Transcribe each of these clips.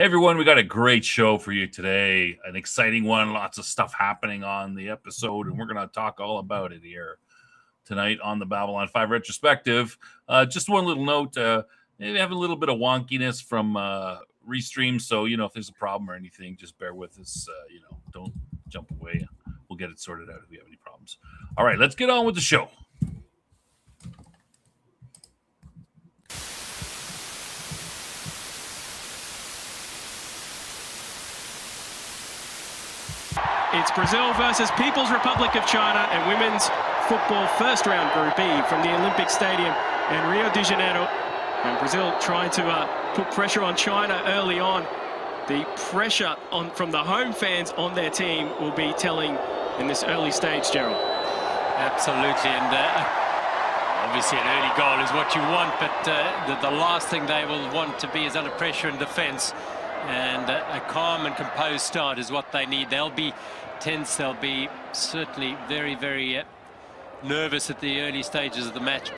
Everyone, we got a great show for you today. An exciting one. Lots of stuff happening on the episode, and we're going to talk all about it here tonight on the Babylon 5 Retrospective. Just one little note. Maybe have a little bit of wonkiness from restream. So, if there's a problem or anything, just bear with us. Don't jump away. We'll get it sorted out if we have any problems. All right, let's get on with the show. It's Brazil versus People's Republic of China and women's football first round Group E from the Olympic Stadium in Rio de Janeiro. And Brazil trying to put pressure on China early on. The pressure from the home fans on their team will be telling in this early stage, Gerald. Absolutely, and obviously an early goal is what you want, but the last thing they will want to be is under pressure in defence. And a calm and composed start is what they need. They'll be tense. They'll be certainly very, very nervous at the early stages of the match.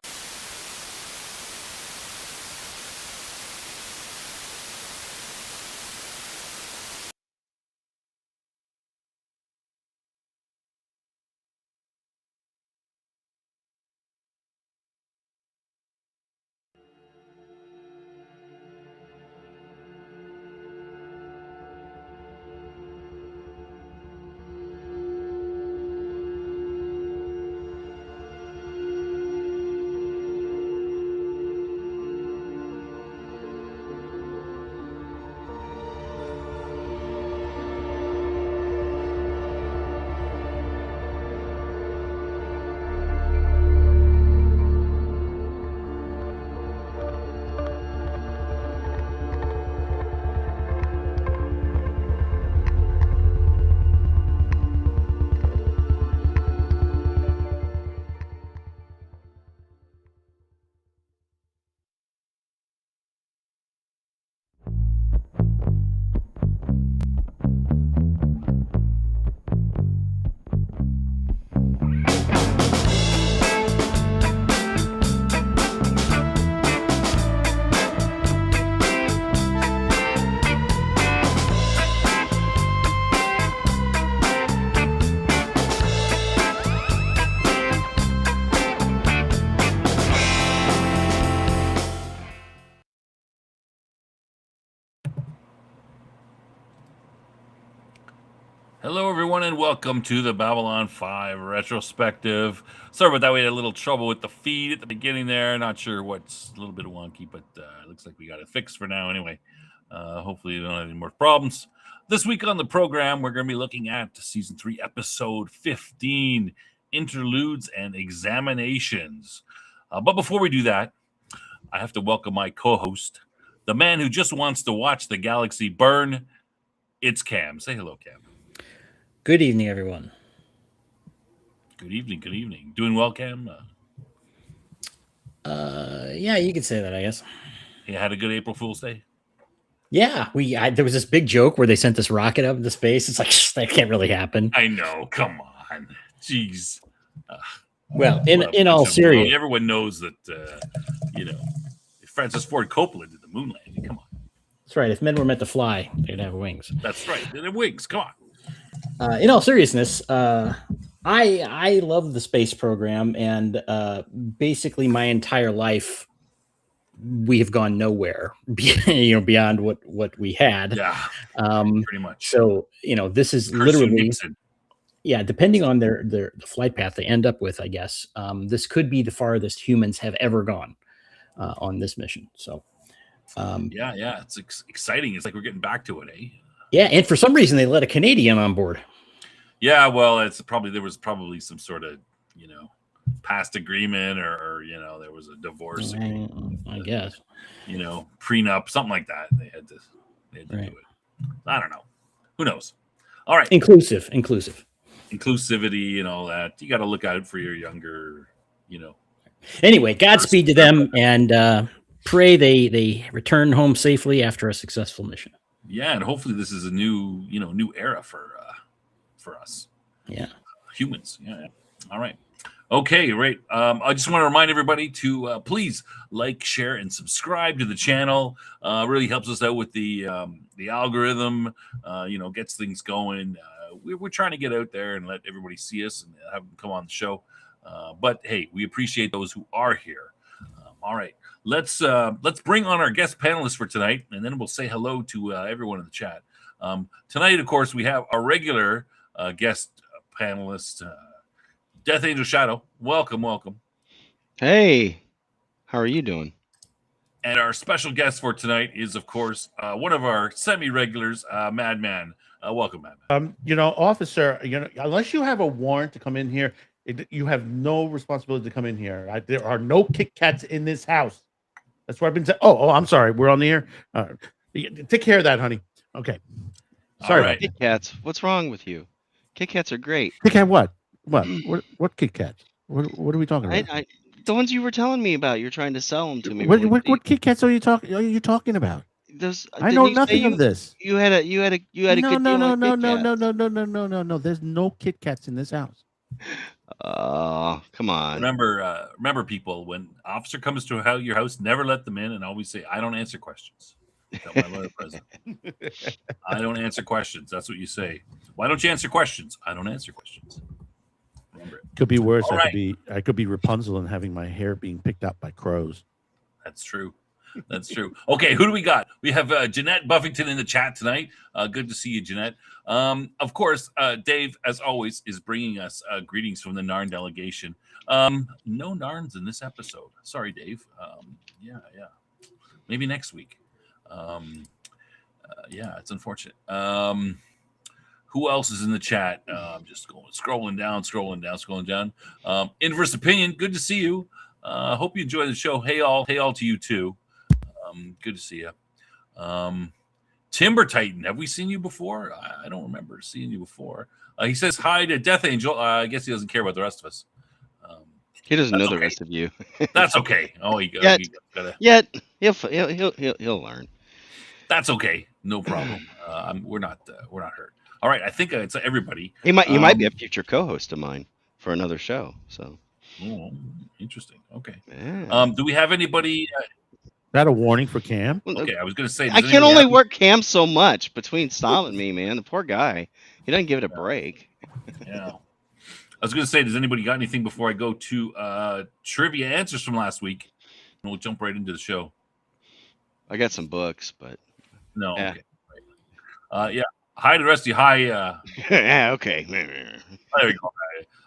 Hello, everyone, and welcome to the Babylon 5 Retrospective. Sorry about that. We had a little trouble with the feed at the beginning there. Not sure what's a little bit wonky, but it looks like we got it fixed for now anyway. Hopefully, we don't have any more problems. This week on the program, we're going to be looking at Season 3, Episode 15, Interludes and Examinations. But before we do that, I have to welcome my co-host, the man who just wants to watch the galaxy burn. It's Cam. Say hello, Cam. Good evening, everyone. Good evening. Good evening. Doing well, Cam? Yeah, you could say that, I guess. You had a good April Fool's Day? Yeah, there was this big joke where they sent this rocket up into space. It's like, that can't really happen. I know. Come on. Jeez. Well, in all seriousness, everyone knows that, if Francis Ford Coppola did the moon landing, come on. That's right. If men were meant to fly, they'd have wings. That's right. They'd have wings. Come on. In all seriousness, I love the space program, and basically my entire life we have gone nowhere, beyond what we had. Yeah, pretty much. So this is literally, depending on the flight path they end up with, I guess this could be the farthest humans have ever gone on this mission. So, it's exciting. It's like we're getting back to it, eh? Yeah, and for some reason they let a Canadian on board. Yeah, well, there was probably some sort of past agreement, or there was a divorce agreement. I guess prenup, something like that. They had to do it. I don't know. Who knows? All right, inclusivity and all that. You got to look out for your younger, Anyway, Godspeed to them, and pray they return home safely after a successful mission. Yeah, and hopefully this is a new era for us. Yeah, humans. Yeah. All right. Okay, great. I just want to remind everybody to please like, share, and subscribe to the channel. Really helps us out with the algorithm. Gets things going. We're trying to get out there and let everybody see us and have them come on the show. But hey, we appreciate those who are here. All right, let's bring on our guest panelists for tonight, and then we'll say hello to everyone in the chat. Tonight, of course, we have our regular guest panelist. Death Angel Shadow, welcome. Hey, how are you doing? And our special guest for tonight is, of course, one of our semi-regulars, Madman. Welcome, Madman. Officer, unless you have a warrant to come in here, you have no responsibility to come in here. There are no Kit Kats in this house. That's what I've been saying. Oh, I'm sorry. We're on the air. Take care of that, honey. Okay. Sorry. All right. Kit Kats. What's wrong with you? Kit Kats are great. Kit Kat what? What Kit Kats? What are we talking about? The ones you were telling me about. You're trying to sell them to me. What Kit Kats are you talking about? I know nothing of this. You had a good deal No. There's no Kit Kats in this house. Oh, come on. Remember, people, when officer comes to your house, never let them in, and always say, "I don't answer questions." Tell my lawyer president. I don't answer questions. That's what you say. Why don't you answer questions? I don't answer questions. Remember it. Could be worse. I could be Rapunzel and having my hair being picked up by crows. That's true. Okay, who do we got? We have Jeanette Buffington in the chat tonight. Good to see you, Jeanette. Of course, Dave, as always, is bringing us greetings from the Narn delegation. No Narns in this episode. Sorry, Dave. Yeah. Maybe next week. It's unfortunate. Who else is in the chat? Just scrolling down. Inverse Opinion, good to see you. Hope you enjoy the show. Hey all to you too. Good to see you. Timber Titan, have we seen you before? I don't remember seeing you before. He says hi to Death Angel. I guess he doesn't care about the rest of us. He doesn't know the rest of you. That's okay. Oh, He'll learn. That's okay. No problem. We're not hurt. All right. I think it's everybody. He might be a future co-host of mine for another show. So. Oh, interesting. Okay. Yeah. Do we have anybody? Is that a warning for Cam? Okay, I was going to say. I can only work Cam so much between Snob and me, man. The poor guy. He doesn't give it a break. Yeah. I was going to say, does anybody got anything before I go to trivia answers from last week? And we'll jump right into the show. I got some books, but no. Yeah. Okay. Yeah. Hi to the rest of you. Hi. Yeah. Okay. There we go.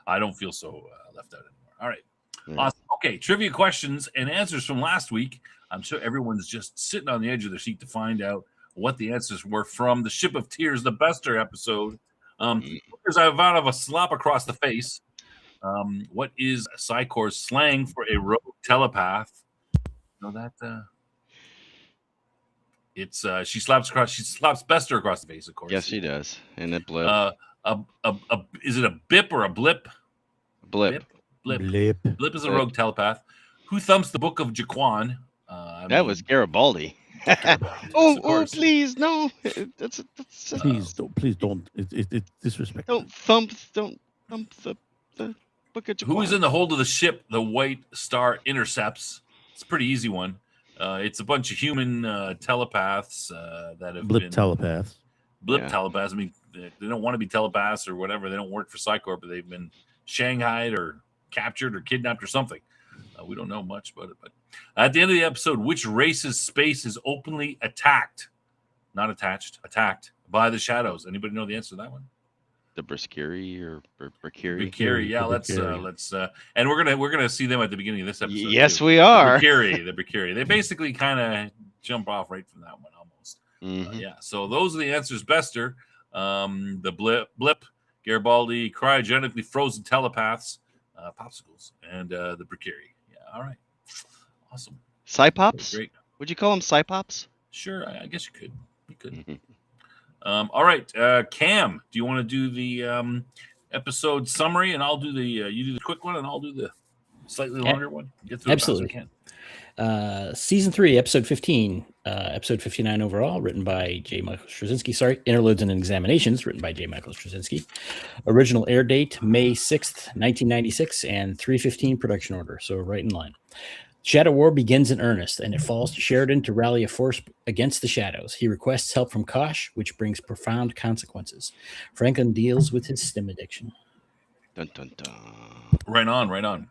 I don't feel so left out anymore. All right. Yeah. Awesome. Okay. Trivia questions and answers from last week. I'm sure everyone's just sitting on the edge of their seat to find out what the answers were from the Ship of Tears, the Bester episode. There's a vow of a slap across the face. What is Psycor's slang for a rogue telepath? You know that? It's she slaps Bester across the face, of course. Yes, she does. And a blip. Is it a bip or a blip? Blip. Blip is a rogue telepath. Who thumps the Book of Jaquan? That was Garibaldi. Oh, please, no. Please don't. It's disrespectful. Don't thump the Book of Jaquan. Who is in the hold of the ship the White Star intercepts? It's a pretty easy one. It's a bunch of human telepaths that have Blip telepaths. Telepaths. I mean, they don't want to be telepaths or whatever. They don't work for Psychor, but they've been shanghaied or captured or kidnapped or something. We don't know much about it. But at the end of the episode, which race's space is openly attacked? Not attached. Attacked by the shadows. Anybody know the answer to that one? The Briskiri or Brikiri? Brikiri, yeah. Let's and we're gonna see them at the beginning of this episode. Yes, too. we are. The Brikiri. They basically kind of jump off right from that one almost. Yeah. So those are the answers. Bester, the blip, Garibaldi, cryogenically frozen telepaths, popsicles, and the Brikiri. Yeah. All right. Awesome. Cypops? Great. Would you call them Cypops? Sure. I guess you could. You could. All right, Cam, do you want to do the episode summary, and I'll do the you do the quick one, and I'll do the slightly longer one? Get through Absolutely. as fast as we Season 3, episode 15, episode 59 overall, written by J. Michael Straczynski. Sorry, Interludes and Examinations, written by J. Michael Straczynski. Original air date, May 6th, 1996, and 315 production order, so right in line. Shadow War begins in earnest, and it falls to Sheridan to rally a force against the shadows. He requests help from Kosh, which brings profound consequences. Franklin deals with his stim addiction. Dun, dun, dun. Right on, right on.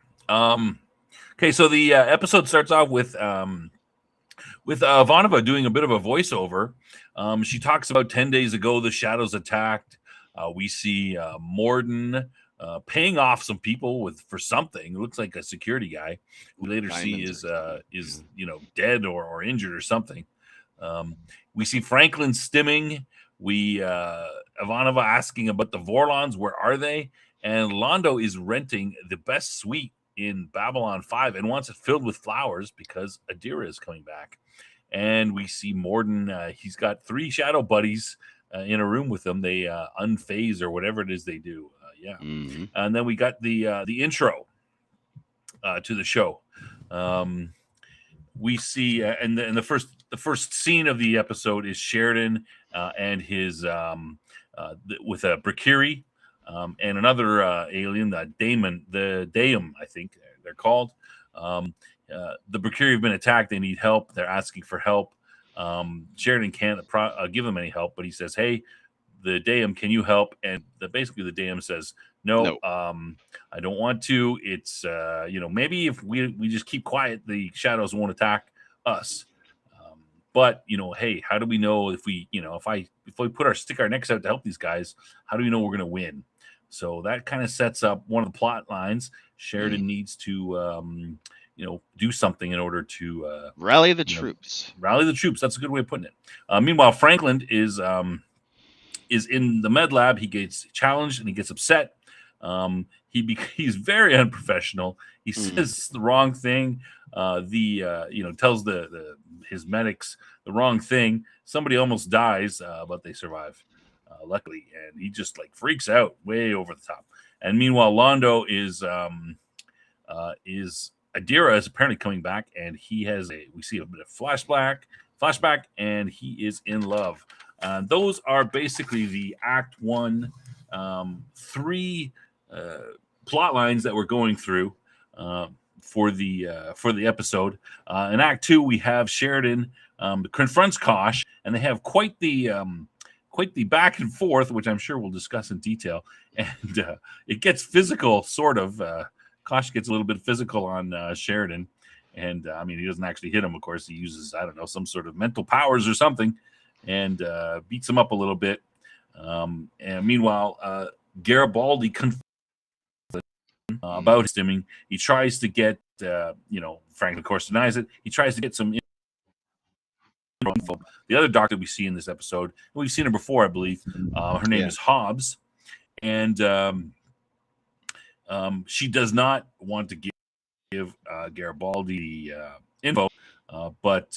Okay, so the episode starts off with Ivanova doing a bit of a voiceover. She talks about 10 days ago the shadows attacked. We see Morden paying off some people for something. It looks like a security guy who later see is dead or injured or something. We see Franklin stimming. We Ivanova asking about the Vorlons, where are they? And Londo is renting the best suite in Babylon 5 and wants it filled with flowers because Adira is coming back. And we see Morden. He's got 3 shadow buddies in a room with them. They unphase or whatever it is they do. Mm-hmm. And then we got the intro to the show. We see and the first scene of the episode is Sheridan and his with a Brakiri and another alien, the Daim, I think they're called. The Brakiri have been attacked. They need help. They're asking for help. Sheridan can't give them any help, but he says, "Hey, the Daim, can you help?" And basically the Daim says, no. I don't want to. It's maybe if we just keep quiet, the shadows won't attack us. But hey, how do we know if we stick our necks out to help these guys? How do we know we're going to win? So that kind of sets up one of the plot lines. Sheridan needs to do something in order to rally the troops. Rally the troops. That's a good way of putting it. Meanwhile, Franklin is in the med lab. He gets challenged and he gets upset. He's very unprofessional. He says the wrong thing. Tells his medics the wrong thing. Somebody almost dies, but they survive, luckily. And he just freaks out way over the top. And meanwhile, Londo is Adira is apparently coming back, and we see a bit of flashback, and he is in love. Those are basically the Act 1 3 plot lines that we're going through for the episode. In Act 2, we have Sheridan confronts Kosh, and they have quite the back and forth, which I'm sure we'll discuss in detail. And it gets physical, sort of. Kosh gets a little bit physical on Sheridan, and he doesn't actually hit him. Of course, he uses some sort of mental powers or something, and beats him up a little bit. And meanwhile, Garibaldi about his stimming. He tries to get, Franklin, of course, denies it. He tries to get some info. The other doctor we see in this episode, we've seen her before, I believe. Her name is Hobbs, and she does not want to give Garibaldi info, but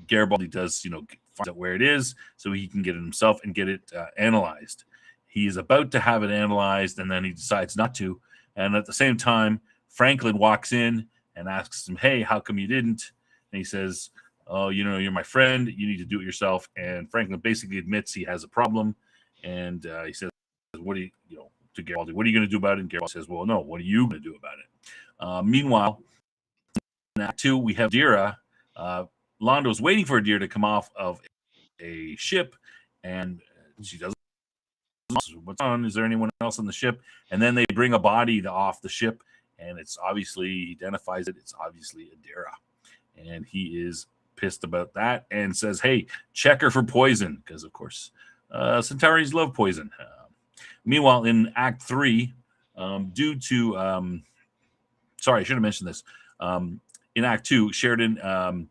Garibaldi does, find out where it is so he can get it himself and get it analyzed. He is about to have it analyzed, and then he decides not to. And at the same time, Franklin walks in and asks him, "Hey, how come you didn't?" And he says, "Oh, you're my friend. You need to do it yourself." And Franklin basically admits he has a problem, and he says, "What do to Garibaldi, what are you going to do about it?" And Garibaldi says, "Well, no, what are you going to do about it?" Meanwhile, in Act 2, we have Adira. Londo's waiting for Adira to come off of a ship, and she doesn't. What's on? Is there anyone else on the ship? And then they bring a body off the ship, and it's obviously, he identifies it. It's obviously Adira, and he is pissed about that and says, "Hey, check her for poison," because of course Centaurians love poison. Meanwhile, in Act 3, due to sorry, I should have mentioned this. In Act 2, Sheridan,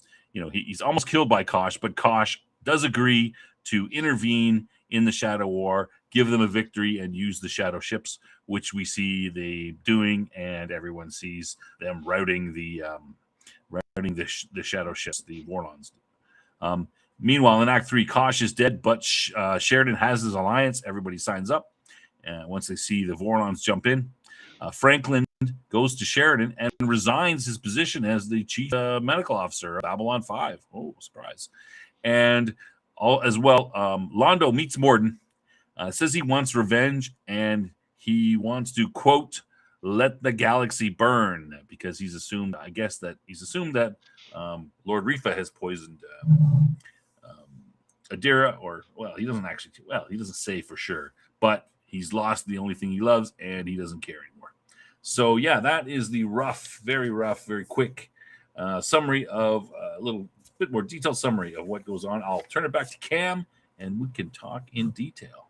he's almost killed by Kosh, but Kosh does agree to intervene in the Shadow War, give them a victory, and use the shadow ships, which we see they doing, and everyone sees them routing the shadow ships, the Vorlons. Meanwhile, in Act 3, Kosh is dead, but Sheridan has his alliance. Everybody signs up. Once they see the Vorlons jump in, Franklin goes to Sheridan and resigns his position as the chief medical officer of Babylon 5. Oh, surprise. And as well, Londo meets Morden, says he wants revenge, and he wants to, quote, let the galaxy burn, because he's assumed, that Lord Rifa has poisoned Adira, or, well, he doesn't say for sure, but he's lost the only thing he loves, and he doesn't care anymore. So, yeah, that is the rough, very quick summary of a little bit more detailed summary of what goes on. I'll turn it back to Cam, and we can talk in detail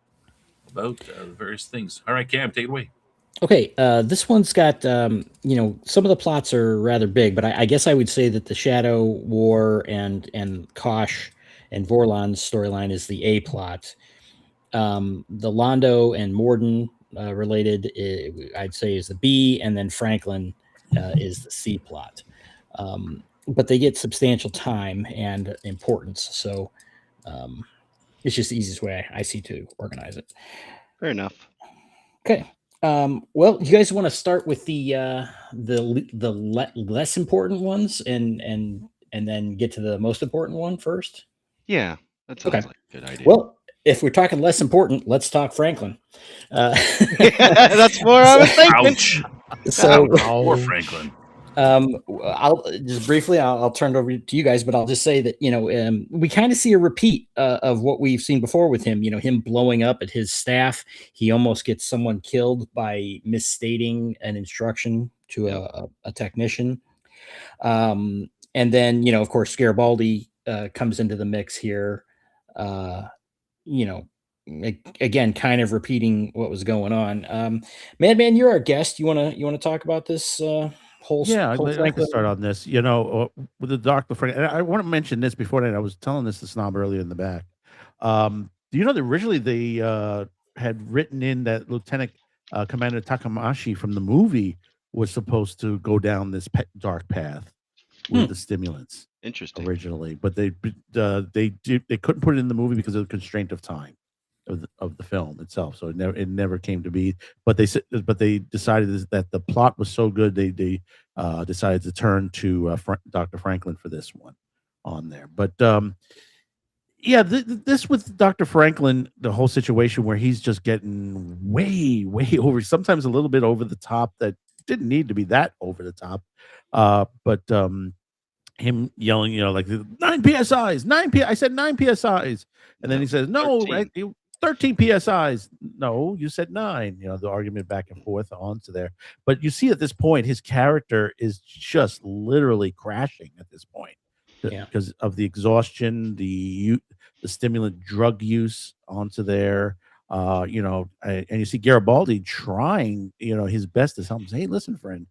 about the various things. All right, Cam, take it away. Okay, this one's got, some of the plots are rather big, but I guess I would say that the Shadow War and Kosh and Vorlon's storyline is the A plot. The Londo and Morden related, I'd say, is the B, and then Franklin is the C plot. But they get substantial time and importance, so it's just the easiest way I see to organize it. Fair enough. Okay. Well, you guys want to start with the less important ones and then get to the most important one first? Yeah, that sounds Okay. like a good idea. Well, if we're talking less important, let's talk Franklin. That's what I was thinking. Ouch. So, Poor Franklin. I'll just briefly, I'll turn it over to you guys, but I'll just say that, we kind of see a repeat of what we've seen before with him, him blowing up at his staff. He almost gets someone killed by misstating an instruction to a technician. And then, of course, Garibaldi comes into the mix here, again, kind of repeating what was going on. Madman, you're our guest. You want to talk about this whole I Franklin? can start on this. With the Dr. Frank, and I want to mention this before that. I was telling this to Snob earlier in the back. Do you know that originally they had written in that Lieutenant Commander Takamashi from the movie was supposed to go down this dark path with the stimulants. Interesting. Originally, but they couldn't put it in the movie because of the constraint of time of the film itself. So it never came to be. But they decided that the plot was so good they decided to turn to Dr. Franklin for this one on there. But this with Dr. Franklin, the whole situation where he's just getting way over, sometimes a little bit over the top, that didn't need to be that over the top. But him yelling, like 9 PSIs, I said 9 PSIs. And then he says, no, 13 PSIs. No, you said 9, the argument back and forth onto there. But you see at this point, his character is just literally crashing at this point because of the exhaustion, the stimulant drug use onto there. And you see Garibaldi trying, his best to help him say, hey, listen, friend,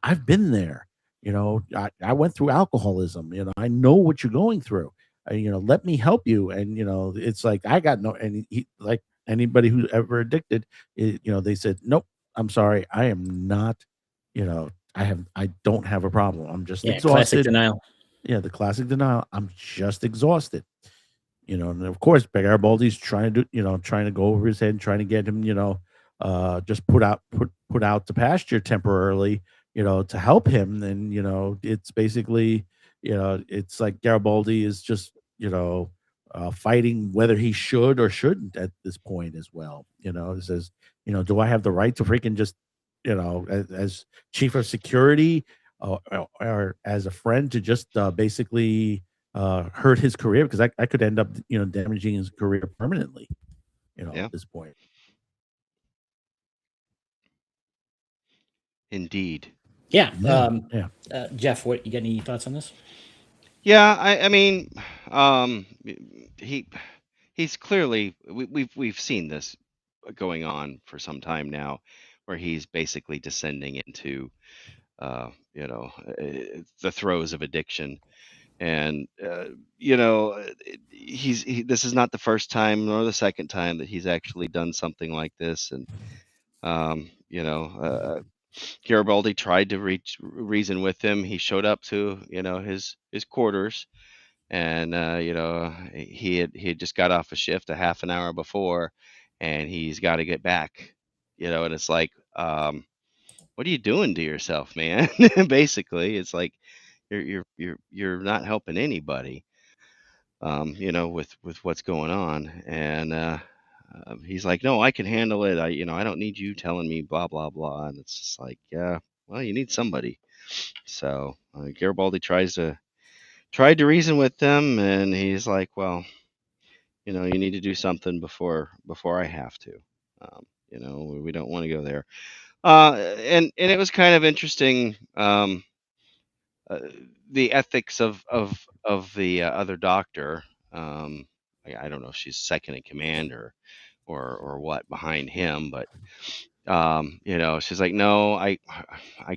I've been there. I went through alcoholism. I know what you're going through. Let me help you. And it's like I got no. And he, like anybody who's ever addicted, they said, nope. I'm sorry, I am not. I don't have a problem. I'm just exhausted. Classic denial. Yeah, the classic denial. I'm just exhausted. And of course, Garibaldi's trying to go over his head, trying to get him, just put out to pasture temporarily. To help him. And, it's basically, it's like Garibaldi is just, fighting whether he should or shouldn't at this point as well. It says, do I have the right to freaking just, as chief of security or as a friend to just basically hurt his career? Because I could end up, damaging his career permanently, at this point. Indeed. Yeah. Jeff, what you got? Any thoughts on this? Yeah, I mean, he's clearly we've seen this going on for some time now, where he's basically descending into, the throes of addiction, and this is not the first time nor the second time that he's actually done something like this, and Garibaldi tried to reason with him. He showed up to his quarters, and he had just got off a shift a half an hour before, and he's got to get back. And it's like what are you doing to yourself, man? Basically, it's like you're not helping anybody, with what's going on. And he's like, no, I can handle it. I don't need you telling me blah blah blah. And it's just like, yeah, well, you need somebody. So Garibaldi tried to reason with them, and he's like, well, you need to do something before I have to. We don't want to go there. And it was kind of interesting. Uh, the ethics of the other doctor. I don't know if she's second in command or what behind him, but she's like, no, I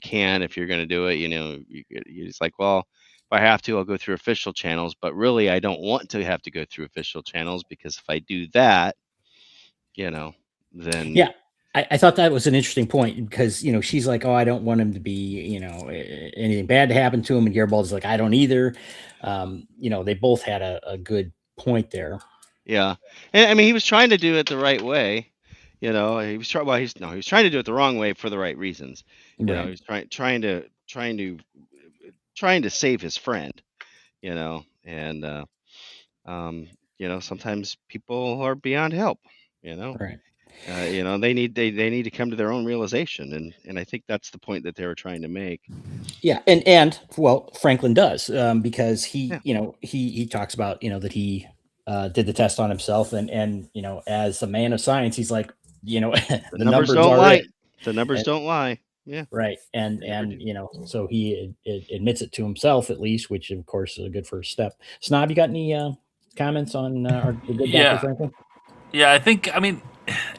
can if you're going to do it. It's like, well, if I have to, I'll go through official channels, but really, I don't want to have to go through official channels, because if I do that, then Yeah. I thought that was an interesting point, because, she's like, oh, I don't want him to be, anything bad to happen to him. And Garibaldi's like, I don't either. They both had a good point there. yeah. And I mean, he was trying to do it the right way. He was trying. Well, he was trying to do it the wrong way for the right reasons. He was trying to save his friend. And sometimes people are beyond help. Right. They need to come to their own realization, and I think that's the point that they were trying to make. Yeah, and well, Franklin does, because he, Yeah. he talks about, that he did the test on himself, and as a man of science, he's like, The the numbers numbers don't are lie. it. The numbers And- don't lie. Yeah. right, and They never do. so he admits it to himself, at least, which of course is a good first step. Snob, you got any comments on the good Dr. Yeah. Franklin? Yeah, I mean,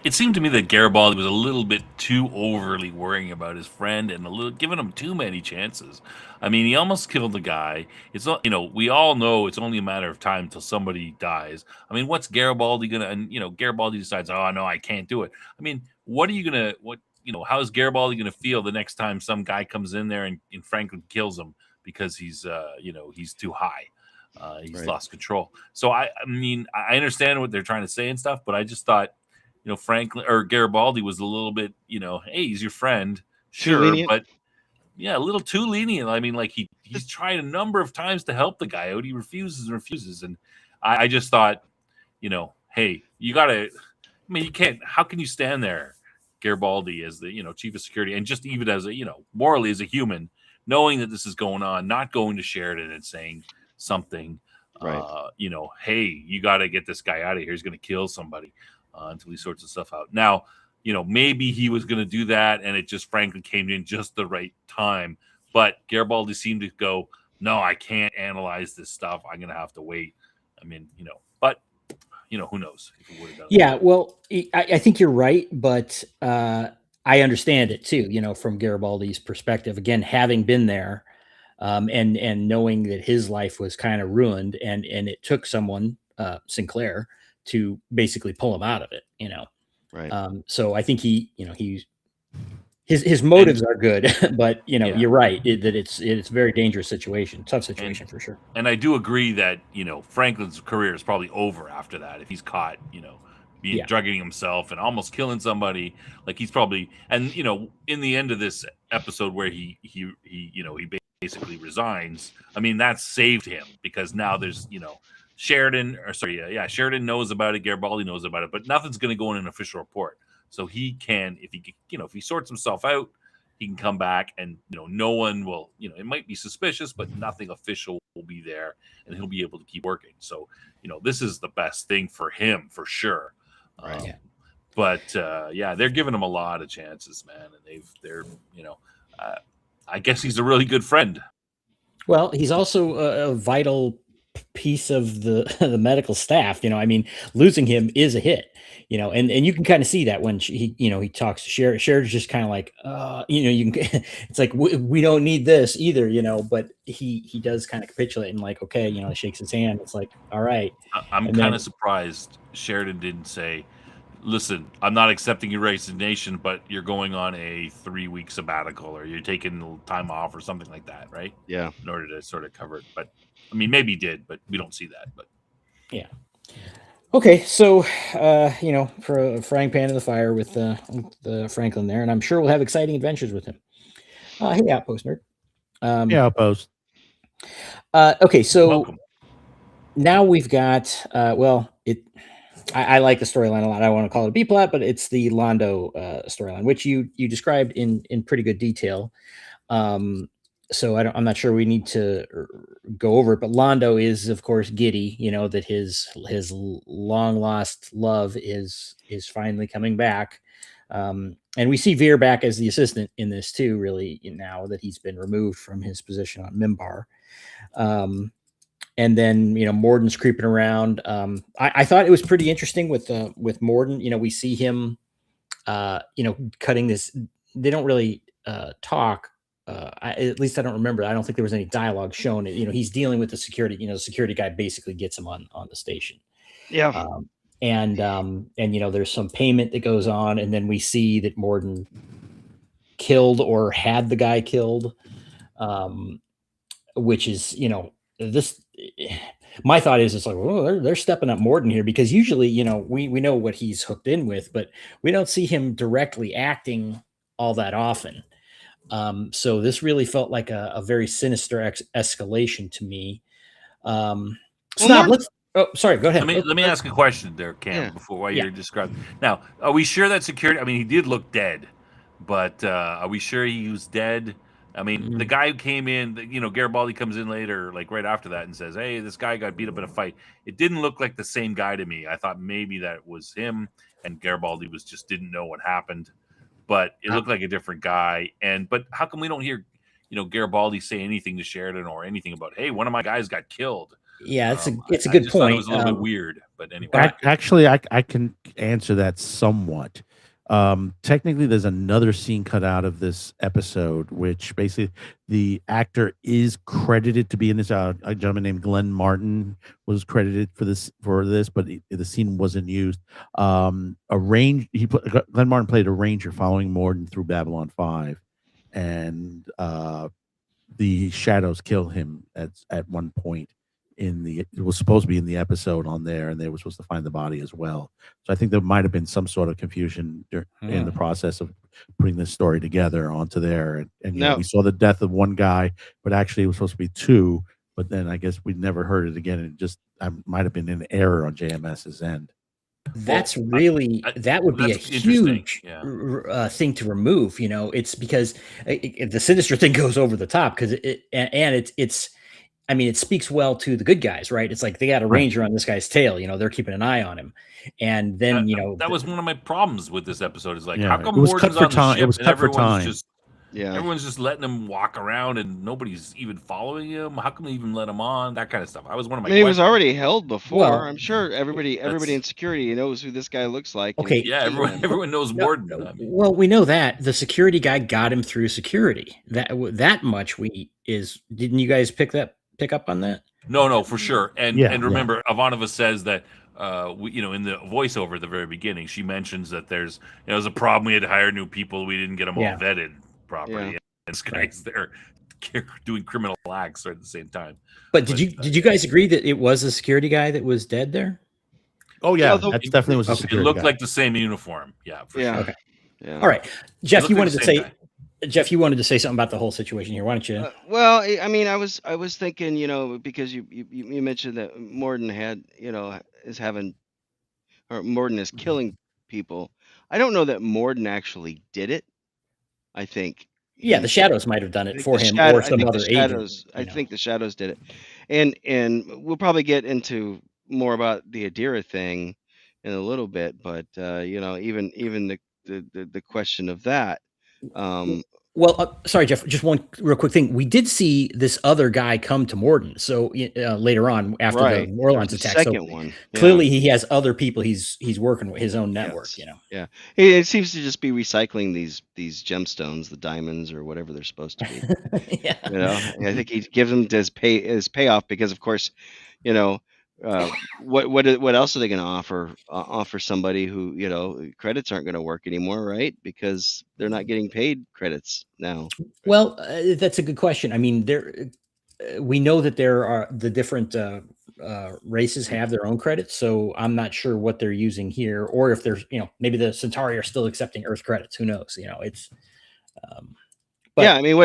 it seemed to me that Garibaldi was a little bit too overly worrying about his friend and giving him too many chances. I mean, he almost killed the guy. It's not, we all know it's only a matter of time till somebody dies. I mean, what's Garibaldi gonna? And Garibaldi decides, oh no, I can't do it. I mean, what are you gonna? How's Garibaldi gonna feel the next time some guy comes in there and Franklin kills him because he's he's too high. He's Right. lost control. So I mean, I understand what they're trying to say and stuff, but I just thought, Franklin or Garibaldi was a little bit, hey, he's your friend, Too sure, lenient. but yeah, a little too lenient. I mean, like he's tried a number of times to help the guy out. He refuses, and I just thought, hey, you gotta. I mean, you can't. How can you stand there, Garibaldi, as the chief of security, and just even as a morally as a human, knowing that this is going on, not going to Sheridan and saying something, Right. hey, you got to get this guy out of here. He's going to kill somebody until he sorts the stuff out. Now, maybe he was going to do that, and it just Franklin came in just the right time. But Garibaldi seemed to go, no, I can't analyze this stuff. I'm going to have to wait. I mean, but who knows if it would have done. Yeah, well, I think you're right, but I understand it too. From Garibaldi's perspective, again, having been there. And knowing that his life was kind of ruined, and it took someone, Sinclair, to basically pull him out of it. Right. So I think his motives are good, but you're right that it's a very dangerous situation, tough situation for sure. And I do agree that Franklin's career is probably over after that if he's caught drugging himself and almost killing somebody. Like he's probably, and in the end of this episode where he basically resigns. I mean, that saved him, because now there's Sheridan knows about it, Garibaldi knows about it, but nothing's going to go in an official report. So he can, if he sorts himself out, he can come back, and no one will, it might be suspicious, but nothing official will be there, and he'll be able to keep working. So this is the best thing for him for sure. Right. But they're giving him a lot of chances, man, and they're I guess he's a really good friend. Well, he's also a vital piece of the medical staff. I mean, losing him is a hit. And you can kind of see that when he talks to Sheridan. Sheridan's just kind of like, you can. It's like we don't need this either, but he does kind of capitulate and like, okay, shakes his hand. It's like, all right. I'm kind of surprised Sheridan didn't say, listen, I'm not accepting your resignation, but you're going on a 3-week sabbatical, or you're taking time off or something like that, right? Yeah. In order to sort of cover it. But I mean, maybe he did, but we don't see that. But yeah. Okay, so for a frying pan in the fire with the Franklin there, and I'm sure we'll have exciting adventures with him. Hey, Outpost Nerd. Yeah, Outpost. Okay, so Welcome. now we've got I like the storyline a lot. I want to call it a B plot, but it's the Londo storyline, which you described in pretty good detail. So I'm not sure we need to go over it, but Londo is, of course, giddy. You know that his long lost love is finally coming back. And we see Veer back as the assistant in this too. Really, now that he's been removed from his position on Mimbar. And then Morden's creeping around. I thought it was pretty interesting with Morden. We see him cutting this. They don't really talk. At least I don't remember. I don't think there was any dialogue shown. He's dealing with the security. The security guy basically gets him on the station. Yeah. And there's some payment that goes on, and then we see that Morden killed or had the guy killed, which is this. My thought is it's like, oh, they're stepping up Morden here, because usually we know what he's hooked in with, but we don't see him directly acting all that often. So this really felt like a very sinister escalation to me. Snob, let's. Oh, sorry. Go ahead. Let me ask a question there, Cam, before you're describing. Now, are we sure that security? I mean, he did look dead, but are we sure he was dead? I mean, the guy who came in, Garibaldi comes in later, like right after that, and says, "Hey, this guy got beat up in a fight." It didn't look like the same guy to me. I thought maybe that was him, and Garibaldi didn't know what happened, but it looked like a different guy. But how come we don't hear, Garibaldi say anything to Sheridan or anything about, "Hey, one of my guys got killed"? Yeah, it's a good point. It was a little bit weird, but anyway. Actually, I can answer that somewhat. Technically, there's another scene cut out of this episode, which basically the actor is credited to be in this. A gentleman named Glenn Martin was credited for this, but the scene wasn't used. Glenn Martin played a ranger following Morden through Babylon 5, and the shadows kill him at one point. It was supposed to be in the episode on there, and they were supposed to find the body as well. So I think there might have been some sort of confusion in the process of putting this story together onto there. And we saw the death of one guy, but actually it was supposed to be two. But then I guess we never heard it again. I might have been an error on JMS's end. That's that would be a huge thing to remove. It's because the sinister thing goes over the top, because it's. I mean, it speaks well to the good guys, right? It's like they got a ranger on this guy's tail. They're keeping an eye on him, and then that was one of my problems with this episode. Is like, how come Morden's on the ship? It was cut for time. Everyone's just letting him walk around, and nobody's even following him. How come they even let him on? That kind of stuff. I was one of my. He was already held before. Well, I'm sure everybody in security knows who this guy looks like. Okay, yeah, everyone knows Morden. Well, we know that the security guy got him through security. That much didn't you guys pick up on that? No, for sure. And remember, Ivanova says that in the voiceover at the very beginning, she mentions that there's a problem. We had to hire new people. We didn't get them all vetted properly. Yeah. And this guy's there doing criminal acts at the same time. But did you guys agree that it was a security guy that was dead there? Oh yeah, that definitely was a security guy. It looked guy. like the same uniform. Yeah. For sure. Okay. Yeah. All right, Jeff, you wanted to say. Guy. Jeff, you wanted to say something about the whole situation here. Why don't you? Well, I mean, I was thinking, because you mentioned that Morden Morden is killing people. I don't know that Morden actually did it. I think. Yeah, the shadows might have done it for him, or some other agent. I think the shadows did it, and we'll probably get into more about the Adira thing in a little bit, but even the question of that. Well, sorry, Jeff, just one real quick thing. We did see this other guy come to Morden. So later on, after the Orleans attack, second one. Yeah. Clearly he has other people he's working with, his own network. Yeah, it seems to just be recycling these gemstones, the diamonds or whatever they're supposed to be. Yeah, I think he gives them his payoff, because of course, what else are they going to offer somebody who credits aren't going to work anymore, right? Because they're not getting paid credits now. Well, that's a good question. I mean, we know that there are the different races have their own credits, so I'm not sure what they're using here, or if there's maybe the Centauri are still accepting Earth credits. Who knows? It's But yeah, I mean,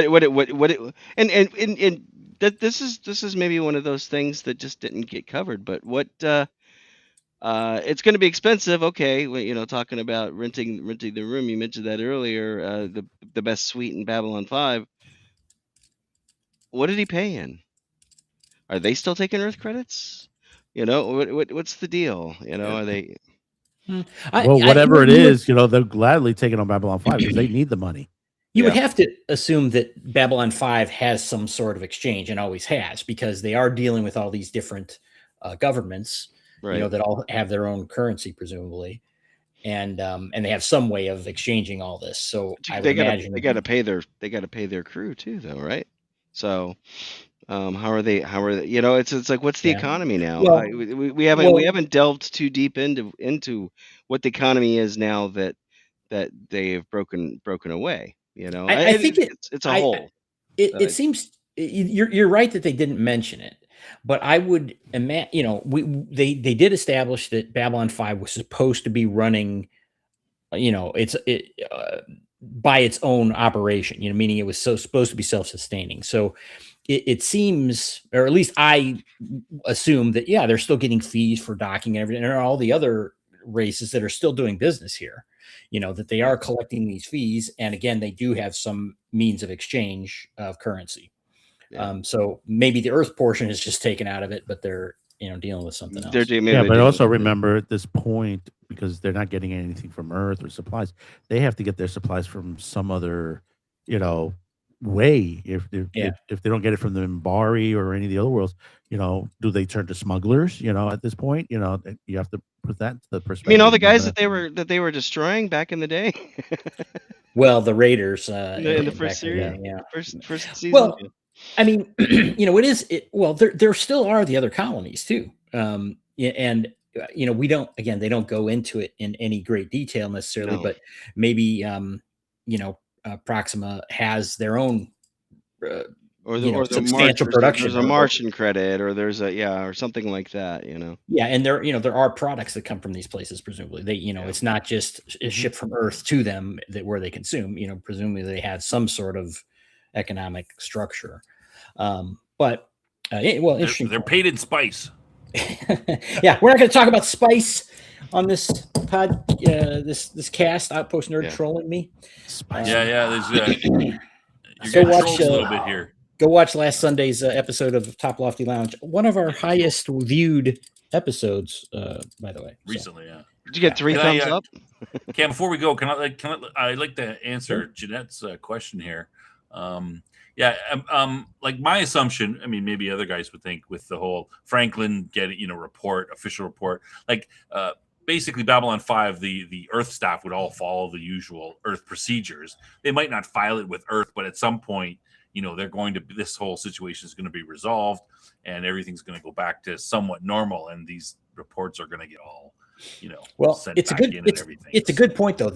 and that this is maybe one of those things that just didn't get covered. But what it's going to be expensive. Okay, well, talking about renting the room, you mentioned that earlier. The best suite in Babylon 5. What did he pay in? Are they still taking Earth credits? What's the deal? Are they? Well, whatever it is, they'll gladly take it on Babylon 5 because they need the money. You would have to assume that Babylon 5 has some sort of exchange and always has, because they are dealing with all these different governments, Right. that all have their own currency, presumably. And they have some way of exchanging all this. So I would imagine they got to pay their crew too, though, right? So how are they? It's like, what's the economy now? Well, we haven't delved too deep into what the economy is now that they have broken away. I think it's a whole. It seems you're right that they didn't mention it, but I would imagine, they did establish that Babylon 5 was supposed to be running, it's by its own operation, meaning it was supposed to be self-sustaining. So it seems, or at least I assume that, they're still getting fees for docking and everything, and all the other races that are still doing business here, that they are collecting these fees. And again, they do have some means of exchange of currency. Yeah. So maybe the Earth portion is just taken out of it, but they're, dealing with something else. But also remember at this point, because they're not getting anything from Earth or supplies, they have to get their supplies from some other, way. If they don't get it from the Mbari or any of the other worlds, do they turn to smugglers? At this point, you have to put that into the perspective. I mean, all the guys that they were destroying back in the day. Well, the Raiders in the first series, first season. Well, I mean, there still are the other colonies too, and we don't. Again, they don't go into it in any great detail necessarily, but maybe Proxima has their own or substantial production. There's a Martian credit, or there's or something like that. Yeah, and there are products that come from these places. Presumably, they it's not just shipped from Earth to them where they consume. Presumably they have some sort of economic structure. But interesting. They're paid in spice. Yeah, we're not going to talk about spice on this pod. This cast. Outpost Nerd trolling me. Spice. There's go watch a little bit here. Go watch last Sunday's episode of Top Lofty Lounge. One of our highest viewed episodes, by the way. Recently, Did you get 3 thumbs up? Cam, before we go, I'd like to answer Jeanette's question here. Like my assumption, I mean, maybe other guys would think with the whole Franklin getting, official report, like basically Babylon 5, the Earth staff would all follow the usual Earth procedures. They might not file it with Earth, but at some point, this whole situation is going to be resolved and everything's going to go back to somewhat normal. And these reports are going to get all, sent it's back in and everything. It's a good point though.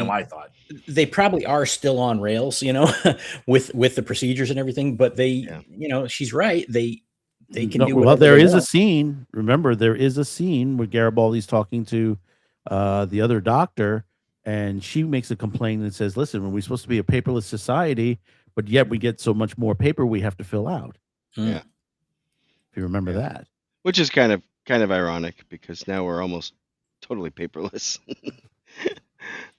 My thought. They probably are still on rails, with the procedures and everything, but she's right. They can do well. There is a scene. Remember, there is a scene where Garibaldi's talking to the other doctor, and she makes a complaint and says, "Listen, we're supposed to be a paperless society, but yet we get so much more paper we have to fill out." Yeah, if you remember that, which is kind of ironic because now we're almost totally paperless.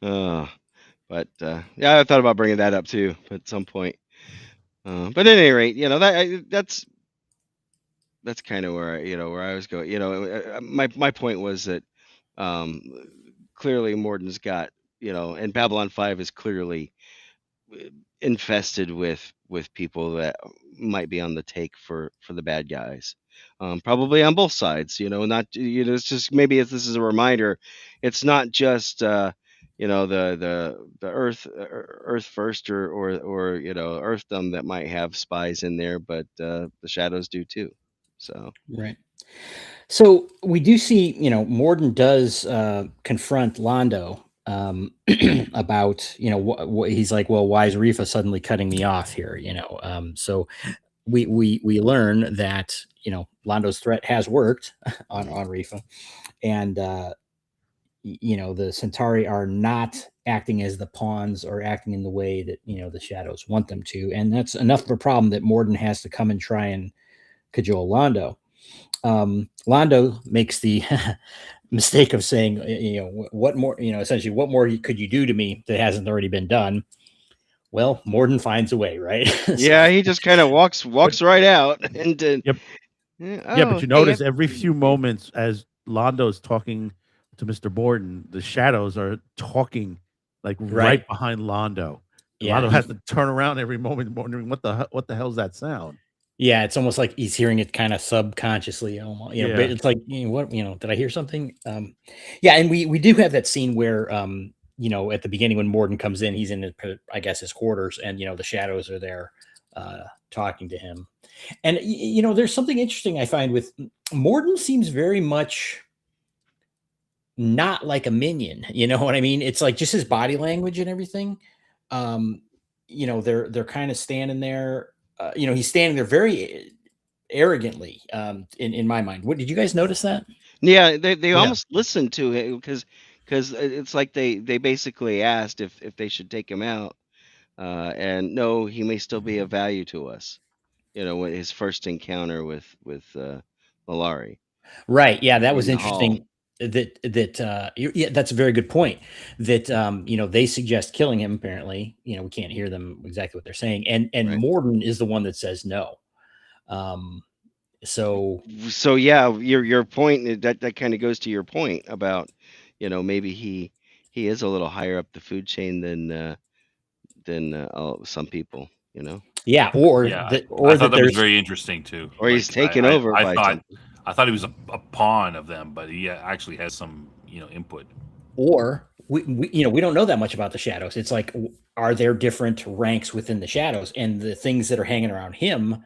But I thought about bringing that up too at some point. But at any rate, that's kind of where I was going. My point was that clearly Morden's got and Babylon 5 is clearly infested with people that might be on the take for the bad guys. Probably on both sides, not it's just maybe this is a reminder. It's not just the Earth first or Earthdom that might have spies in there, but the Shadows do too. So right. So we do see, Morden does confront Londo about, he's like, well, why is Rifa suddenly cutting me off here? So we learn that, Londo's threat has worked on Rifa, and the Centauri are not acting as the pawns or acting in the way that the shadows want them to, and that's enough of a problem that Morden has to come and try and cajole Londo. Londo makes the mistake of saying, what more, essentially, what more could you do to me that hasn't already been done? Well, Morden finds a way, right? Yeah, he just kind of walks right out and Yep. oh, But you hey, notice every few moments as Londo's talking to Mr. Borden, the shadows are talking like right behind Londo. Yeah, Londo has to turn around every moment, wondering what the hell's that sound? Yeah, it's almost like he's hearing it kind of subconsciously, almost. But it's like, what, did I hear something? Yeah, and we do have that scene where, at the beginning when Morden comes in, he's in, I guess, his quarters, and the shadows are there, talking to him. And there's something interesting I find with Morden. Seems very much not like a minion. You know what I mean? It's like just his body language and everything. They're kind of standing there. He's standing there very arrogantly. In my mind, what did you guys notice that? Yeah, they almost listened to it because it's like they basically asked if they should take him out, and no, he may still be of value to us. With his first encounter with Malari. Right. Yeah, that in was the interesting. hall. Yeah, that's a very good point. That they suggest killing him. Apparently, we can't hear them exactly what they're saying, and Right. Morden is the one that says no. So yeah, your point that kind of goes to your point about maybe he is a little higher up the food chain than some people. Yeah, or Yeah, that, I thought that that was there's very interesting too. Or he's taken over by something. I thought he was a pawn of them, but he actually has some input. Or we don't know that much about the shadows. It's like, are there different ranks within the shadows, and the things that are hanging around him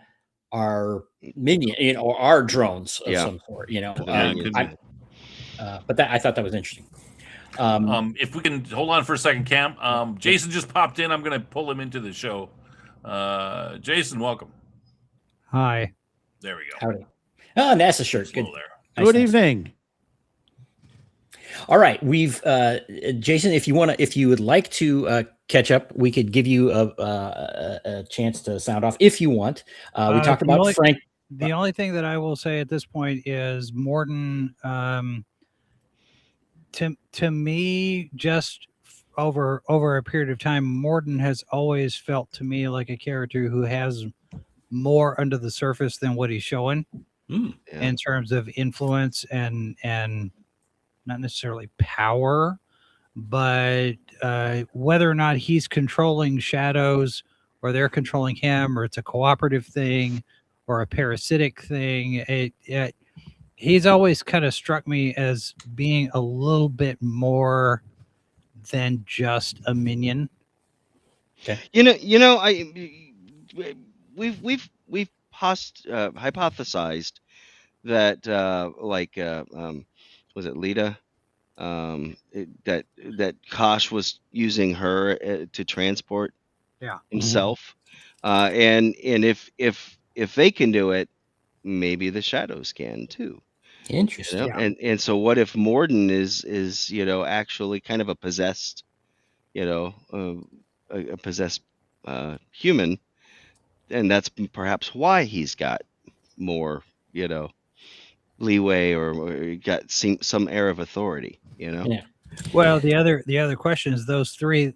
are minion, or are drones of some sort. But I thought that was interesting. If we can hold on for a second, Cam. Jason just popped in. I'm going to pull him into the show. Jason, welcome. Hi. There we go. Howdy. Oh, NASA shirt. Good. There. Good evening. All right, we've Jason. If you would like to catch up, we could give you a chance to sound off if you want. We talked about Frank. The only thing that I will say at this point is Morden. To me, just over a period of time, Morden has always felt to me like a character who has more under the surface than what he's showing in terms of influence and not necessarily power, but whether or not he's controlling shadows or they're controlling him, or it's a cooperative thing or a parasitic thing. He's always kind of struck me as being a little bit more than just a minion. Okay. We've hypothesized that was it Lita? That Kosh was using her to transport himself, and if they can do it, maybe the shadows can too. Interesting. And so what if Morden is actually kind of a possessed, a possessed human, and that's perhaps why he's got more leeway or got some air of authority. Yeah. Well, the other question is those three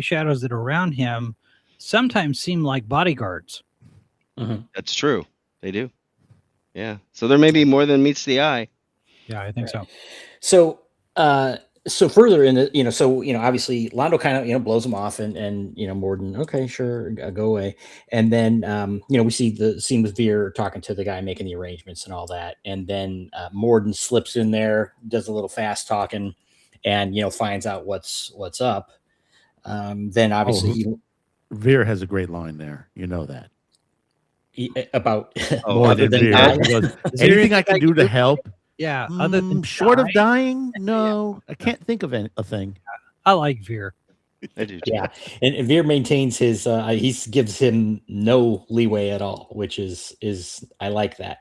shadows that are around him sometimes seem like bodyguards. Mm-hmm. That's true. They do. Yeah. So there may be more than meets the eye. Yeah, I think so. So further in the, obviously Londo kind of, blows him off and Morden, okay, sure, go away. And then, we see the scene with Veer talking to the guy making the arrangements and all that. And then Morden slips in there, does a little fast talking and, finds out what's up. Then obviously Veer has a great line there. You know that. About other than anything I can do to help. Yeah, other than short of dying, no, I can't think of a thing. I like Veer. I do too. Yeah, and Veer maintains his. He gives him no leeway at all, which is I like that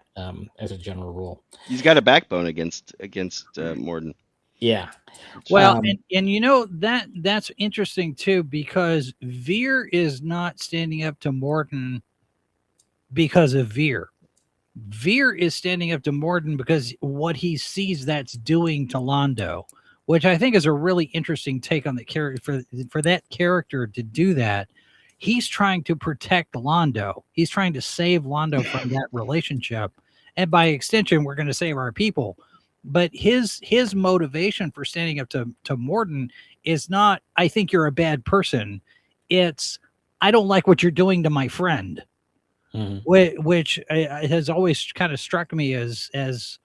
as a general rule. He's got a backbone against Morden. Yeah. Well, and you know that's interesting too, because Veer is not standing up to Morton because of Veer. Veer is standing up to Morton because what he sees that's doing to Londo, which I think is a really interesting take on the character for that character to do that. He's trying to protect Londo. He's trying to save Londo from that relationship. And by extension, we're going to save our people. But his motivation for standing up to Morton is not, I think you're a bad person. It's, I don't like what you're doing to my friend. Which has always kind of struck me as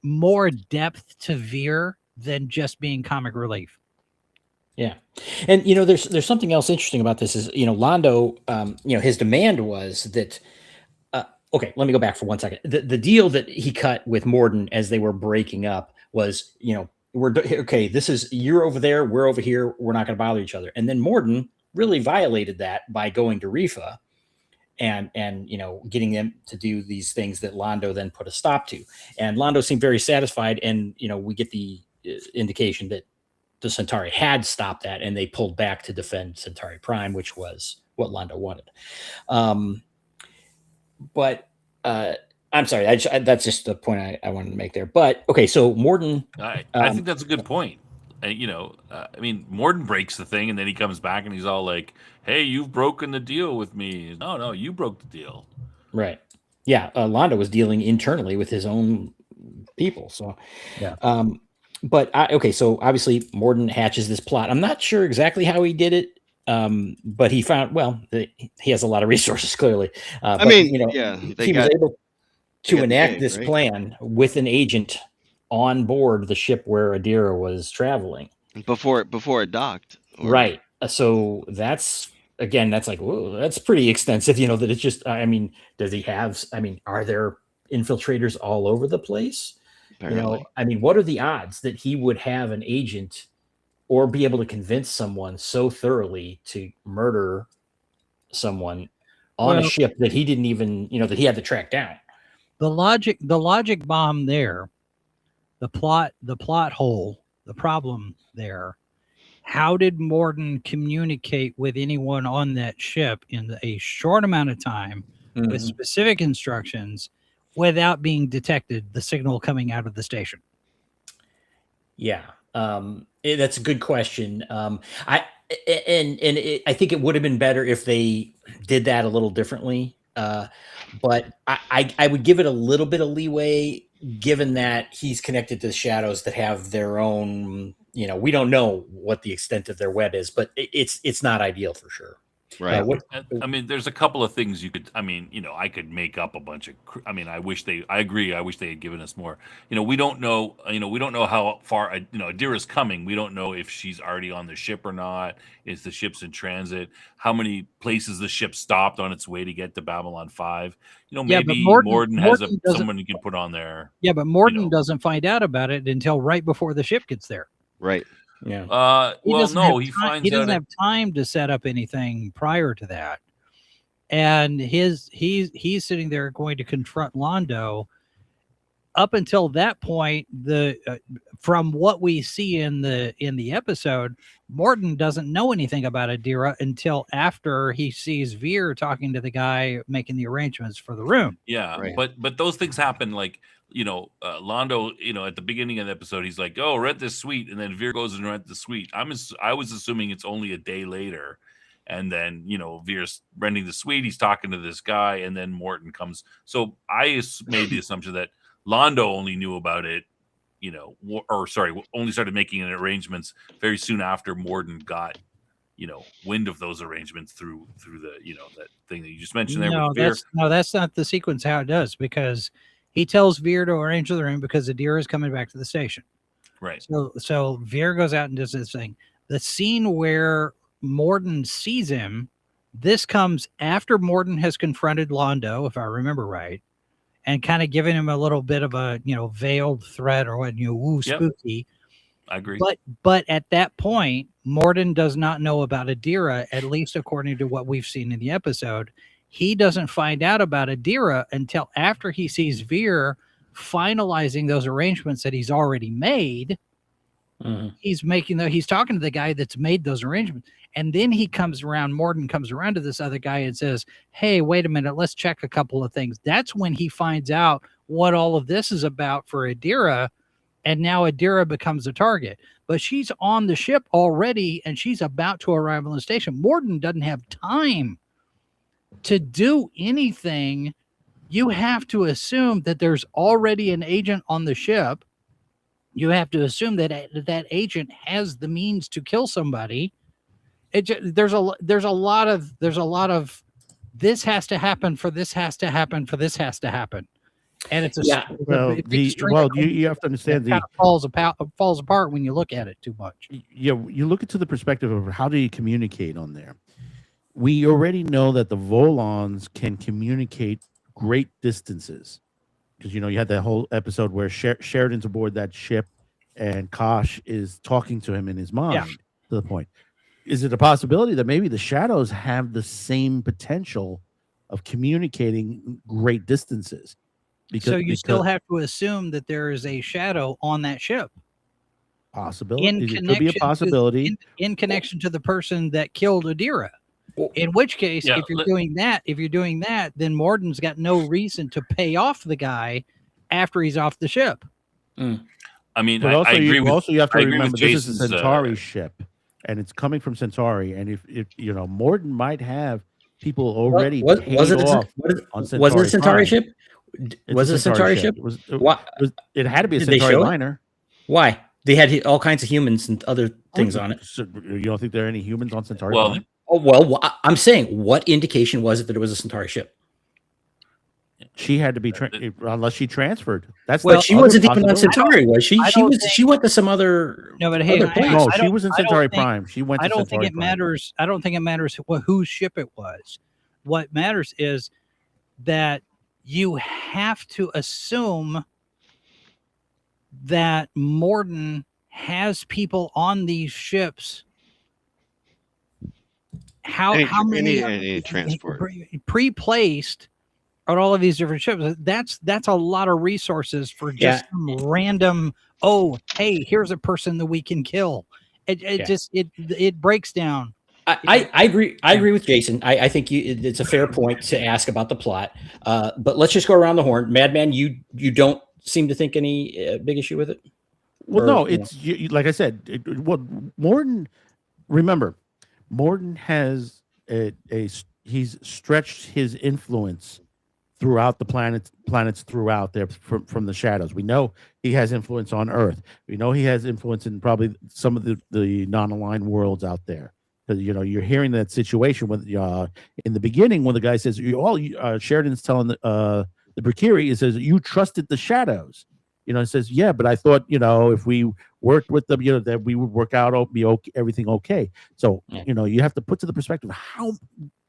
more depth to Veer than just being comic relief. Yeah. And, you know, there's something else interesting about this is, you know, Londo, you know, his demand was that, okay, let me go back for 1 second. The deal that he cut with Morden as they were breaking up was, you know, okay, this is, you're over there, we're over here, we're not going to bother each other. And then Morden really violated that by going to Rifa and you know, getting them to do these things that Londo then put a stop to. And Londo seemed very satisfied, and you know, we get the indication that the Centauri had stopped that, and they pulled back to defend Centauri Prime, which was what Londo wanted. But I'm sorry, that's just the point I wanted to make there. But okay, so Morden, I think that's a good point. You know, I mean, Morden breaks the thing, and then he comes back and he's all like, "Hey, you've broken the deal with me." No, you broke the deal. Right. Yeah. Londo was dealing internally with his own people. So, yeah. But okay, so obviously Morden hatches this plot. I'm not sure exactly how he did it, but he found, well, he has a lot of resources clearly. I mean, you know, yeah, he was able to enact this plan with an agent on board the ship where Adira was traveling before it docked. Right. So that's, again, that's like, whoa, that's pretty extensive. You know, that it's just, I mean, does he have? I mean, are there infiltrators all over the place? Apparently. You know, I mean, what are the odds that he would have an agent or be able to convince someone so thoroughly to murder someone on a ship that he didn't even, you know, that he had to track down? The logic bomb there, the plot hole, the problem there. How did Morden communicate with anyone on that ship in a short amount of time with specific instructions without being detected, the signal coming out of the station? Yeah. That's a good question. I think it would have been better if they did that a little differently. But I would give it a little bit of leeway, given that he's connected to the shadows that have their own, you know, we don't know what the extent of their web is, but it's not ideal for sure. Right. I mean, there's a couple of things you could, I mean, you know, I could make up a bunch of, I mean, I agree. I wish they had given us more. You know, we don't know how far, you know, Adira's coming. We don't know if she's already on the ship or not. Is the ship's in transit? How many places the ship stopped on its way to get to Babylon 5? You know, maybe Morden has someone you can put on there. Yeah, but Morden doesn't find out about it until right before the ship gets there. Right. Yeah. He doesn't have time to set up anything prior to that, and he's sitting there going to confront Londo. Up until that point, from what we see in the episode, Morden doesn't know anything about Adira until after he sees Veer talking to the guy making the arrangements for the room. Yeah, right. But those things happen, like, you know, Londo, you know, at the beginning of the episode, he's like, "Oh, rent this suite," and then Veer goes and rent the suite. I was assuming it's only a day later, and then, you know, Veer's renting the suite. He's talking to this guy, and then Morton comes. So I made the assumption that Londo only knew about it, you know, only started making arrangements very soon after Morden got, you know, wind of those arrangements through the, you know, that thing that you just mentioned there. That's not the sequence how it does, because he tells Veer to arrange the room because Adira is coming back to the station. Right. So Veer goes out and does this thing. The scene where Morden sees him, this comes after Morden has confronted Londo, if I remember right, and kind of giving him a little bit of a, you know, veiled threat or what, you know, woo, spooky. I agree. But at that point, Morden does not know about Adira, at least according to what we've seen in the episode. He doesn't find out about Adira until after he sees Veer finalizing those arrangements that he's already made. He's talking to the guy that's made those arrangements. And then Morden comes around to this other guy and says, hey, wait a minute, let's check a couple of things. That's when he finds out what all of this is about for Adira. And now Adira becomes a target. But she's on the ship already, and she's about to arrive on the station. Morden doesn't have time to do anything. You have to assume that there's already an agent on the ship. You have to assume that that agent has the means to kill somebody. There's a lot of this has to happen for this has to happen for this has to happen, and it's you have to understand kind of falls apart when you look at it too much. You look into the perspective of how do you communicate on there. We already know that the Volons can communicate great distances, because you had that whole episode where Sheridan's aboard that ship and Kosh is talking to him in his mind to the point. Is it a possibility that maybe the shadows have the same potential of communicating great distances? So you still have to assume that there is a shadow on that ship. Possibility. It could be a possibility. In connection to the person that killed Adira. In which case, if you're doing that, then Morden's got no reason to pay off the guy after he's off the ship. I mean, but also, I agree you have to remember this Jason's, is a Centauri ship, and it's coming from Centauri. And if Morden might have people already paid off on Centauri. Was it a Centauri ship? Was it a Centauri ship? It had to be a Centauri liner. Why? They had all kinds of humans and other things on it. So you don't think there are any humans on Centauri? I'm saying, what indication was it that it was a Centauri ship? She had to be unless she transferred. She wasn't even on Centauri, was she? She went to some other. No, but hey, she was in Centauri Prime. She went. I don't think it matters. I don't think it matters whose ship it was. What matters is that you have to assume that Morden has people on these ships. How many transport pre-placed on all of these different ships? That's a lot of resources for just some random. Oh, hey, here's a person that we can kill. It breaks down. I agree with Jason. I think it's a fair point to ask about the plot. But let's just go around the horn. Madman, you don't seem to think any big issue with it. Well, it's like I said. Morden. Remember, Morden has he's stretched his influence throughout the planets throughout there from the shadows. We know he has influence on Earth. We know he has influence in probably some of the non-aligned worlds out there. Because you're hearing that situation with in the beginning when the guy says, Sheridan's telling the Brakiri, he says, you trusted the shadows. It says, yeah, but I thought, if we worked with them, that we would work out, everything okay. So, you have to put to the perspective how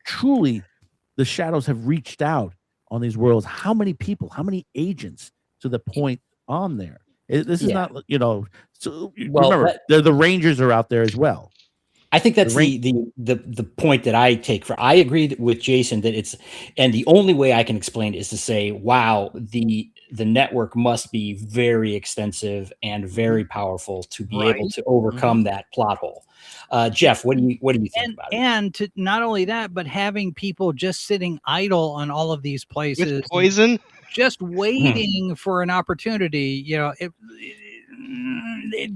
truly the shadows have reached out on these worlds. How many people, how many agents to the point on there? This is not, so remember, the Rangers are out there as well. I think that's the point that I take I agree with Jason that and the only way I can explain it is to say, wow, the network must be very extensive and very powerful to be able to overcome that plot hole. Jeff, what do you think about it? And to not only that, but having people just sitting idle on all of these places, with poison, just waiting for an opportunity.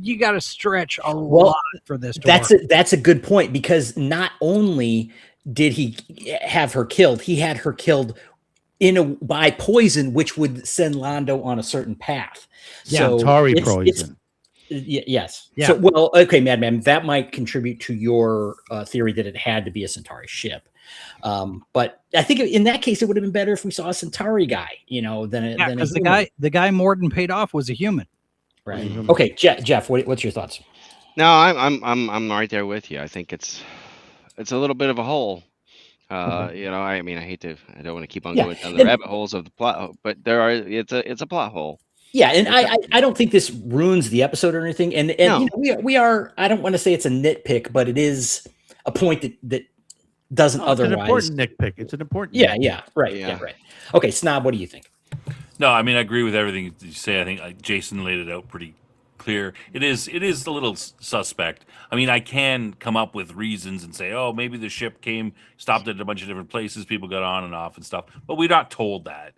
You got to stretch a lot for this. That's a good point, because not only did he have her killed, he had her killed by poison, which would send Londo on a certain path. So Centauri poison. Yes. Yeah. So, okay, Madman, that might contribute to your theory that it had to be a Centauri ship. But I think in that case, it would have been better if we saw a Centauri guy, because the guy Morden paid off was a human. Right. Okay, Jeff, what's your thoughts? No, I'm right there with you. I think it's a little bit of a hole. I don't want to keep on going down the rabbit holes of the plot, but it's a plot hole. Yeah, and I don't think this ruins the episode or anything. And no. We are. I don't want to say it's a nitpick, but it is a point that doesn't otherwise. It's an important nitpick. It's an important. Right. Okay, Snob, what do you think? No, I mean, I agree with everything you say. I think Jason laid it out pretty clear. It is a little suspect. I mean, I can come up with reasons and say, oh, maybe the ship stopped at a bunch of different places, people got on and off and stuff, but we're not told that.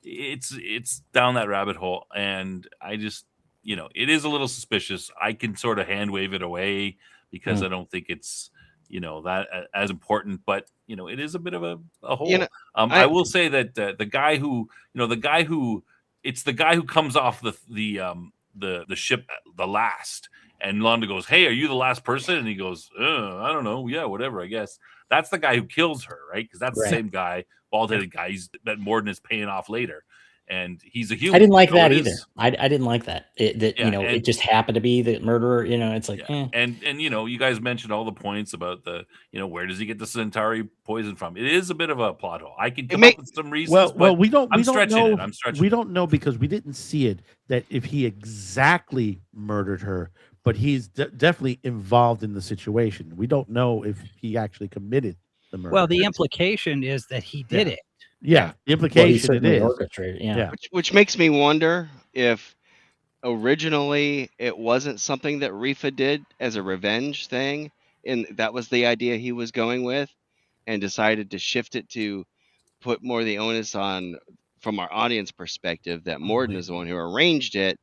It's down that rabbit hole, and I just, it is a little suspicious. I can sort of hand wave it away because I don't think it's that as important, but it is a bit of a hole. I will say that the guy who it's the guy who comes off the ship the last, and Londo goes, hey, are you the last person? And he goes, I don't know, yeah, whatever, I guess. That's the guy who kills her, right? Because that's the same guy, bald-headed guy that Morden is paying off later, and he's a human. I didn't like that either. I didn't like that. It just happened to be the murderer. It's like, and you guys mentioned all the points about the where does he get the Centauri poison from? It is a bit of a plot hole. I can come up with some reasons. Well, we don't know. I'm stretching. We don't know because we didn't see it that if he exactly murdered her, but he's definitely involved in the situation. We don't know if he actually committed the murder. Well, the implication is that he did it. Yeah, the implication it is. Orchestrated. Yeah. Which makes me wonder if originally it wasn't something that Rifa did as a revenge thing, and that was the idea he was going with, and decided to shift it to put more of the onus on, from our audience perspective, that Morden is the one who arranged it,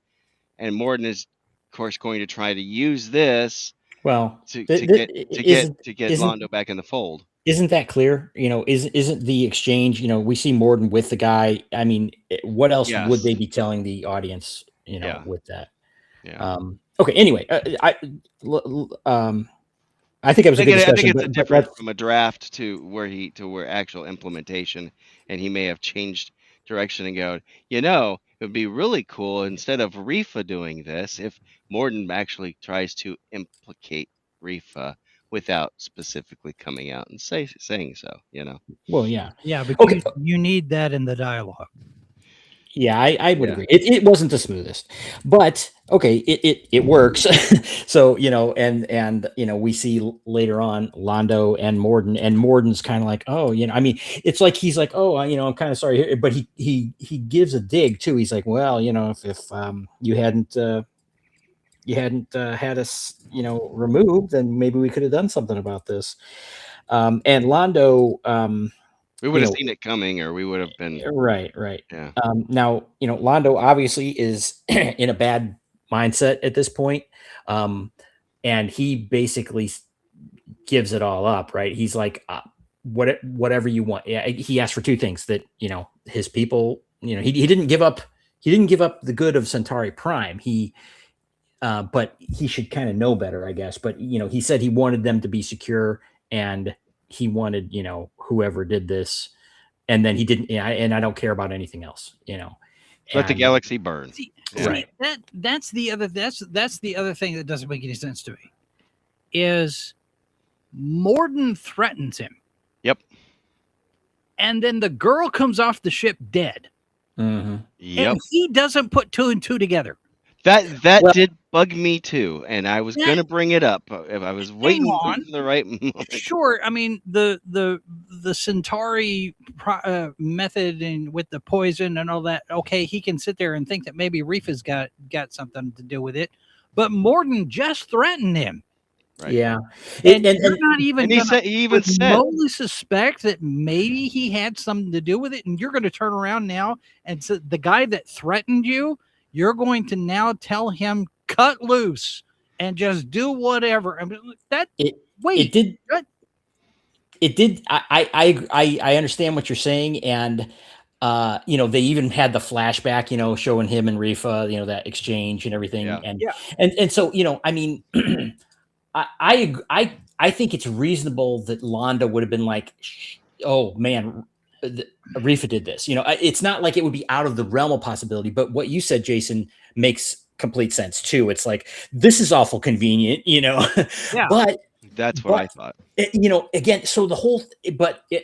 and Morden is, of course, going to try to use this to get Londo back in the fold. Isn't that clear? Isn't the exchange? We see Morden with the guy. I mean, what else would they be telling the audience? With that. Yeah. Okay. Anyway, I think it was a good discussion. I think it's a difference from a draft to where actual implementation, and he may have changed direction and go, it would be really cool instead of Rifa doing this if Morden actually tries to implicate Rifa without specifically coming out and saying so, Well, yeah. Yeah, because you need that in the dialogue. Yeah, I would agree. It wasn't the smoothest, but okay, it works. So, and we see later on Londo and Morden's kind of like, I mean, it's like, he's like, I'm kind of sorry, but he gives a dig too. He's like, well, if you hadn't had us, removed, then maybe we could have done something about this. And Londo, we would have seen it coming, or we would have been right. Yeah. Now, Londo obviously is in a bad mindset at this point, and he basically gives it all up. Right? He's like, whatever you want. Yeah. He asked for two things: that his people, he didn't give up. He didn't give up the good of Centauri Prime. But he should kind of know better, I guess. But he said he wanted them to be secure, and he wanted whoever did this, and then he didn't. And I don't care about anything else. Let the galaxy burn. See, that's the other thing that doesn't make any sense to me. Is Morden threatens him? Yep. And then the girl comes off the ship dead. Mm-hmm. Yep. And he doesn't put two and two together. That did bug me too, and I was going to bring it up. If I was waiting for the right moment. Sure, I mean the Centauri method and with the poison and all that. Okay, he can sit there and think that maybe Rifa's got something to do with it, but Morden just threatened him. Right. Yeah, and you're not even. And he even said, remotely suspect that maybe he had something to do with it, and you're going to turn around now and so the guy that threatened you. You're going to now tell him cut loose and just do whatever. I mean, it did. I understand what you're saying, and they even had the flashback, showing him and Rifa, that exchange and everything, and so I mean, I think it's reasonable that Londo would have been like, oh man. Rifa did this, it's not like it would be out of the realm of possibility, but what you said, Jason, makes complete sense too. It's like, this is awful convenient, but that's what I thought, again, so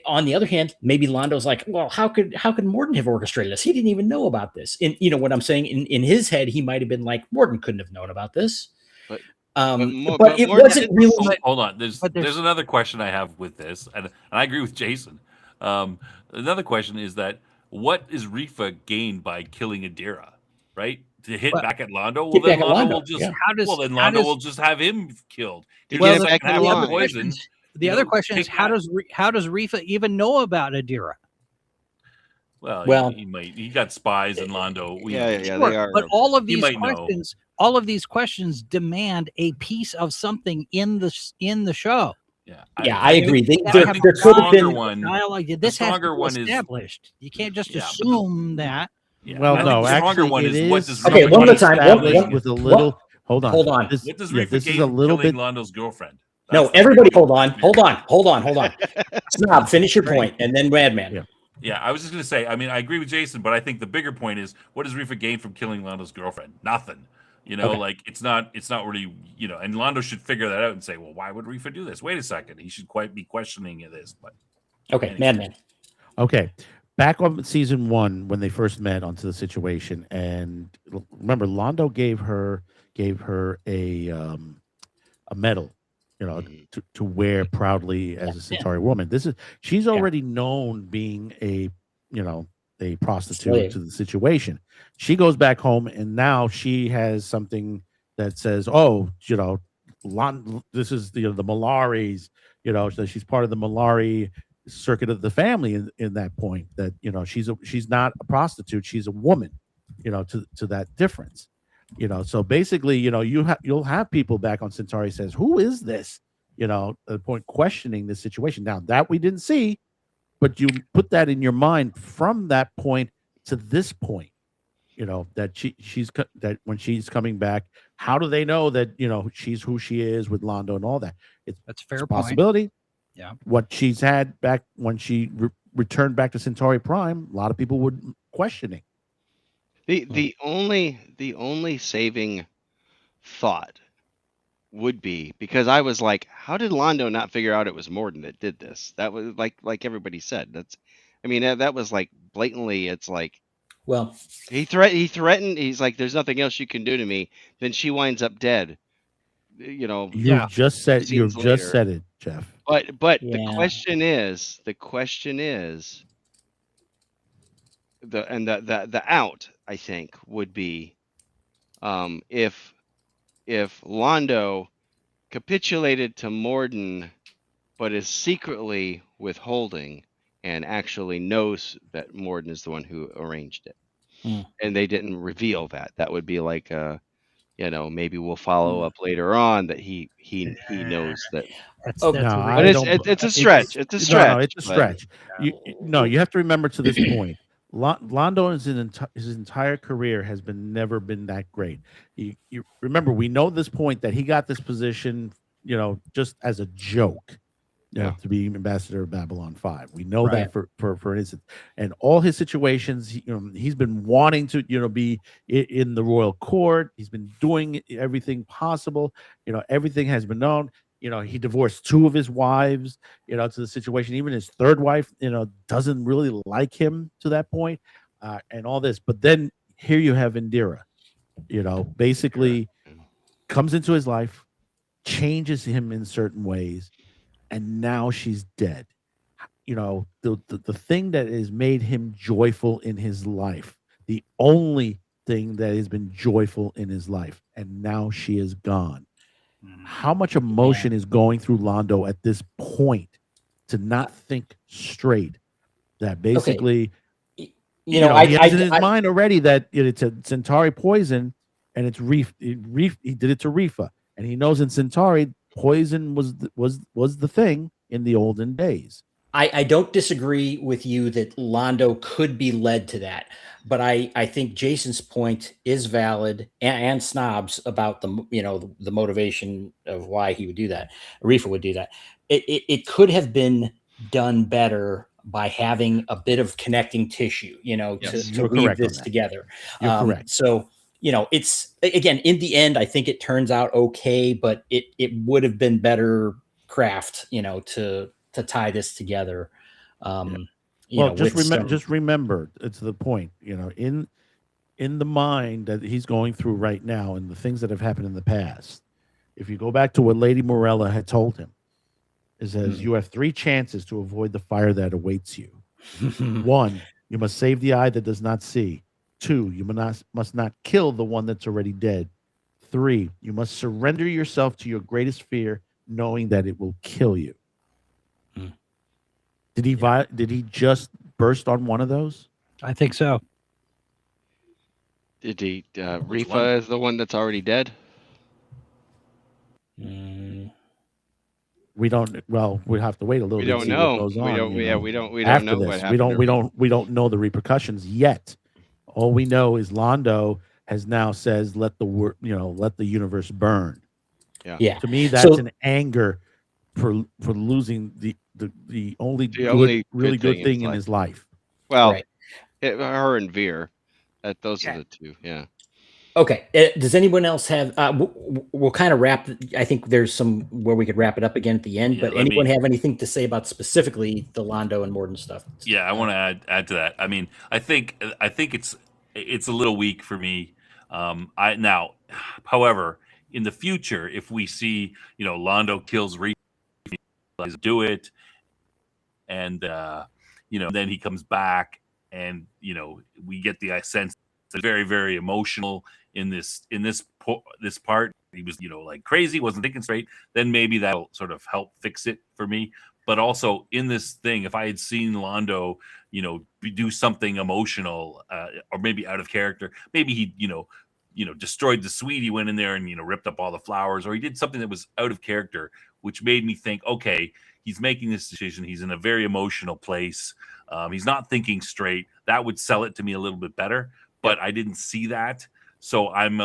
on the other hand, maybe Londo's like, well, how could Morden have orchestrated this? He didn't even know about this. And what I'm saying, in his head, he might've been like, Morden couldn't have known about this. But it wasn't really. Hold on. There's another question I have with this, and I agree with Jason. Another question is that what is Rifa gained by killing Adira, right? to hit But- back at Londo. Well, Hit then back at Londo Londo, will just yeah. then Londo will just have him killed. To Well, get back in the other line. question is, the other question is how does Rifa even know about Adira? Well, he might. He got spies in Londo. Yeah, Sure, they are. but all of He these might know. questions, all of these questions demand a piece of something in the show. Yeah, I agree. You There have could have been one. dialogue. This has to stronger be one is- established. You can't just Yeah, but assume that. Yeah, Well, I think no, the stronger actually, one it is what is does Okay, Rifa one gain at a time. from established killing- with a little. Hold on. Hold on. What does yeah, Rifa this is gain a from little killing bit. Londo's girlfriend? No, That's the- everybody, hold on. Snob, finish your point, and then Madman. Yeah. Yeah, I was just gonna say. I mean, I agree with Jason, but I think the bigger point is, what does Rifa gain from killing Londo's girlfriend? Nothing. You know, Okay. like it's not really, you know. And Londo should figure that out and say, well, why would Rifa do this? Wait a second, he should quite be questioning this. But Okay, anyway. Madman. Okay, back on season 1 when they first met onto the situation, and remember, Londo gave her a medal, you know, to wear proudly as a Centauri woman. She's already known being a prostitute Slave. to the situation. She goes back home, and now she has something that says, "Oh, you know, this is the Malaris." You know, so she's part of the Malari circuit of the family in that point. That she's not a prostitute; she's a woman. You know, to that difference. You know, so basically, you'll have people back on Centauri says, "Who is this?" You know, at the point questioning this situation. Now that we didn't see, but you put that in your mind from that point to this point. You know that she's that when she's coming back, how do they know that she's who she is with Londo and all that? That's a fair It's a point. possibility. Yeah. What she's had back when she returned back to Centauri Prime, a lot of people would questioning. The only saving thought would be, because I was like, how did Londo not figure out it was Morden that did this? That was like everybody said. That was like blatantly. It's like, Well, he threatened. He's like, there's nothing else you can do to me. Then she winds up dead. You've Yeah. just said Scenes later. it, Jeff. But Yeah. the question is the out, I think, would be if Londo capitulated to Morden but is secretly withholding and actually knows that Morden is the one who arranged it. And they didn't reveal that. That would be like maybe we'll follow up later on that he knows that. That's Oh, that's no, a I real- But it's a stretch. It's a stretch. No, it's a but- stretch. You have to remember to this point, Londo his entire career has never been that great. You remember, we know at this point that he got this position, just as a joke, to be ambassador of Babylon 5. We know that for instance, and all his situations, he's been wanting to, be in the royal court. He's been doing everything possible. Everything has been known. He divorced 2 of his wives, to the situation. Even his 3rd wife, doesn't really like him to that point, and all this. But then here you have Indira, basically comes into his life, changes him in certain ways, and now she's dead. The thing that has made him joyful in his life, the only thing that has been joyful in his life, and now she is gone. How much emotion is going through Londo at this point to not think straight? That basically, he has in his mind already that it's a Centauri poison, and it's he did it to Rifa, and he knows in Centauri poison was the thing in the olden days. I don't disagree with you that Londo could be led to that, but I think Jason's point is valid and Snob's about the motivation of why he would do that. Rifa would do that. It could have been done better by having a bit of connecting tissue, to weave this together. You're correct. So, it's, again, in the end, I think it turns out okay, but it would have been better craft, to tie this together. Just remember, it's the point, in the mind that he's going through right now and the things that have happened in the past. If you go back to what Lady Morella had told him, it says you have 3 chances to avoid the fire that awaits you. 1, you must save the eye that does not see. 2, you must not kill the one that's already dead. 3, you must surrender yourself to your greatest fear, knowing that it will kill you. Did he just burst on one of those? I think so. Did he? Which one? Rifa is the one that's already dead. We don't. Well, we have to wait a little We bit don't to see know. what goes on. We don't. you Yeah, know. we don't After know what this, happened. we don't know the repercussions yet. All we know is Londo has now says let the universe burn. Yeah. To me, that's So- an anger for losing the only The only really good good thing thing in in his his life. Well, Right. her and Veer. Those are the two. Yeah. Okay. Does anyone else have? We'll kind of wrap. I think there's some where we could wrap it up again at the end. Yeah, but let anyone me- have anything to say about specifically the Londo and Morden stuff? Yeah, I want to add to that. I mean, I think it's a little weak for me. However, in the future, if we see Londo kills Reef, do it, and then he comes back, and we get the sense it's very, very emotional in this part. He was like crazy, wasn't thinking straight. Then maybe that'll sort of help fix it for me. But also in this thing, if I had seen Londo, do something emotional, or maybe out of character, maybe he, destroyed the suite. He went in there and ripped up all the flowers, or he did something that was out of character, which made me think, okay, he's making this decision. He's in a very emotional place. He's not thinking straight. That would sell it to me a little bit better. But I didn't see that. So I'm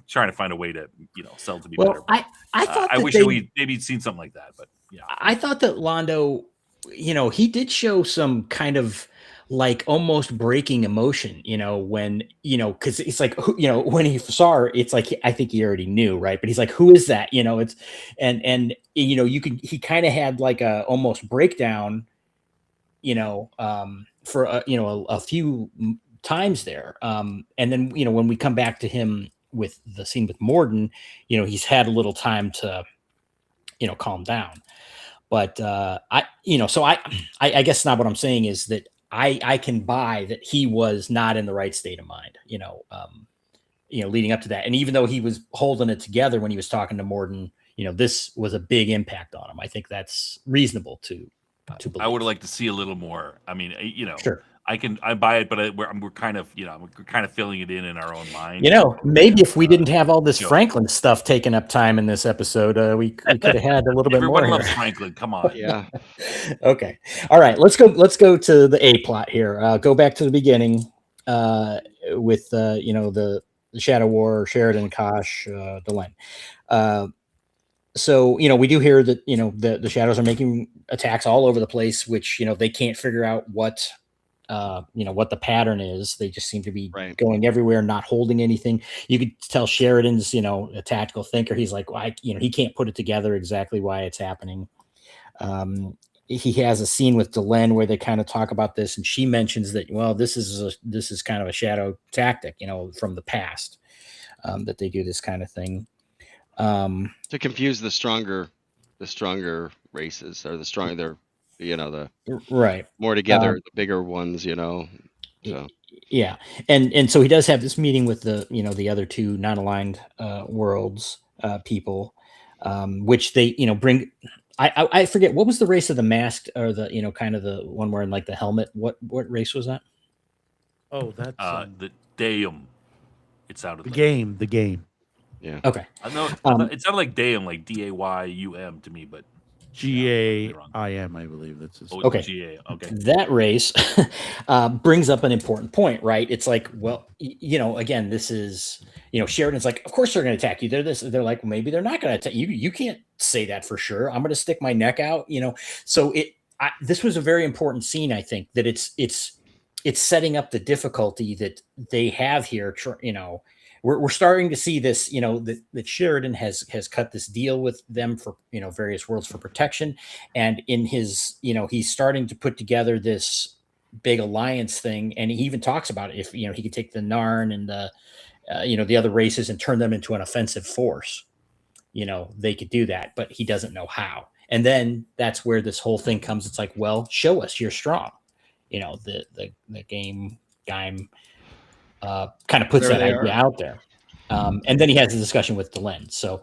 trying to find a way to sell it to be better. Well, I thought I that wish they- we maybe seen something like that, but yeah. I thought that Londo, he did show some kind of like almost breaking emotion, when, because it's like, when he saw her, it's like, I think he already knew, right? But he's like, who is that? It's, and he kind of had like a almost breakdown, for, a few times there. And then, when we come back to him with the scene with Morden, he's had a little time to, calm down. But so I guess not what I'm saying is that I can buy that he was not in the right state of mind, leading up to that. And even though he was holding it together when he was talking to Morden, this was a big impact on him. I think that's reasonable to believe. I would like to see a little more. I mean, Sure. I buy it, but we're kind of filling it in our own mind. Maybe if we didn't have all this Franklin stuff taking up time in this episode, we could have had a little bit more. Everyone loves here. Franklin. Come on. Yeah. Okay. All right. Let's go to the A plot here. Go back to the beginning with the Shadow War, Sheridan, Kosh, Delenn. So we do hear that the Shadows are making attacks all over the place, which they can't figure out what what the pattern is. They just seem to be going everywhere, not holding anything. You could tell Sheridan's a tactical thinker. He's like, well, he can't put it together exactly why it's happening. He has a scene with Delenn where they kind of talk about this, and she mentions that, well, this is kind of a shadow tactic, from the past, that they do this kind of thing. To confuse the stronger races, or the stronger, the right more together, the bigger ones, So. Yeah, and so he does have this meeting with the the other two non-aligned worlds people, which they bring. I forget what was the race of the masked, or the kind of the one wearing like the helmet. What race was that? Oh, that's the Daeum. It sounded the like game. Yeah. Okay. I know it sounded like Daeum, like Dayum to me, but GAIM, I believe that's his. Okay. GA. Okay. That race brings up an important point, right? It's like, well, again, this is, Sheridan's like, of course they're going to attack you. They're like, well, maybe they're not going to attack you. You can't say that for sure. I'm going to stick my neck out, So this was a very important scene. I think that it's setting up the difficulty that they have here. We're starting to see this, that Sheridan has cut this deal with them for, various worlds for protection. And in his, he's starting to put together this big alliance thing. And he even talks about it. If, he could take the Narn and the other races and turn them into an offensive force, they could do that, but he doesn't know how. And then that's where this whole thing comes. It's like, well, show us you're strong. The game Geim kind of puts There that they idea are. out there. And then he has a discussion with Delenn. So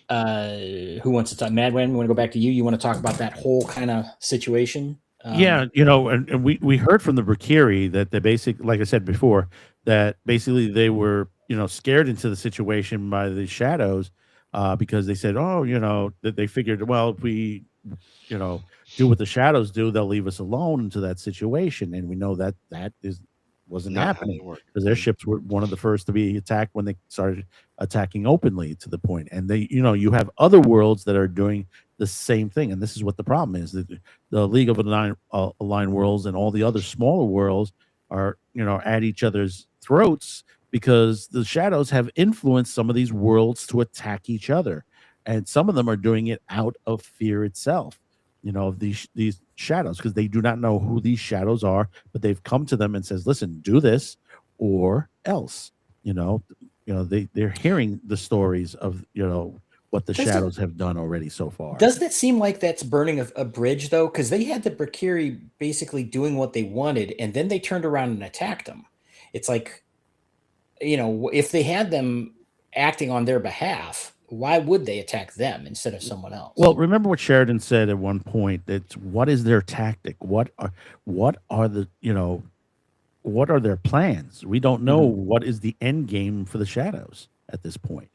who wants to talk? Madwen, we want to go back to you. You want to talk about that whole kind of situation? Yeah, and we heard from the Brakiri that they basically, like I said before, that basically they were, scared into the situation by the shadows, because they said, oh, that they figured, well, if we, do what the shadows do, they'll leave us alone into that situation, and we know that wasn't Not how happening they work. because their ships were one of the first to be attacked when they started attacking openly to the point, and they, you have other worlds that are doing the same thing, and this is what the problem is, that the League of Aligned Worlds and all the other smaller worlds are, at each other's throats because the shadows have influenced some of these worlds to attack each other, and some of them are doing it out of fear itself. These shadows, because they do not know who these shadows are, but they've come to them and says, listen, do this or else. They're hearing the stories of what the shadows have done already so far. Doesn't it seem like that's burning a bridge, though? Because they had the Brakiri basically doing what they wanted, and then they turned around and attacked them. It's like, if they had them acting on their behalf, why would they attack them instead of someone else? Well, remember what Sheridan said at one point, that what is their tactic? What are the, what are their plans? We don't know what is the end game for the shadows at this point.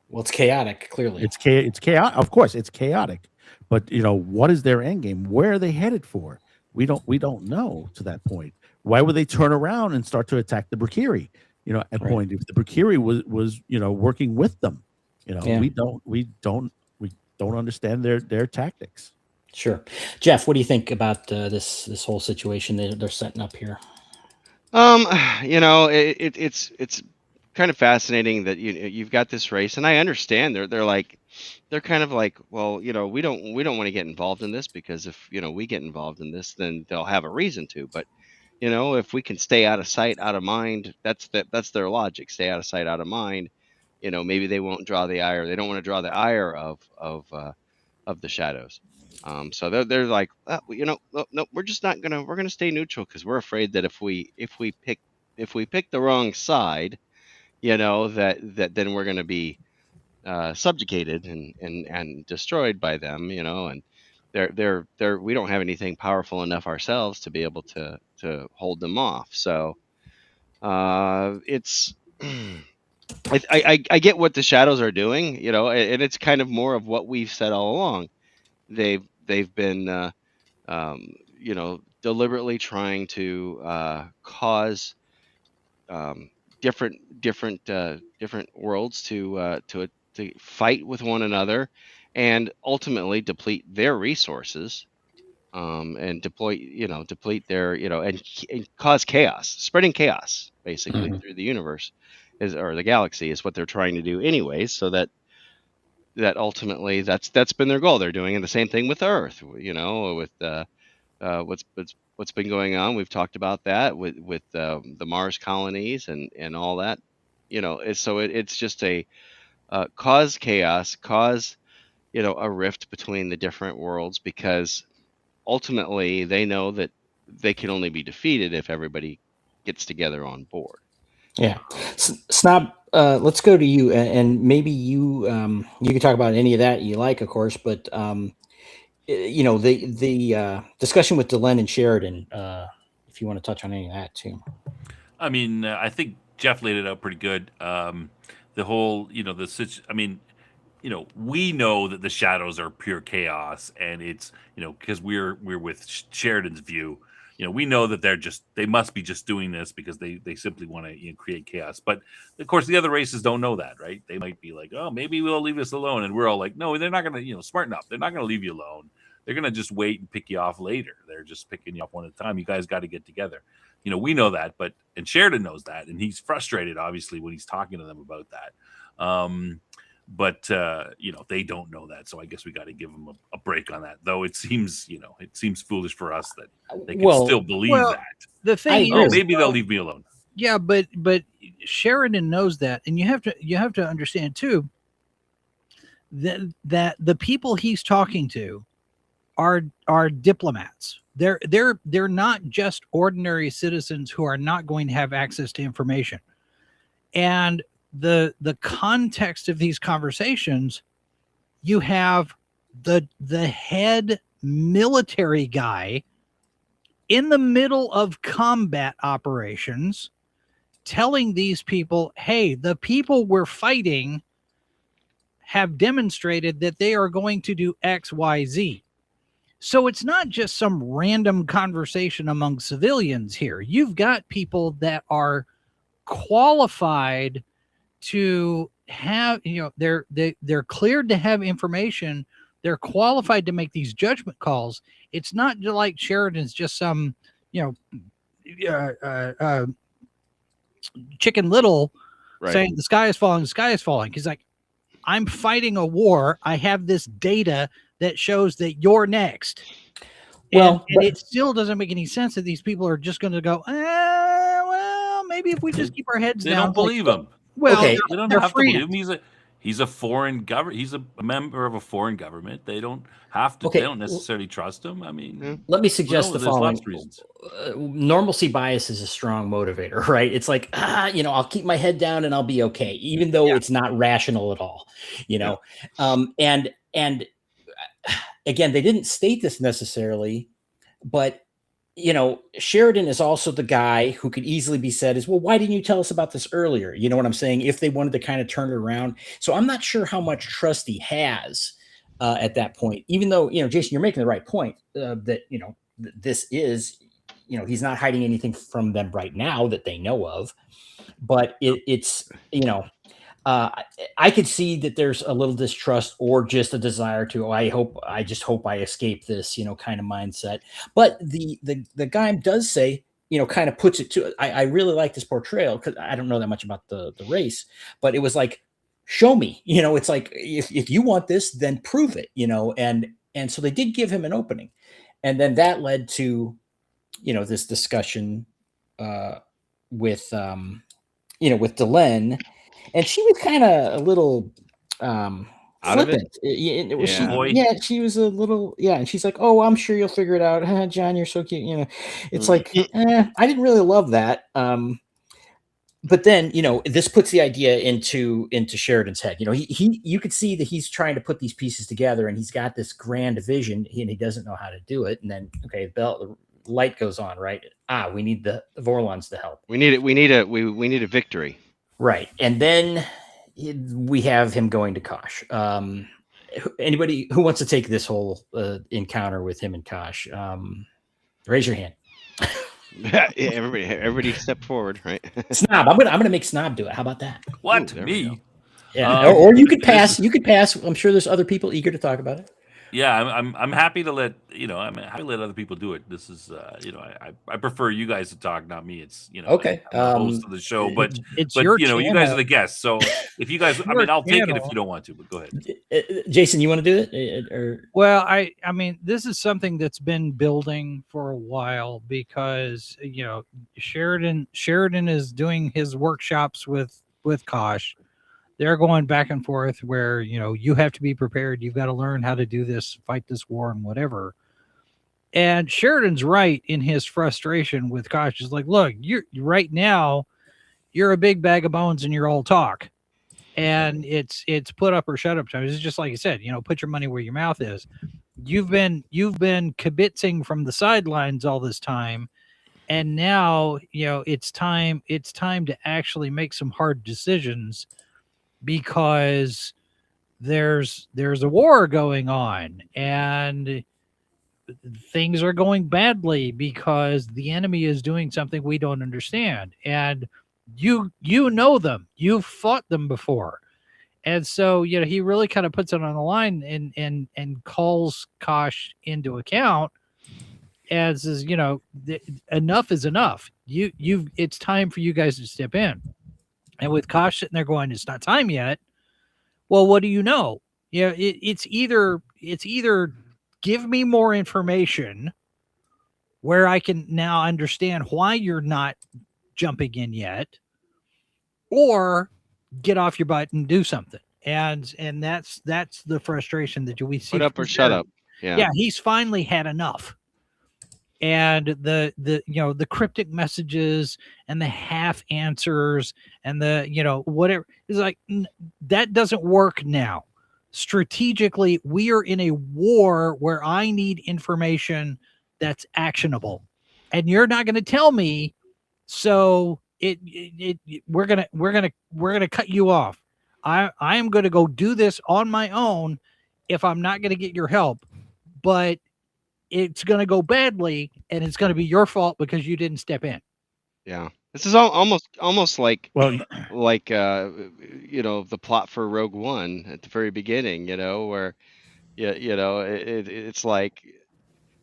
Well, it's chaotic, clearly. It's chaotic. Of course, it's chaotic. But what is their end game? Where are they headed for? We don't know to that point. Why would they turn around and start to attack the Brakiri? At point, if the Brakiri was working with them, we don't understand their tactics. Sure. Jeff, what do you think about this whole situation that they're setting up here? It's kind of fascinating that you've got this race, and I understand they're kind of like, well, we don't want to get involved in this, because if we get involved in this, then they'll have a reason to. But if we can stay out of sight, out of mind, that's their logic. Stay out of sight, out of mind. Maybe they won't draw the ire. They don't want to draw the ire of the shadows. So they're like, no, we're just not gonna. We're gonna stay neutral because we're afraid that if we pick the wrong side, that then we're gonna be subjugated and destroyed by them. And they're we don't have anything powerful enough ourselves to be able to hold them off. So it's. I get what the shadows are doing, and it's kind of more of what we've said all along. They've been, deliberately trying to cause different worlds to fight with one another, and ultimately deplete their resources, and deplete their, and cause chaos, spreading chaos basically through the universe. Or the galaxy is what they're trying to do anyways, so that ultimately that's been their goal. They're doing the same thing with Earth, with what's been going on. We've talked about that with the Mars colonies and all that, it's just a cause chaos, cause a rift between the different worlds, because ultimately they know that they can only be defeated if everybody gets together on board. Yeah. Snob, let's go to you, and maybe you can talk about any of that you like, of course, but the discussion with Delenn and Sheridan, if you want to touch on any of that too. I mean, I think Jeff laid it out pretty good. The whole, we know that the shadows are pure chaos, and it's, because we're with Sheridan's view. We know that they must be just doing this because they simply want to create chaos. But of course, the other races don't know that, right? They might be like, oh, maybe we'll leave us alone, and we're all like, no, they're not going to, smarten up. They're not going to leave you alone. They're going to just wait and pick you off later. They're just picking you up one at a time. You guys got to get together. We know that, and Sheridan knows that, and he's frustrated, obviously, when he's talking to them about that. But they don't know that, so I guess we got to give them a break on that. Though it seems, foolish for us that they can still believe that. The thing is, is, maybe they'll leave me alone. Yeah, but Sheridan knows that, and you have to understand too that the people he's talking to are diplomats. they're not just ordinary citizens who are not going to have access to information. And the context of these conversations, you have the head military guy in the middle of combat operations telling these people, hey, the people we're fighting have demonstrated that they are going to do X, Y, Z. So it's not just some random conversation among civilians here. You've got people that are qualified to have, they're cleared to have information. They're qualified to make these judgment calls. It's not like Sheridan's just some, Chicken Little saying the sky is falling, the sky is falling. He's like, I'm fighting a war. I have this data that shows that you're next. Well, and it still doesn't make any sense that these people are just going to go, well, maybe if we just keep our heads down. They don't believe him. Well, they don't have to believe him. He's a foreign government. He's a member of a foreign government. They don't have to. They don't necessarily trust him. I mean, let me suggest the following. Normalcy bias is a strong motivator, right? It's like, I'll keep my head down and I'll be okay, even though it's not rational at all, and again, they didn't state this necessarily, but Sheridan is also the guy who could easily be said is, well, why didn't you tell us about this earlier? You know what I'm saying? If they wanted to kind of turn it around. So I'm not sure how much trust he has at that point, even though, Jason, you're making the right point that, this is, he's not hiding anything from them right now that they know of, but it's, I could see that there's a little distrust or just a desire to, I just hope I escape this, kind of mindset. But the guy does say, kind of puts it to, I really like this portrayal because I don't know that much about the race, but it was like, show me, it's like, if you want this, then prove it, and so they did give him an opening. And then that led to, this discussion with Delenn. And she was kind of a little flippant. She was a little, and she's like, oh, I'm sure you'll figure it out. John, you're so cute. It's like, I didn't really love that. But then, this puts the idea into Sheridan's head. You could see that he's trying to put these pieces together and he's got this grand vision and he doesn't know how to do it. And then, the light goes on, right? We need the Vorlons to help. We need a victory. Right. And then we have him going to Kosh. Anybody who wants to take this whole encounter with him and Kosh, raise your hand. Everybody step forward, right? Snob. I'm gonna make Snob do it. How about that? What? Me? Yeah. Or you could pass. You could pass. I'm sure there's other people eager to talk about it. Yeah, I'm happy to let I'm happy to let other people do it. This is I prefer you guys to talk, not me. It's okay. I'm the host of the show, but your you guys are the guests. So if you guys, I'll take it if you don't want to, but go ahead. Jason, you want to do it? Or well, I mean, this is something that's been building for a while because Sheridan is doing his workshops with Kosh. They're going back and forth where, you have to be prepared. You've got to learn how to do this, fight this war and whatever. And Sheridan's right in his frustration with Kosh. Is like, look, you're right now, you're a big bag of bones and you're all talk. And it's put up or shut up time. It's just like you said, put your money where your mouth is. You've been kibitzing from the sidelines all this time. And now, it's time to actually make some hard decisions. Because there's a war going on and things are going badly because the enemy is doing something we don't understand. And you know them, you've fought them before. And so, he really kind of puts it on the line and calls Kosh into account and says, enough is enough. It's time for you guys to step in. And with Kosh sitting there going, it's not time yet. Well, what do you know? It's either give me more information where I can now understand why you're not jumping in yet, or get off your butt and do something. And that's the frustration that we see. Put up or shut up. Yeah, he's finally had enough. and the the cryptic messages and the half answers and the whatever is like that doesn't work now. Strategically, we are in a war where I need information that's actionable, and you're not going to tell me, so we're gonna cut you off. I am going to go do this on my own if I'm not going to get your help, but it's going to go badly, and it's going to be your fault because you didn't step in. Yeah, this is almost like Well, the plot for Rogue One at the very beginning, where it's like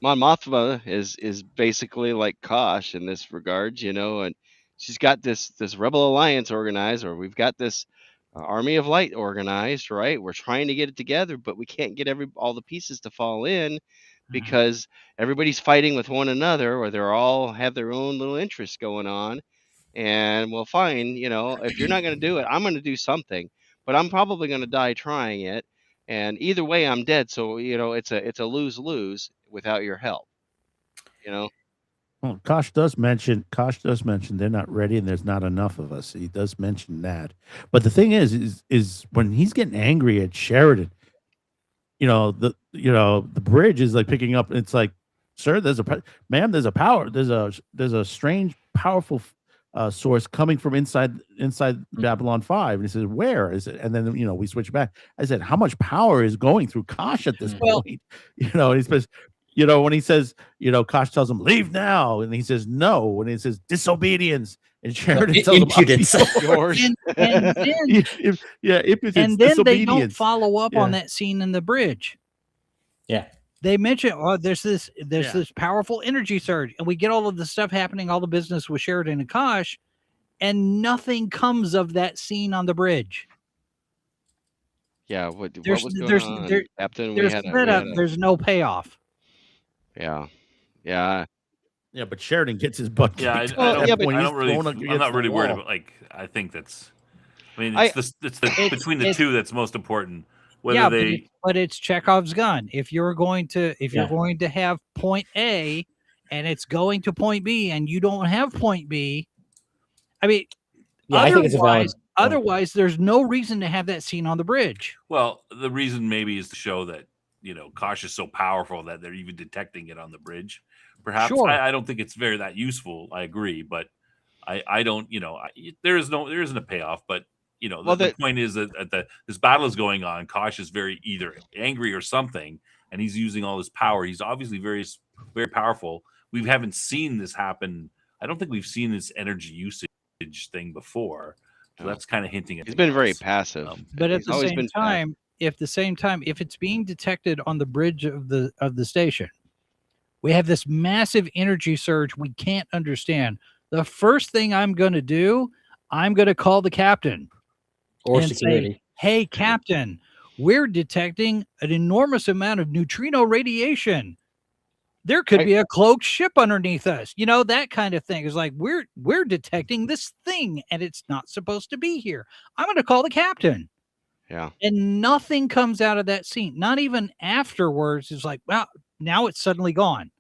Mon Mothma is basically like Kosh in this regards, and she's got this Rebel Alliance organized, or we've got this Army of Light organized, right? We're trying to get it together, but we can't get all the pieces to fall in because everybody's fighting with one another, or they're all have their own little interests going on. And well, fine, if you're not going to do it, I'm going to do something, but I'm probably going to die trying it. And either way, I'm dead. So it's a lose-lose without your help. well, Kosh does mention they're not ready and there's not enough of us. He does mention that. But the thing is when he's getting angry at Sheridan, the bridge is like picking up. It's like, sir, there's a power. There's a strange, powerful source coming from inside Babylon 5. And he says, where is it? And then we switch back. I said, how much power is going through Kosh at this point? And he says, when he says, Kosh tells him, leave now, and he says no, and he says disobedience, and Sheridan tells him, impudence. And then they don't follow up on that scene in the bridge. Yeah. They mention, there's this powerful energy surge, and we get all of the stuff happening, all the business with Sheridan and Kosh, and nothing comes of that scene on the bridge. Yeah, what was going on, Captain? There's no payoff. Yeah. Yeah, but Sheridan gets his butt kicked. I'm not really worried about. I think that's. I mean, it's between the two that's most important. But it's Chekhov's gun. If you're going to have point A, and it's going to point B, and you don't have point B, I mean, I think it's a valid point. Otherwise, there's no reason to have that scene on the bridge. Well, the reason maybe is to show that Kosh is so powerful that they're even detecting it on the bridge. Perhaps. Sure. I don't think it's that useful. I agree, but I don't. There isn't a payoff. But the point is that this battle is going on. Kosh is very either angry or something, and he's using all his power. He's obviously very, very powerful. We haven't seen this happen. I don't think we've seen this energy usage thing before. So that's kind of hinting at. He's been very passive. But at the same time, if it's being detected on the bridge of the station, we have this massive energy surge we can't understand. The first thing I'm going to do, I'm going to call the captain or security. Say, hey, Captain, we're detecting an enormous amount of neutrino radiation. There could be a cloaked ship underneath us. That kind of thing is like we're detecting this thing and it's not supposed to be here. I'm going to call the captain. Yeah. And nothing comes out of that scene. Not even afterwards. It's like, well, now it's suddenly gone.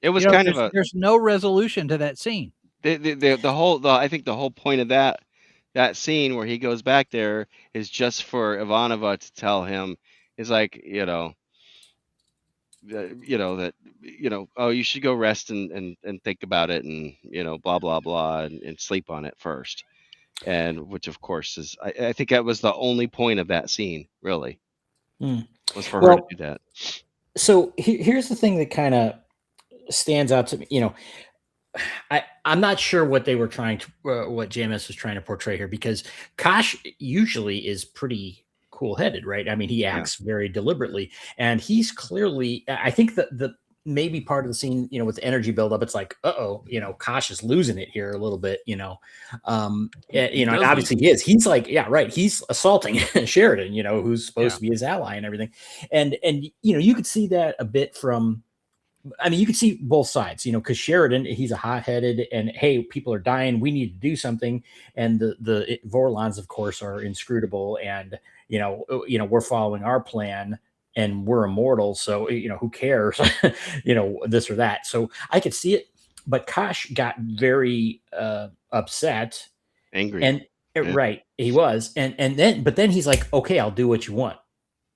It was there's no resolution to that scene. I think the whole point of that scene where he goes back there is just for Ivanova to tell him, is like, oh, you should go rest and think about it and blah blah blah and sleep on it first. And which of course is I think that was the only point of that scene, really. Was for her to do that. So here's the thing that kind of stands out to me. I'm not sure what they were what JMS was trying to portray here, because Kosh usually is pretty cool-headed, right? I mean, he acts very deliberately, and he's clearly. I think that the maybe part of the scene, with the energy buildup, it's like, Kosh is losing it here a little bit, obviously he is. He's like, yeah, right. He's assaulting Sheridan, who's supposed to be his ally and everything, and you could see that a bit from. I mean, you can see both sides, because Sheridan, he's a hot-headed and, hey, people are dying, we need to do something. And the Vorlons, of course, are inscrutable and, we're following our plan. and we're immortal, so who cares, this or that. So I could see it, but Kosh got very upset, Angry. and Yeah. right, he was, and then he's like, okay, I'll do what you want.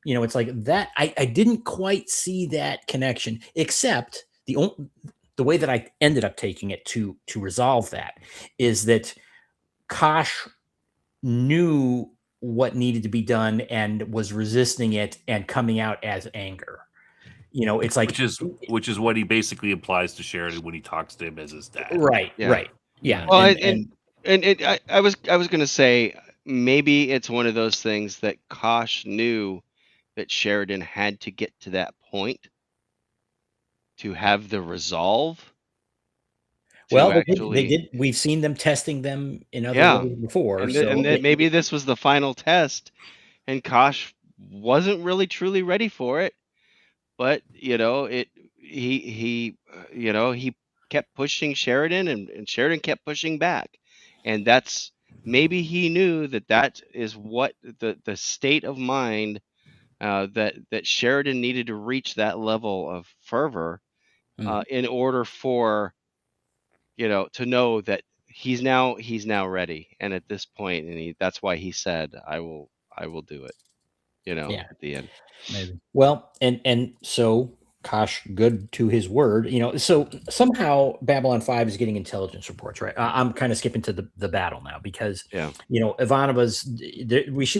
It's like that. I didn't quite see that connection, except the way that I ended up taking it to resolve that is that Kosh knew what needed to be done and was resisting it and coming out as anger. It's like which is what he basically applies to Sheridan when he talks to him as his dad. Right. Yeah. Right. Yeah. Well, I was gonna say maybe it's one of those things that Kosh knew that Sheridan had to get to that point to have the resolve. Well, they did. We've seen them testing them in other ways before, and maybe this was the final test, and Kosh wasn't really truly ready for it. But he kept pushing Sheridan, and Sheridan kept pushing back, and that's maybe he knew that is what the state of mind that Sheridan needed to reach that level of fervor in order for to know that he's now ready, and at this point, and that's why he said, I will do it. At the end. Maybe. Well, and so Kosh, good to his word, so somehow Babylon 5 is getting intelligence reports, right? I'm kind of skipping to the battle now because, Ivanova's,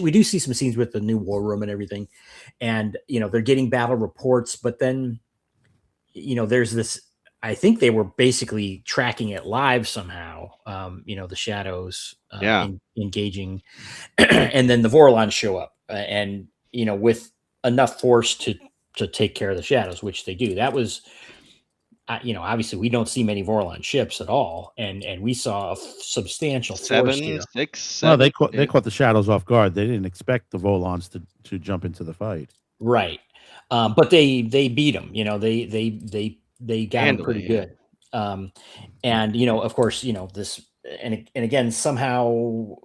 we do see some scenes with the new war room and everything, and, they're getting battle reports, but then, there's this, I think they were basically tracking it live somehow, the shadows engaging, and then the Vorlons show up, and, with enough force to take care of the shadows, which they do. That was, obviously we don't see many Vorlon ships at all, and we saw a substantial force here. 6, 7. Well, they caught the shadows off guard. They didn't expect the Volons to jump into the fight, right? But they beat them. They got them pretty good. And of course, this and again, somehow,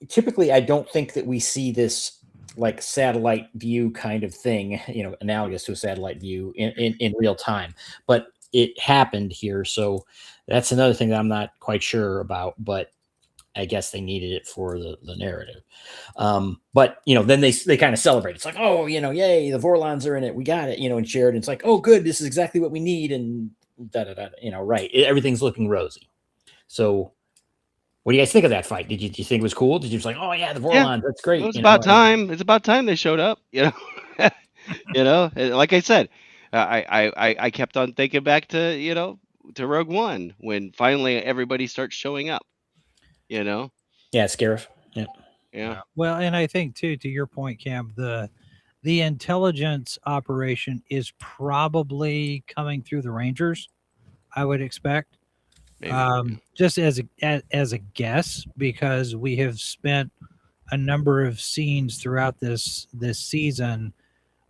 typically, I don't think that we see this like satellite view kind of thing, analogous to a satellite view in real time, but it happened here. So that's another thing that I'm not quite sure about, but I guess they needed it for the narrative. But then they kind of celebrate. It's like, oh, yay, the Vorlons are in it. We got it, and Sheridan's like, oh, good. This is exactly what we need. And right. Everything's looking rosy. So what do you guys think of that fight? Did you think it was cool? Did you just like, oh yeah, the Vorlons, that's great. It was about time. It's about time they showed up. Like I said, I kept on thinking back to to Rogue One when finally everybody starts showing up. Yeah, Scarif. Yeah. Well, and I think too, to your point, Cam, the intelligence operation is probably coming through the Rangers, I would expect. Maybe. Just as a guess, because we have spent a number of scenes throughout this season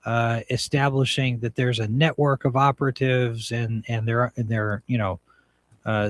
establishing that there's a network of operatives, and they're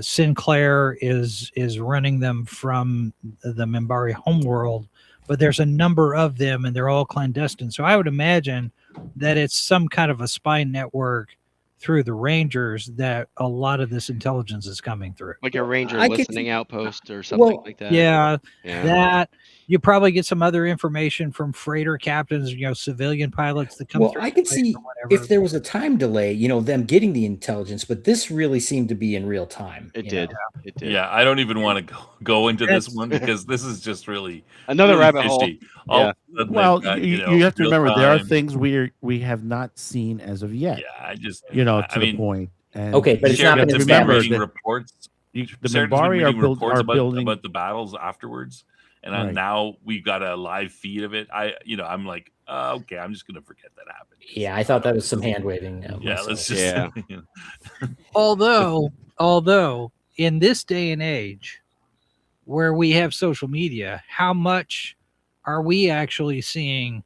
Sinclair is running them from the Minbari homeworld, but there's a number of them and they're all clandestine. So I would imagine that it's some kind of a spy network through the Rangers that a lot of this intelligence is coming through. Like a Ranger listening outpost or something like that. Yeah, that. You probably get some other information from freighter captains, civilian pilots that come through. Well, I could see if there was a time delay, them getting the intelligence, but this really seemed to be in real time. It did. It did. Yeah, I don't even want to go into this one because this is just really another rabbit fishy. hole. Well, you have to remember there are things we have not seen as of yet. Yeah, I just the point. And okay, but it's not been established. Reports. The Minbari are building about the battles afterwards. And now we've got a live feed of it. I'm like, okay, I'm just gonna forget that happened. Yeah, I thought that was some hand waving. Let's just. Although in this day and age, where we have social media, how much are we actually seeing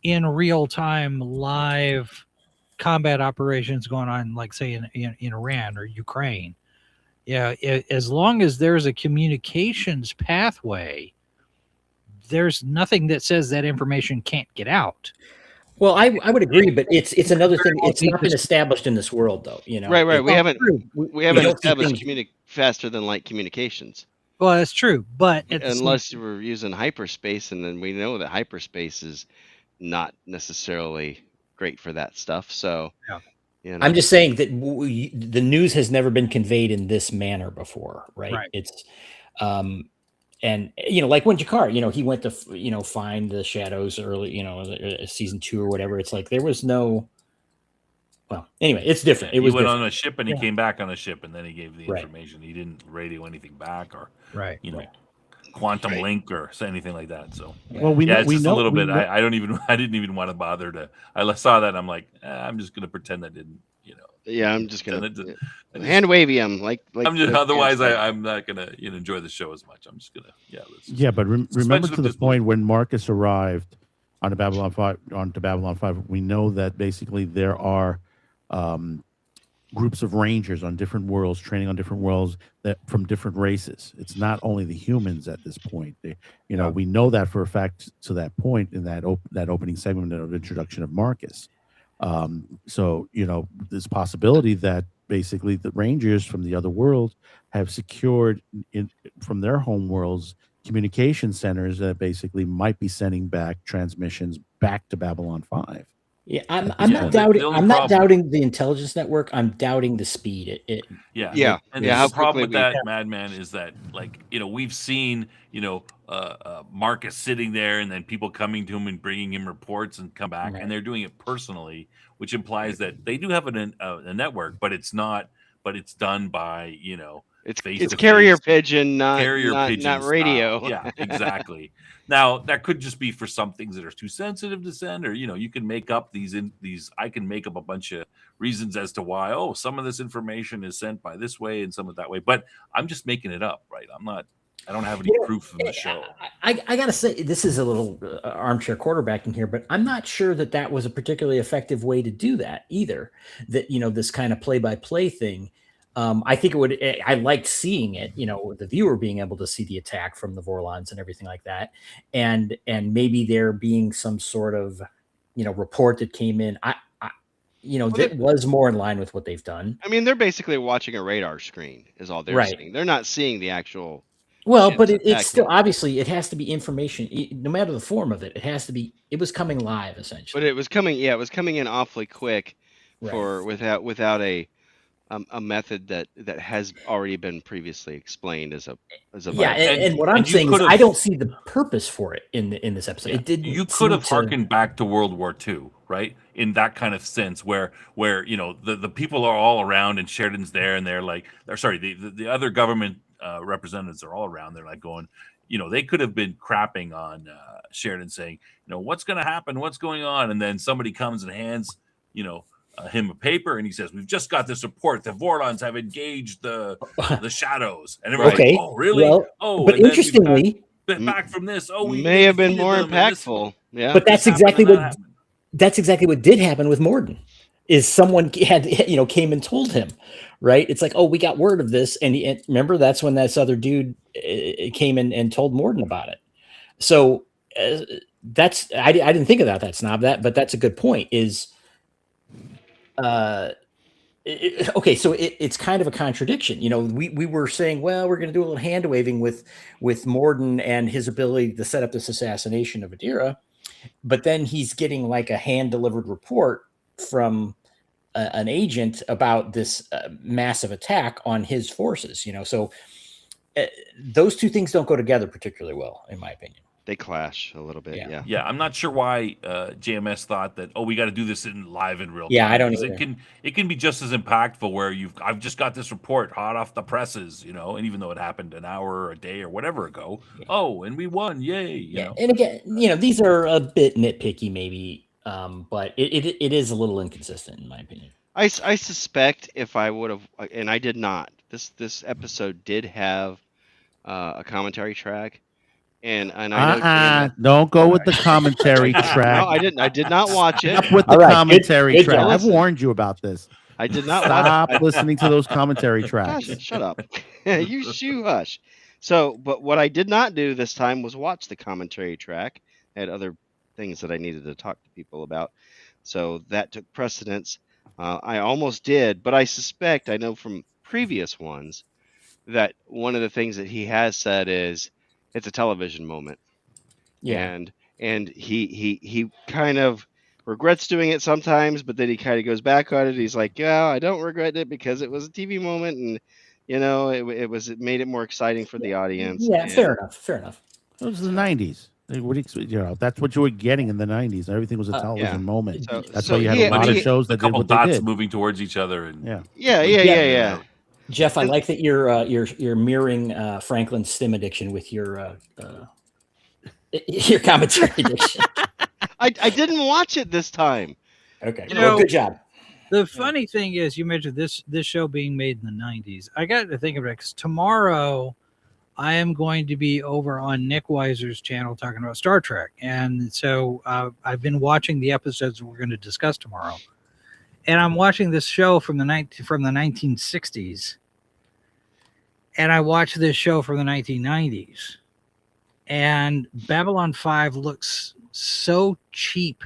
in real time live combat operations going on, like say in Iran or Ukraine? Yeah, as long as there's a communications pathway, there's nothing that says that information can't get out. Well, I would agree, but it's another thing. It's not been established in this world, though. Right. We haven't don't see established things- faster than light communications. Well, that's true, but at the same Unless we're using hyperspace, and then we know that hyperspace is not necessarily great for that stuff. So, Yeah. you know. I'm just saying that the news has never been conveyed in this manner before, right? Right. It's, and like when Jakar, he went to find the shadows early, season 2 or whatever. It's like there was no. Well, anyway, it's different. It was went different. on a ship and he came back on a ship and then he gave the Right. information. He didn't radio anything back or right. quantum link or anything like that. So Well, we it's just know a little we bit. know- I didn't even want to bother to. I saw that and I'm like, I'm just gonna pretend that didn't. Yeah, I'm just gonna pretend hand wavy him like. I'm just otherwise I'm not gonna enjoy the show as much. I'm just gonna but remember suspension to of the disbelief. point when Marcus arrived onto Babylon 5, we know that basically there are groups of rangers on different worlds, training on different worlds that from different races. It's not only the humans at this point. We know that for a fact to that point in that opening segment of introduction of Marcus. So there's possibility that basically the rangers from the other world have secured from their home worlds communication centers that basically might be sending back transmissions back to Babylon 5. Yeah, I'm not doubting. I'm not doubting the intelligence network. I'm doubting the speed. And how the problem with quickly that, Madman, is that we've seen Marcus sitting there and then people coming to him and bringing him reports and come back, and they're doing it personally, which implies that they do have a network, but it's not. But it's done by it's carrier pigeon, not radio. Style. Yeah, exactly. Now that could just be for some things that are too sensitive to send, or you can make up these. I can make up a bunch of reasons as to why. Oh, some of this information is sent by this way and some of that way, but I'm just making it up, right? I don't have any proof from the show. I gotta say, this is a little armchair quarterbacking here, but I'm not sure that was a particularly effective way to do that either. That this kind of play-by-play thing. I think it would. I liked seeing it. The viewer being able to see the attack from the Vorlons and everything like that, and maybe there being some sort of report that came in. That was more in line with what they've done. I mean, they're basically watching a radar screen. Is all they're seeing. They're not seeing the actual. Well, but it's still obviously it has to be information, no matter the form of it. It has to be. It was coming live essentially. But it was coming. Yeah, it was coming in awfully quick, without a method that has already been previously explained as a. And what I'm saying is I don't see the purpose for it in this episode. It didn't. You could have harkened back to World War II, right? In that kind of sense, where the people are all around and Sheridan's there, and they're like, the other government representatives are all around. They're like going, they could have been crapping on Sheridan, saying, what's going to happen, what's going on, and then somebody comes and hands, him a paper, and he says, "We've just got this report. The Vorlons have engaged the shadows." And everyone's like, "Oh, really? Well, but interestingly, back from this, we may have been more impactful." Yeah, but that's exactly what did happen with Morden. Is someone had came and told him, right? It's like, oh, we got word of this, and remember that's when this other dude came in and told Morden about it. So that's I didn't think about that, Snob. But that's a good point. Is okay, so it's kind of a contradiction. We were saying, well, we're going to do a little hand waving with Morden and his ability to set up this assassination of Adira, but then he's getting like a hand delivered report from an agent about this massive attack on his forces. So those two things don't go together particularly well, in my opinion. They clash a little bit. Yeah. I'm not sure why JMS thought that. Oh, we got to do this live in real time. Yeah, I don't either. It can be just as impactful where I've just got this report hot off the presses, and even though it happened an hour or a day or whatever ago. Yeah. Oh, and we won! Yay! You know. And again, these are a bit nitpicky, maybe, but it is a little inconsistent in my opinion. I suspect if I would have, and I did not. This episode did have a commentary track. And I know don't go with the commentary track. No, I didn't. I did not watch it. Stop with the commentary track. I've warned you about this. I did not stop listening to those commentary tracks. Gosh, shut up. You hush. So, but what I did not do this time was watch the commentary track. I had other things that I needed to talk to people about. So that took precedence. I almost did, but I know from previous ones that one of the things that he has said is it's a television moment. Yeah. And he kind of regrets doing it sometimes, but then he kind of goes back on it. He's like, yeah, I don't regret it because it was a TV moment, and it made it more exciting for the audience. Yeah, and, fair enough. Fair enough. It was the 90s. What do that's what you were getting in the 90s. Everything was a television yeah. moment. So, That's so why you had he- a lot of he- shows A that did couple what they dots did. moving towards each other, and Yeah. Jeff, I like that you're mirroring Franklin's stim addiction with your commentary addiction. I didn't watch it this time. Okay, You well, know, good job. The funny thing is, you mentioned this show being made in the 90s. I got to think of it because tomorrow I am going to be over on Nick Weiser's channel talking about Star Trek. And so I've been watching the episodes we're going to discuss tomorrow. And I'm watching this show from the 1960s. And I watched this show from the 1990s. And Babylon 5 looks so cheap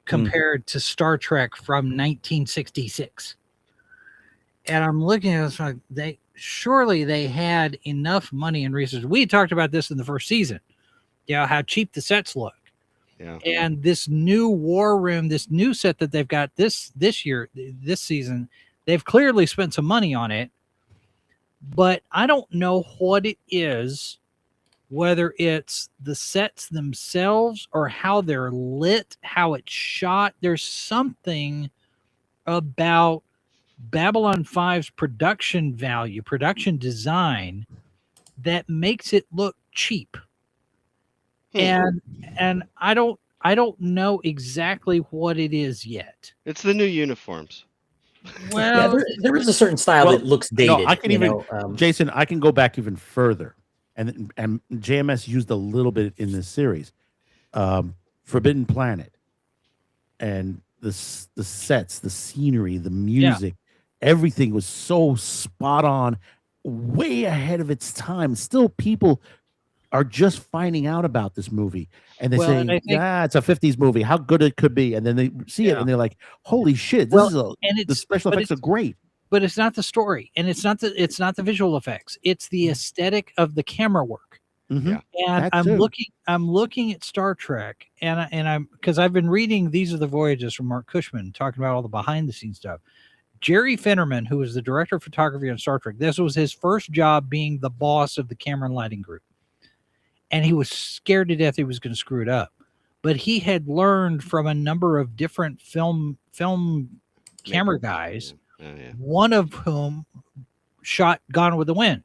compared to Star Trek from 1966. And I'm looking at this like surely they had enough money and resources. We talked about this in the first season, how cheap the sets look. Yeah. And this new war room, this new set that they've got this season, they've clearly spent some money on it. But I don't know what it is, whether it's the sets themselves or how they're lit, how it's shot. There's something about Babylon 5's production value, production design that makes it look cheap. And I don't know exactly what it is yet. It's the new uniforms. Well, there is a certain style that looks dated. No, I can Jason, I can go back even further. And JMS used a little bit in this series. Forbidden Planet and the sets, the scenery, the music, everything was so spot on, way ahead of its time. Still, people are just finding out about this movie, and they say, it's a 50s movie, how good it could be. And then they see it and they're like, holy shit, the special effects are great. But it's not the story, and it's not the visual effects. It's the aesthetic of the camera work. Mm-hmm. And I'm looking at Star Trek, and I'm because I've been reading These Are the Voyages from Mark Cushman, talking about all the behind the scenes stuff. Jerry Finnerman, who was the director of photography on Star Trek, this was his first job being the boss of the camera and lighting group. And he was scared to death he was going to screw it up. But he had learned from a number of different film camera guys, one of whom shot Gone with the Wind.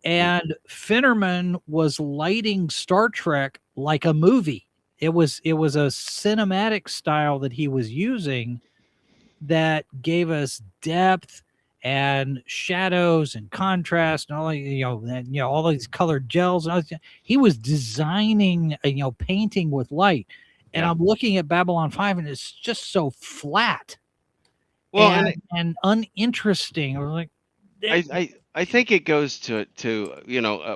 And Finnerman was lighting Star Trek like a movie. It was a cinematic style that he was using that gave us depth and shadows and contrast and all all these colored gels. He was designing painting with light. And I'm looking at Babylon 5 and it's just so flat. Well, and uninteresting. I was like, I think it goes to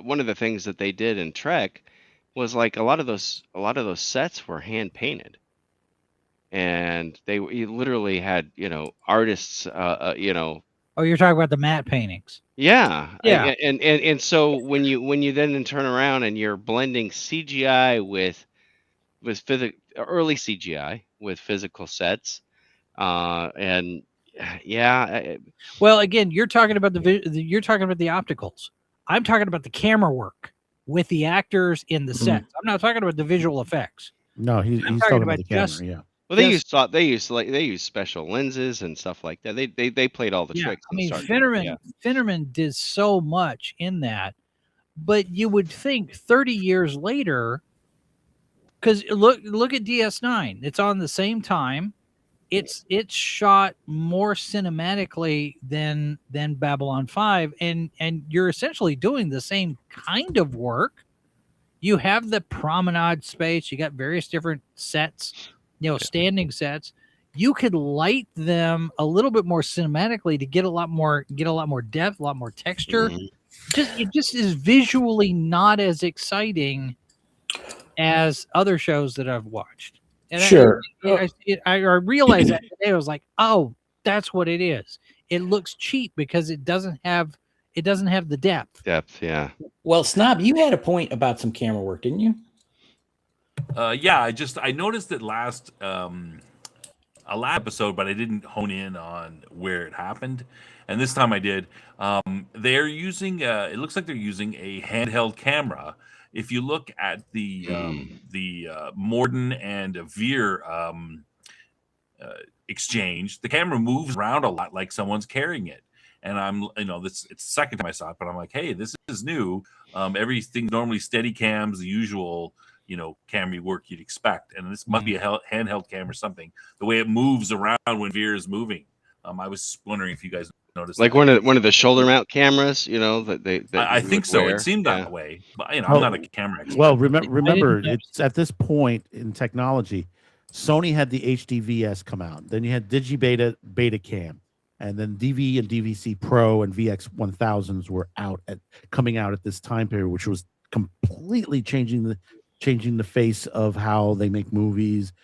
one of the things that they did in Trek was like a lot of those sets were hand painted, and you literally had artists Oh, you're talking about the matte paintings. Yeah. And so when you then turn around and you're blending CGI with early CGI with physical sets, and well, again, you're talking about the opticals. I'm talking about the camera work with the actors in the sets. I'm not talking about the visual effects. No, he's talking about the camera. Well, they use special lenses and stuff like that. They played all the tricks. I mean, Finnerman did so much in that, but you would think 30 years later, because look at DS9. It's on the same time. It's shot more cinematically than Babylon 5, and you're essentially doing the same kind of work. You have the promenade space. You got various different sets, standing sets. You could light them a little bit more cinematically to get a lot more depth, a lot more texture. It just is visually not as exciting as other shows that I've watched. And Sure. I realized that today. I was like, oh, that's what it is. It looks cheap because it doesn't have the depth. Depth, yeah. Well, Snob, you had a point about some camera work, didn't you? Yeah, I noticed it last episode, but I didn't hone in on where it happened. And this time I did. They're using it looks like they're using a handheld camera. If you look at the Morden and Veer exchange, the camera moves around a lot like someone's carrying it. And it's the second time I saw it, but I'm like, hey, this is new. Everything's normally steady cams, the usual, camera work you'd expect. And this must be a handheld camera or something. The way it moves around when Veer is moving. I was wondering if you guys noticed like that. one of the shoulder mount cameras, that I think so. wear. It seemed that way, but I'm not a camera expert. Well, remember, it's at this point in technology, Sony had the HDVS come out. Then you had Beta Cam, and then DV and DVC Pro and VX 1000s were coming out at this time period, which was completely changing the face of how they make movies,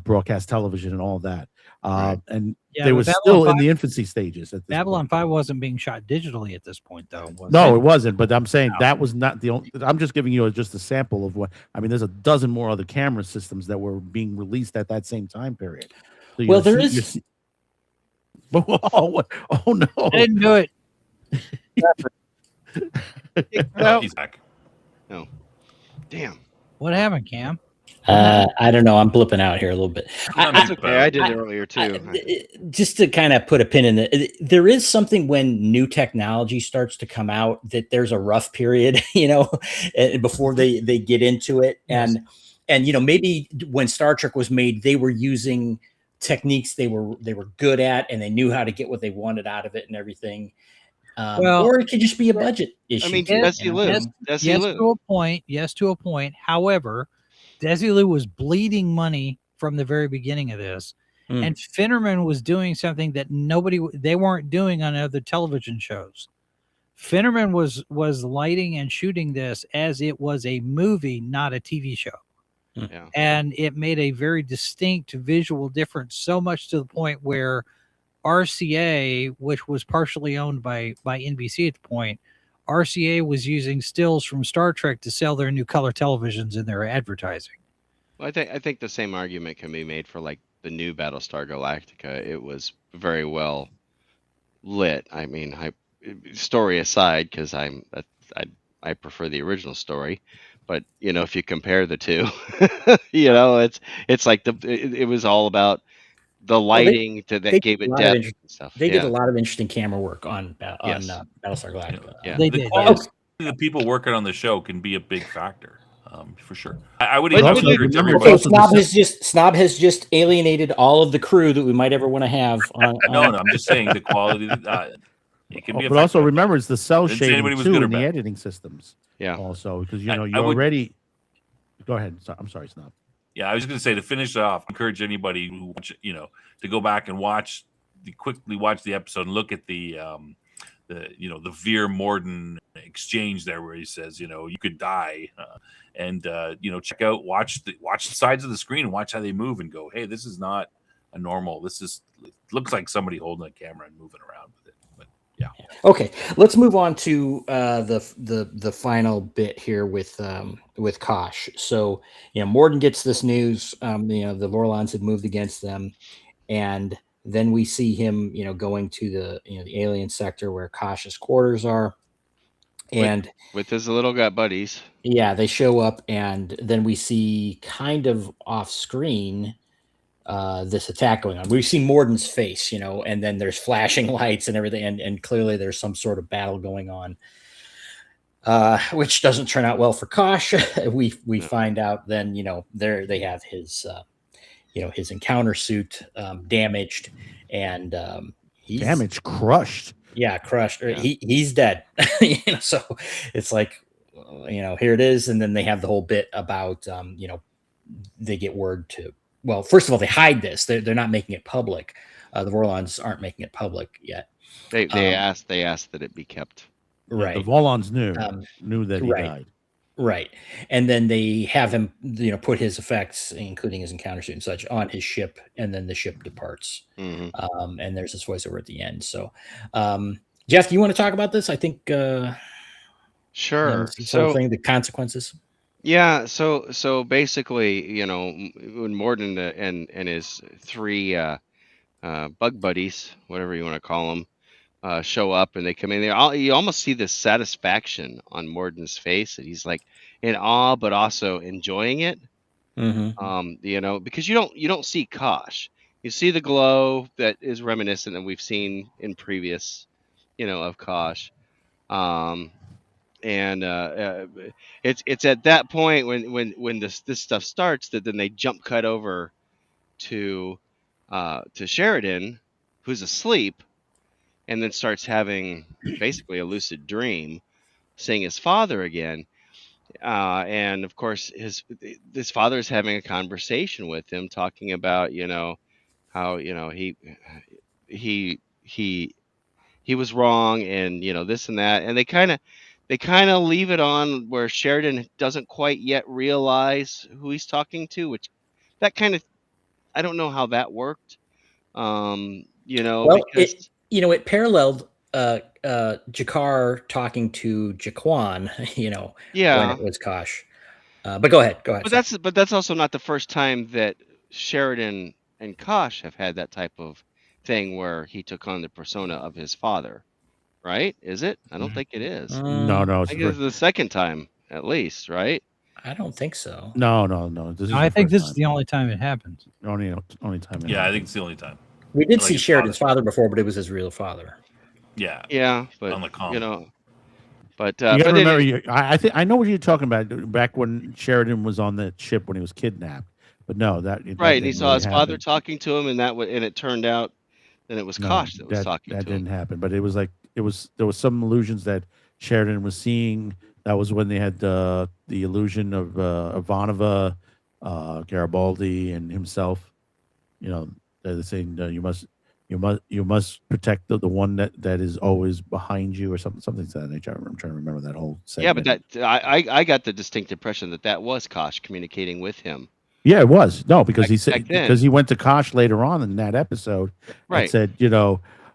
broadcast television, and all that. And they were still in the infancy stages. At this Babylon point. 5 wasn't being shot digitally at this point, though. No, it wasn't. But I'm saying that was not the only. I'm just giving you just a sample of what. I mean, there's a dozen more other camera systems that were being released at that same time period. So Well, there is. Oh no! I didn't do it. He's back. No. Damn. What happened, Cam? I don't know. I'm blipping out here a little bit. That's okay. I did it earlier too. Just to kind of put a pin in it, there is something when new technology starts to come out that there's a rough period, before they get into it. And maybe when Star Trek was made, they were using techniques they were good at, and they knew how to get what they wanted out of it and everything. Or it could just be a budget issue. I mean, Yes, to a point. However, Desilu was bleeding money from the very beginning of this, and Finnerman was doing something that they weren't doing on other television shows. Finnerman was lighting and shooting this as it was a movie, not a TV show. Yeah. And it made a very distinct visual difference, so much to the point where RCA, which was partially owned by NBC at the point, RCA was using stills from Star Trek to sell their new color televisions in their advertising. Well, I think the same argument can be made for like the new Battlestar Galactica. It was very well lit. I mean, story aside, because I prefer the original story, but if you compare the two, it's like it was all about the lighting that gave it depth and stuff. They did a lot of interesting camera work on Battlestar Galactica. Yeah. The quality of the people working on the show can be a big factor, for sure. I would encourage everybody. Snob has just alienated all of the crew that we might ever want to have. No, I'm just saying the quality. It can be. But also remember, it's the cell shading was too good or in the bad. editing systems. Yeah. Also, because you already. Go ahead. I'm sorry, Snob. Yeah, I was going to say, to finish it off, encourage anybody who to go back and quickly watch the episode and look at the Veer Morden exchange there, where he says, you could die, and check out, watch the sides of the screen and watch how they move and go, hey, this is not a normal. It looks like somebody holding a camera and moving around with it. But yeah. Okay, let's move on to the final bit here with Kosh. So Morden gets this news. The Vorlons had moved against them, and then we see him going to the alien sector where Kosh's quarters are, and with his little gut buddies. Yeah, they show up, and then we see kind of off screen this attack going on. We see Morden's face, and then there's flashing lights and everything, and clearly there's some sort of battle going on, which doesn't turn out well for Kosh. We find out then, there they have his his encounter suit damaged, and he's damaged, crushed. Yeah, crushed. Yeah. He's dead. So it's like, here it is, and then they have the whole bit about they get word to. Well, first of all, they hide this. They're not making it public. The Vorlons aren't making it public yet. They asked that it be kept. Right. The Vorlons knew that he died. Right. And then they have him, put his effects, including his encounter suit and such, on his ship, and then the ship departs. And there's this voiceover at the end. So, Jeff, do you want to talk about this? I think Sure. this whole thing, the consequences. Yeah, so basically, when Morden and his three bug buddies, whatever you want to call them, show up and they come in there, you almost see this satisfaction on Morden's face, that he's like in awe but also enjoying it. Because you don't see Kosh. You see the glow that is reminiscent that we've seen in previous, of Kosh. And it's at that point when this stuff starts that then they jump cut over to Sheridan, who's asleep, and then starts having basically a lucid dream, seeing his father again, and of course this father is having a conversation with him, talking about how he was wrong, and this and that, and they kind of leave it on where Sheridan doesn't quite yet realize who he's talking to, which that kind of, I don't know how that worked. Well, because it paralleled Jakar talking to Jaquan, when it was Kosh. But go ahead. But that's also not the first time that Sheridan and Kosh have had that type of thing where he took on the persona of his father, right? Is it? I don't think it is. No, I think it's the second time at least, right? I don't think so. No. I think this is the only time it happens. Only time. Yeah, I think it's the only time. We did see Sheridan's father before, but it was his real father. Yeah, but on the comm. But you gotta remember, I know what you're talking about. Back when Sheridan was on the ship when he was kidnapped, but no, that right. And he saw his father happen. talking to him, and it turned out that it was Kosh that was talking to him. That didn't happen, but it was like there was some illusions that Sheridan was seeing. That was when they had the illusion of Ivanova, Garibaldi, and himself. They're saying you must protect the one that is always behind you, or something to that nature. I'm trying to remember that whole segment. Yeah, but I got the distinct impression that was Kosh communicating with him. Yeah, it was. No, because he said, because he went to Kosh later on in that episode, right? And said,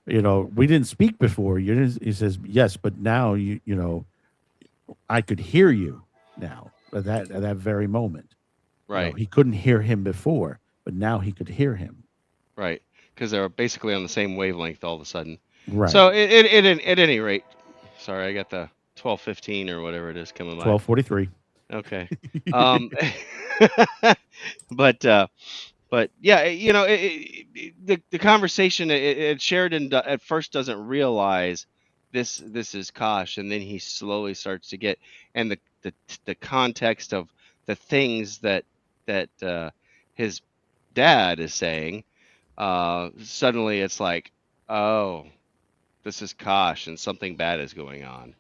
we didn't speak before. You didn't. He says, yes, but now I could hear you now at that very moment. Right. He couldn't hear him before, but now he could hear him. Right. Because they're basically on the same wavelength all of a sudden. Right. So at any rate, sorry, I got the 12:15 or whatever it is coming by. 12:43. Okay. But yeah, the conversation, Sheridan at first doesn't realize this is Kosh, and then he slowly starts to get, and the context of the things that his dad is saying. Suddenly it's like, oh, this is Kosh and something bad is going on.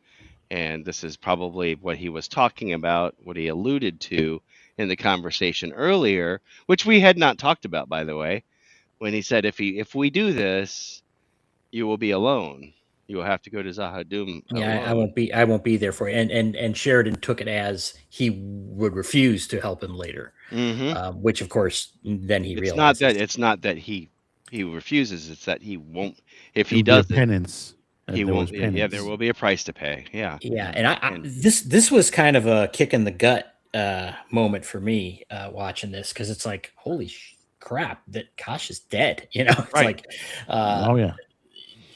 And this is probably what he was talking about, what he alluded to in the conversation earlier, which we had not talked about, by the way, when he said, if we do this, you will be alone. You will have to go to Zahadum. Yeah, I won't be there for you. And Sheridan took it as he would refuse to help him later. Which of course then he realized it's not that he refuses, it's that he won't, if he does penance. He won't. Yeah, there will be a price to pay. Yeah. Yeah, and this was kind of a kick in the gut moment for me watching this, because it's like, holy crap, that Kosh is dead. It's like, oh yeah.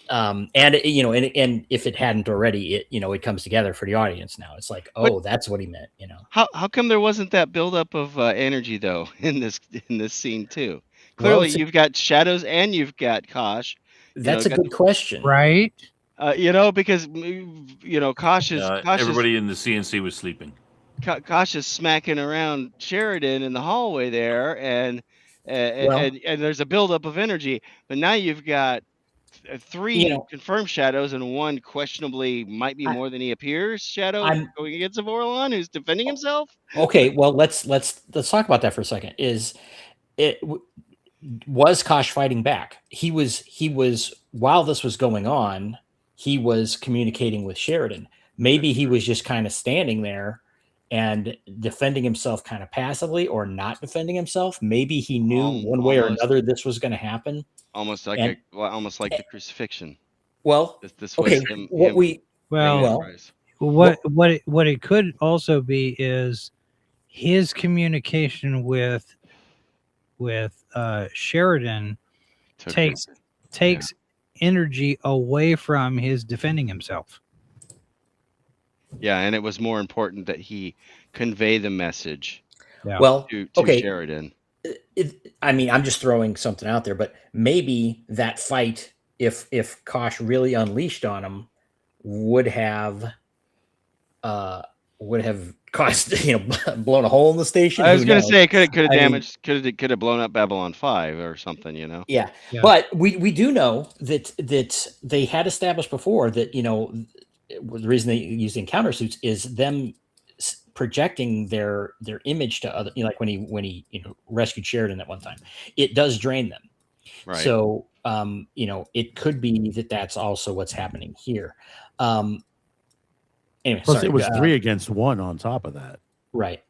And and if it hadn't already, it comes together for the audience now. It's like, oh, that's what he meant. How come there wasn't that buildup of energy though in this scene too? Clearly, you've got shadows and you've got Kosh. That's a good question, right? Because Kosh is everybody in the CNC was sleeping. Kosh is smacking around Sheridan in the hallway there, and there's a buildup of energy. But now you've got three confirmed shadows and one questionably might be more than he appears shadow going against Vorlon, who's defending himself. Okay, well let's talk about that for a second. Was Kosh fighting back? He was while this was going on, he was communicating with Sheridan. Maybe he was just kind of standing there and defending himself kind of passively or not defending himself. Maybe he knew one way or another this was going to happen. Almost like the crucifixion. Well, This okay. What it could also be is his communication with Sheridan takes energy away from his defending himself. Yeah, and it was more important that he convey the message. Yeah. Well, to okay. Sheridan. I mean, I'm just throwing something out there, but maybe that fight, if Kosh really unleashed on him, would have cost blown a hole in the station. I was going to say it could have damaged, could have blown up Babylon 5 or something, Yeah. But we do know that they had established before that the reason they use the encounter suits is them projecting their image to other, like when he rescued Sheridan at one time, it does drain them. Right. So it could be that that's also what's happening here. Anyway, plus it was 3 against 1 on top of that. Right.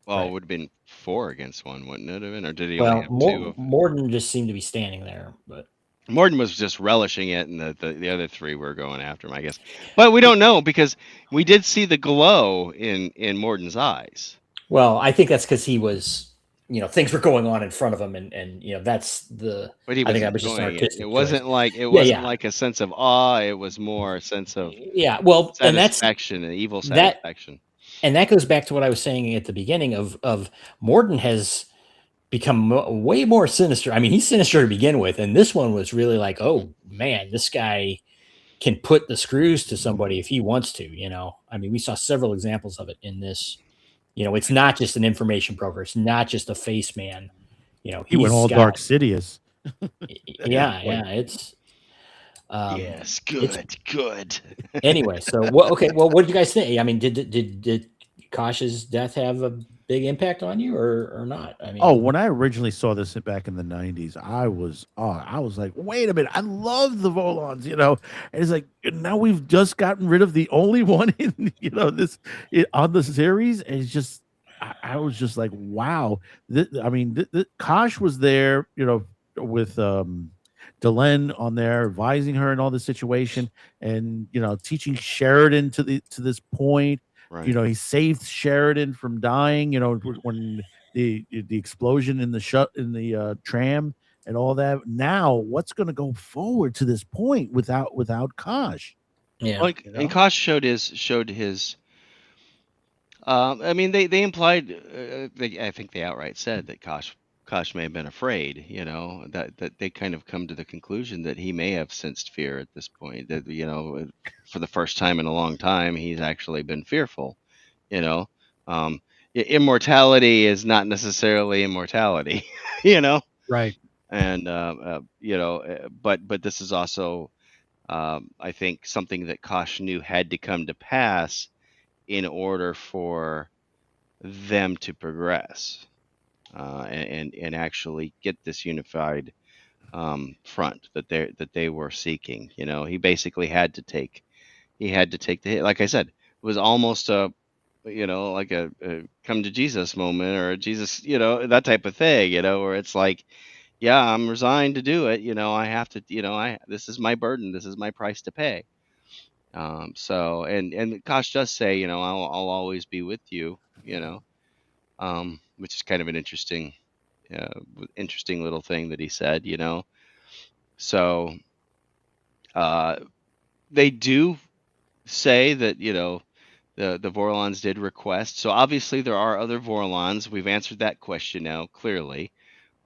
Well, it would have been 4 against 1, wouldn't it have been? Or did he only have 2? Morden just seemed to be standing there, but Morden was just relishing it, and the other 3 were going after him, I guess. But we don't know, because we did see the glow in Morden's eyes. Well, I think that's because he was, things were going on in front of him, and that's the. But he was, I think that was just an artistic. It wasn't like like a sense of awe. It was more a sense of satisfaction, and evil satisfaction. And that goes back to what I was saying at the beginning of Morden has become way more sinister. I mean, he's sinister to begin with, and this one was really like, oh man, this guy can put the screws to somebody if he wants to. I mean, we saw several examples of it in this. It's not just an information broker. It's not just a face man. He went all Dark Sidious. Yeah, it's. Yes, good. Anyway, so what did you guys think? I mean, did Kosh's death have a big impact on you or not? I mean, when I originally saw this back in the 90s, I was like, wait a minute, I love the Volons, and it's like, now we've just gotten rid of the only one in on the series, and it's just I was just like, wow. Kosh was there, with Delenn on there advising her in all this situation, and teaching Sheridan to this point. Right. He saved Sheridan from dying, when the explosion in the tram and all that. Now, what's going to go forward to this point without Kosh? Yeah. And Kosh showed his I mean, they implied, I think they outright said that Kosh may have been afraid, that they kind of come to the conclusion that he may have sensed fear at this point, that, for the first time in a long time, he's actually been fearful, immortality is not necessarily immortality, Right. And, but this is also, I think, something that Kosh knew had to come to pass in order for them to progress. And actually get this unified front that they were seeking. He basically had to take the hit. Like I said, it was almost a like a come to Jesus moment, or Jesus, that type of thing, where it's like, yeah, I'm resigned to do it. I have to, this is my burden. This is my price to pay. So, and Kosh does say, I'll always be with you, which is kind of an interesting little thing that he said, So, they do say that, the Vorlons did request. So obviously there are other Vorlons. We've answered that question now clearly,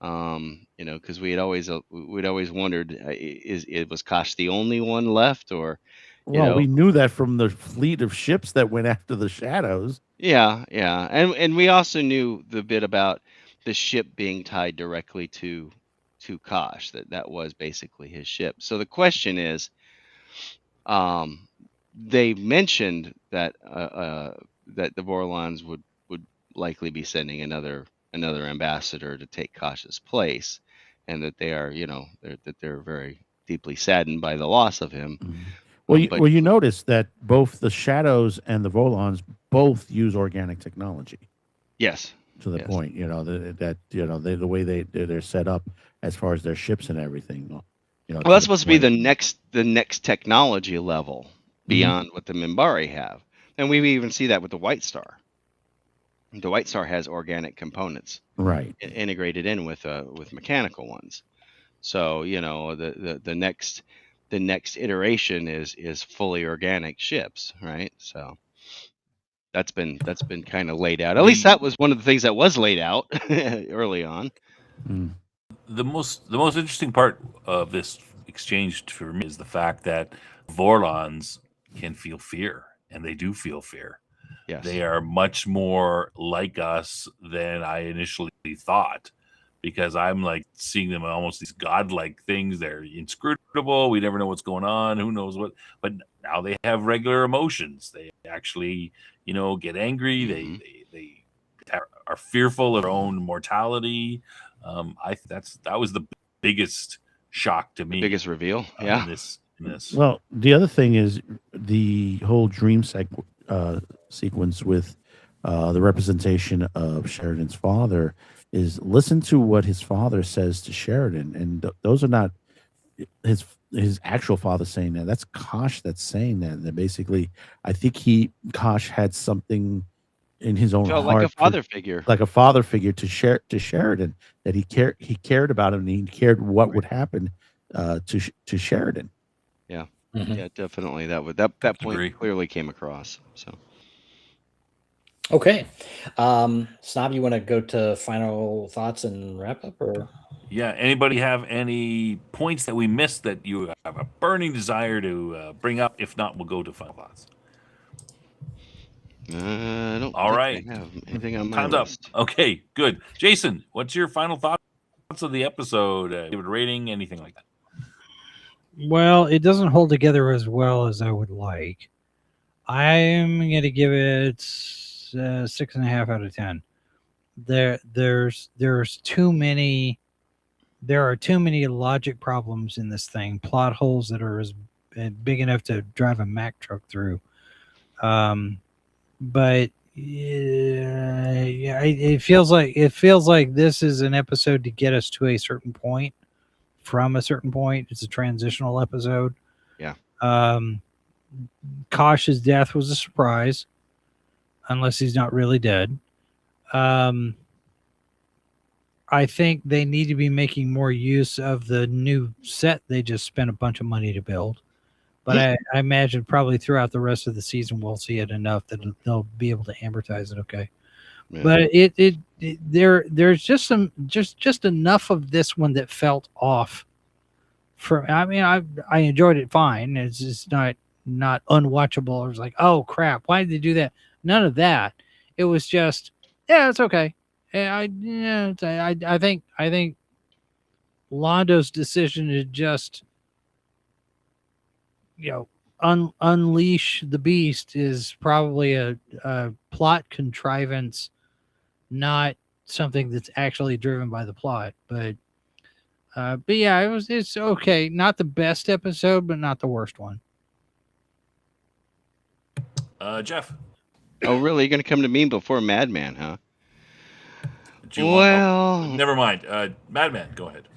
because we'd always wondered, was Kosh the only one left, or? We knew that from the fleet of ships that went after the shadows. Yeah, and we also knew the bit about the ship being tied directly to Kosh, that was basically his ship. So the question is, they mentioned that that the Vorlons would likely be sending another ambassador to take Kosh's place, and that they are, that they're very deeply saddened by the loss of him. Mm-hmm. Well, you notice that both the Shadows and the Volons both use organic technology. Yes. To the Yes. point, the way they're set up as far as their ships and everything. Well, that's supposed to be the next technology level beyond what the Minbari have, and we even see that with the White Star. The White Star has organic components, right, integrated in with mechanical ones. So the next iteration is fully organic ships, right? So that's been kind of laid out. At least that was one of the things that was laid out early on. The most interesting part of this exchange for me is the fact that Vorlons can feel fear, and they do feel fear. Yes. They are much more like us than I initially thought, because I'm like seeing them almost these godlike things. They're inscrutable. We never know what's going on. Who knows what? But now they have regular emotions. They actually, get angry. They are fearful of their own mortality. I think that was the biggest shock to me. The biggest reveal. Yeah. In this. Well, the other thing is the whole dream sequence with the representation of Sheridan's father is listen to what his father says to Sheridan, and those are not his actual father saying that. That's Kosh that's saying that. That basically, I think Kosh had something in his own felt heart, like a father figure to Sheridan, that he cared about him, and he cared what would happen to Sheridan. Yeah. Yeah, definitely. That point clearly came across. So okay, Snob, you want to go to final thoughts and wrap up, or yeah, anybody have any points that we missed that you have a burning desire to bring up? If not, we'll go to final thoughts. I don't All think right. I have anything on my Time's list. up. Okay, good. Jason, what's your final thoughts of the episode? Give it a rating, anything like that? Well, it doesn't hold together as well as I would like. I'm going to give it 6.5 out of 10. There's too many. There are too many logic problems in this thing. Plot holes that are big enough to drive a Mack truck through. But yeah, it feels like this is an episode to get us to a certain point. From a certain point, it's a transitional episode. Yeah. Kosh's death was a surprise, unless he's not really dead. I think they need to be making more use of the new set they just spent a bunch of money to build. But I imagine probably throughout the rest of the season we'll see it enough that they'll be able to amortize it. Okay. Yeah. But there's just enough of this one that felt off. I enjoyed it fine. It's just not unwatchable. It was like, oh crap, why did they do that? None of that. It was just, yeah, it's okay. I think Londo's decision to just unleash the beast is probably a plot contrivance, not something that's actually driven by the plot. But yeah, it's okay. Not the best episode, but not the worst one. Jeff. Oh, really? You're going to come to me before Madman, huh? Never mind. Madman, go ahead.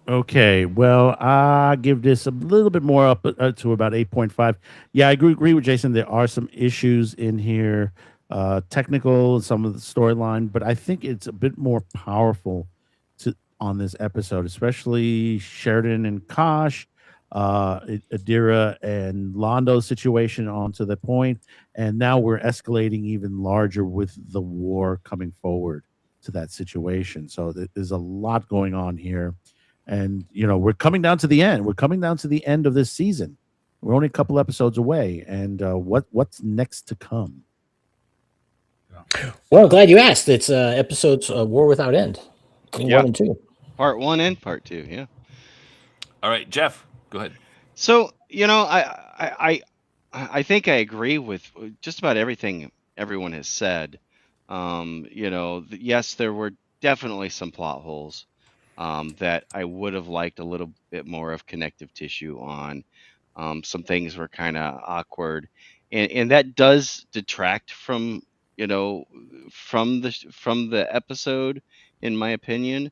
Okay, well, I give this a little bit more up to about 8.5. Yeah, I agree with Jason. There are some issues in here, technical, some of the storyline, but I think it's a bit more powerful on this episode, especially Sheridan and Kosh, Adira and Londo's situation onto the point, and now we're escalating even larger with the war coming forward to that situation. So there's a lot going on here. And, we're coming down to the end. We're coming down to the end of this season. We're only a couple episodes away. And what's next to come? Well, glad you asked. It's episodes War Without End. 1 and 2. Part 1 and part 2, yeah. All right, Jeff, go ahead. So, I think I agree with just about everything everyone has said. Yes, there were definitely some plot holes. That I would have liked a little bit more of connective tissue on. Some things were kind of awkward, and that does detract from from the episode, in my opinion.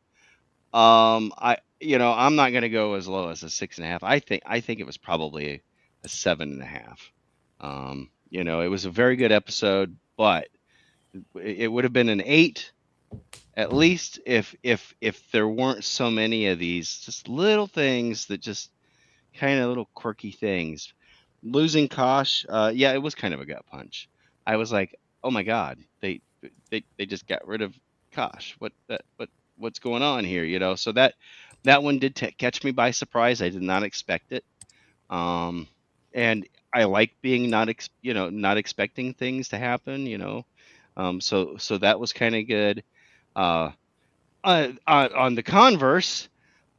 I'm not gonna go as low as a 6.5. I think it was probably a 7.5. It was a very good episode, but it would have been an 8 at least if there weren't so many of these just little things that just kind of little quirky things. Losing Kosh, yeah, it was kind of a gut punch. I was like, oh my god, they just got rid of Kosh. What's going on here? So that one did catch me by surprise. I did not expect it. And I like being not expecting things to happen. So that was kind of good. On the converse,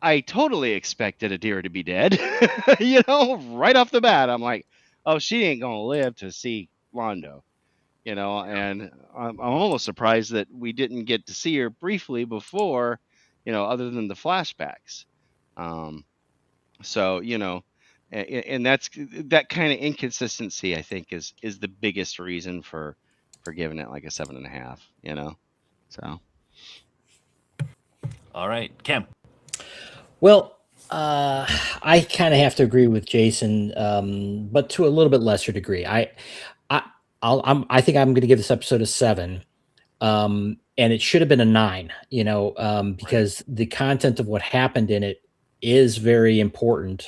I totally expected Adira to be dead. Right off the bat, I'm like, oh, she ain't gonna live to see Londo. And I'm almost surprised that we didn't get to see her briefly before, other than the flashbacks. So and that's that kind of inconsistency, I think, is the biggest reason for giving it like a 7.5. So. All right, Cam. Well, I kind of have to agree with Jason, but to a little bit lesser degree. I think I'm going to give this episode a 7, and it should have been a 9. Because the content of what happened in it is very important.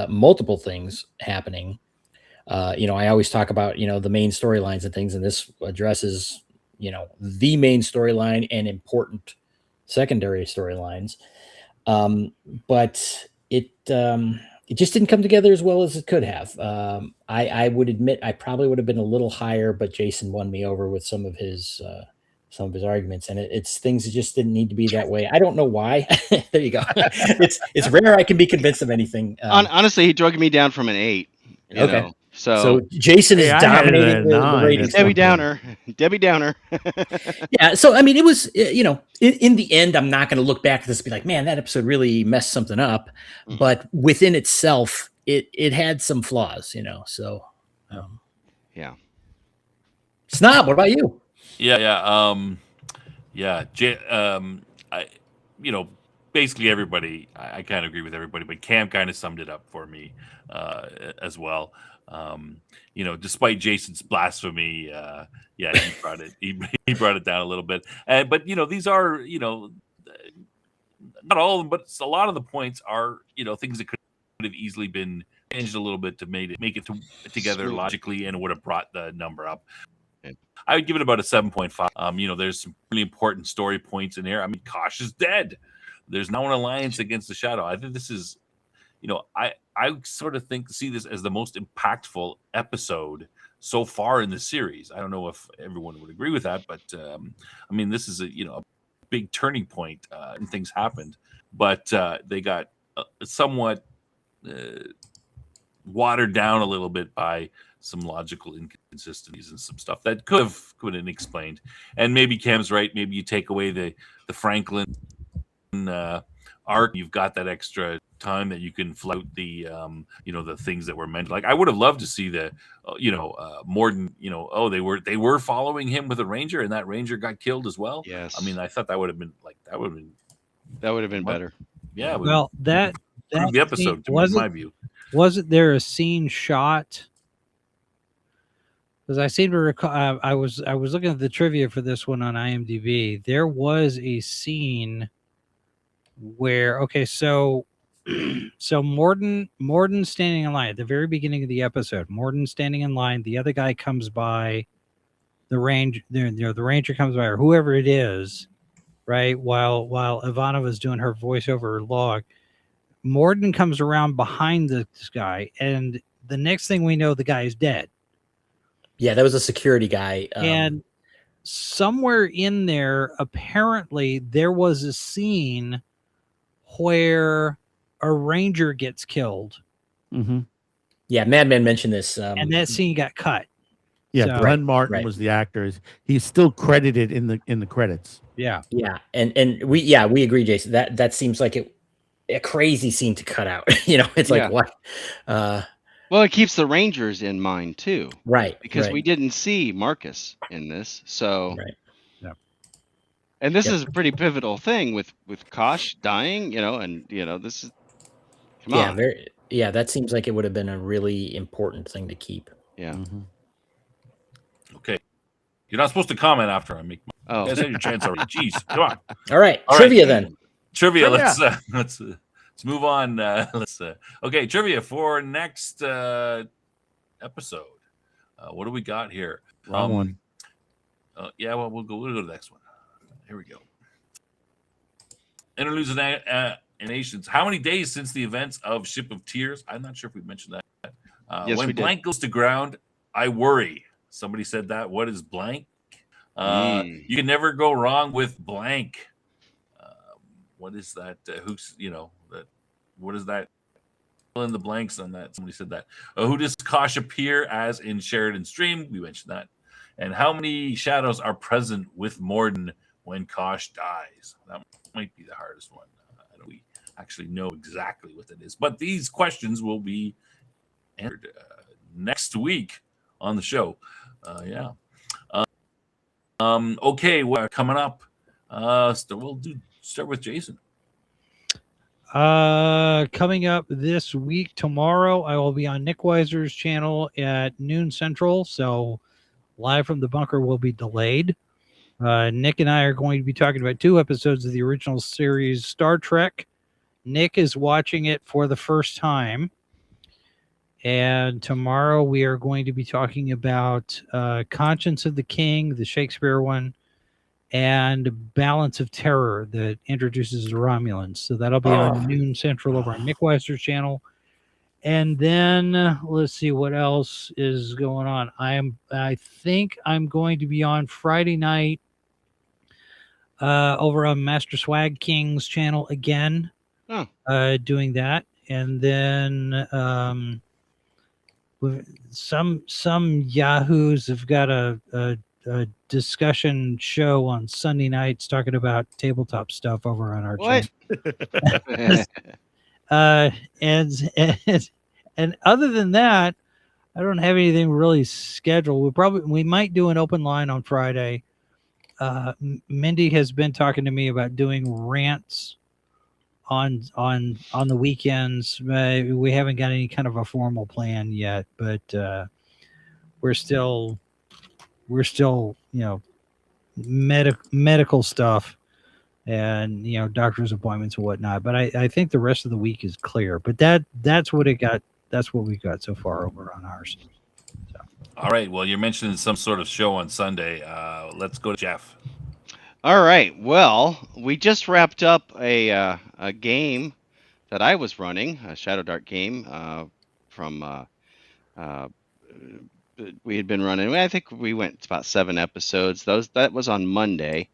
Multiple things happening. I always talk about the main storylines and things, and this addresses the main storyline and important secondary storylines. But it just didn't come together as well as it could have. I would admit I probably would have been a little higher, but Jason won me over with some of his arguments, and it's things that just didn't need to be that way. I don't know why. There you go. It's rare I can be convinced of anything. Honestly, he drug me down from an 8. Okay. So Jason is dominating the ratings. Debbie Downer. Debbie Downer. Yeah. So, I mean, it was, in the end, I'm not going to look back at this and be like, man, that episode really messed something up. Mm-hmm. But within itself, it had some flaws, so. Yeah. Snob, what about you? Basically everybody, I kind of agree with everybody, but Cam kind of summed it up for me as well. Despite Jason's blasphemy, he brought it. He brought it down a little bit. But these are not all of them, but a lot of the points are things that could have easily been changed a little bit to make it together logically, and it would have brought the number up. I would give it about a 7.5. There's some really important story points in here. I mean, Kosh is dead. There's now an alliance against the Shadow. I think this is, I sort of see this as the most impactful episode so far in the series. I don't know if everyone would agree with that, but this is a big turning point, and things happened, but they got somewhat watered down a little bit by some logical inconsistencies and some stuff that could have been explained. And maybe Cam's right. Maybe you take away the Franklin arc, you've got that extra time that you can float the the things that were meant. Like, I would have loved to see the Morden, they were following him with a ranger, and that ranger got killed as well. Yes. I mean, I thought that would have been better. Yeah. Well, that the episode in my view. Wasn't there a scene shot? Because I seem to recall, I was looking at the trivia for this one on IMDb. There was a scene where, so Morden standing in line at the very beginning of the episode. Morden standing in line. The other guy comes by. The ranger comes by, or whoever it is, right? While Ivanova is doing her voiceover log, Morden comes around behind this guy, and the next thing we know, the guy is dead. Yeah, that was a security guy. And somewhere in there, apparently, there was a scene where a ranger gets killed. Mm-hmm. Yeah, Madman mentioned this. And that scene got cut. Yeah, Glenn Martin was the actor. He's still credited in the credits. Yeah. Yeah, and we agree, Jason. That seems like a crazy scene to cut out. It's like, what? Well, it keeps the Rangers in mind too, Right. because right, we didn't see Marcus in this. So, right. and this Yep. is a pretty pivotal thing with Kosh dying, and this is come Yeah, on, that seems like it would have been a really important thing to keep. yeah. Okay. You're not supposed to comment after I make my. Oh, You guys had your chance already. Jeez, come on. All right, All trivia right. then. Trivia. Trivia. Let's move on. Okay, trivia for next episode. What do we got here? Wrong one. Yeah, well, we'll go to the next one. Here we go. Interludes and Examinations. How many days since the events of Ship of Tears? I'm not sure if we mentioned that. Yes, when we did. blank goes to ground, I worry. Somebody said that. What is blank? You can never go wrong with blank. What is that? Who's that? What is that? Fill in the blanks on that. Somebody said that. Who does Kosh appear as in Sheridan's dream? We mentioned that. And how many shadows are present with Morden when Kosh dies? That might be the hardest one. I don't we actually know exactly what that is, but these questions will be answered next week on the show. Yeah. Okay. Well, coming up. We'll start with Jason. Coming up this week, tomorrow, I will be on Nick Weiser's channel at noon Central. So Live from the Bunker will be delayed. Nick and I are going to be talking about 2 episodes of the original series Star Trek. Nick is watching it for the first time. And tomorrow we are going to be talking about Conscience of the King, the Shakespeare one, and Balance of Terror that introduces the Romulans. So that'll be on noon Central over on Nick Weiser's channel. And then let's see what else is going on. I think I'm going to be on Friday night over on Master Swag King's channel again, doing that. And then some yahoos have got a discussion show on Sunday nights talking about tabletop stuff over on our channel. And other than that, I don't have anything really scheduled. We might do an open line on Friday. Mindy has been talking to me about doing rants on the weekends. We haven't got any kind of a formal plan yet, but we're still medical stuff and doctor's appointments and whatnot. But I think the rest of the week is clear. But that's what we've got so far over on ours. So. All right. Well, you're mentioning some sort of show on Sunday. Let's go to Jeff. All right. Well, we just wrapped up a game that I was running, a Shadow Dart game from we had been running. I think we went about 7 episodes. That was on Monday.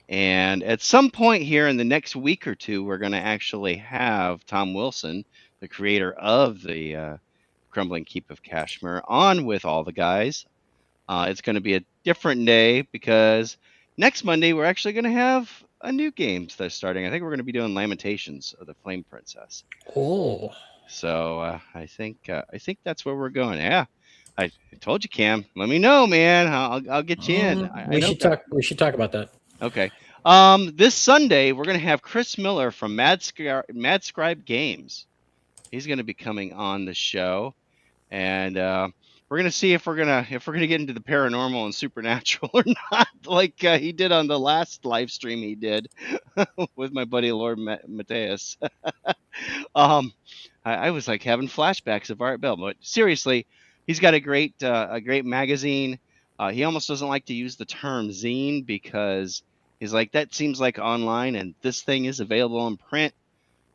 And at some point here in the next week or two, we're going to actually have Tom Wilson, the creator of the Crumbling Keep of Kashmir, on with all the guys. It's going to be a different day because next Monday we're actually going to have a new game that's starting. I think we're going to be doing Lamentations of the Flame Princess. Oh. So I think that's where we're going. Yeah. I told you, Cam. Let me know, man. I'll get you in. We should talk about that. Okay. This Sunday we're gonna have Chris Miller from Mad Scribe Games. He's gonna be coming on the show, and we're gonna see if we're gonna get into the paranormal and supernatural or not, like he did on the last live stream he did with my buddy Lord Mateus. I was like having flashbacks of Art Bell, but seriously, he's got a great magazine. He almost doesn't like to use the term zine because he's like, that seems like online, and this thing is available in print.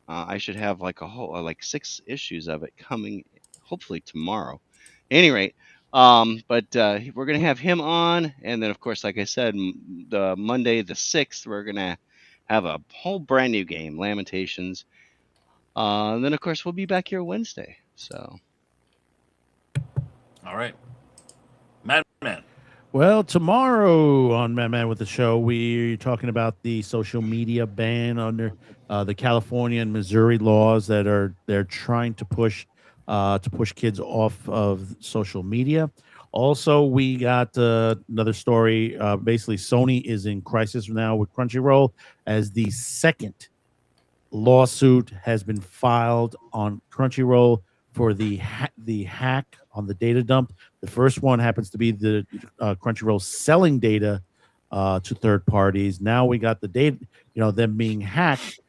I should have like a whole 6 issues of it coming, hopefully tomorrow. At any rate, but we're gonna have him on, and then of course, like I said, the Monday the 6th, we're gonna have a whole brand new game, Lamentations. And then of course we'll be back here Wednesday. So. All right. Madman. Well, tomorrow on Man with the Show, we're talking about the social media ban under the California and Missouri laws that they're trying to push to push kids off of social media. Also, we got another story. Basically, Sony is in crisis now with Crunchyroll as the second lawsuit has been filed on Crunchyroll for the hack on the data dump. The first one happens to be the Crunchyroll selling data to third parties. Now we got the data, them being hacked.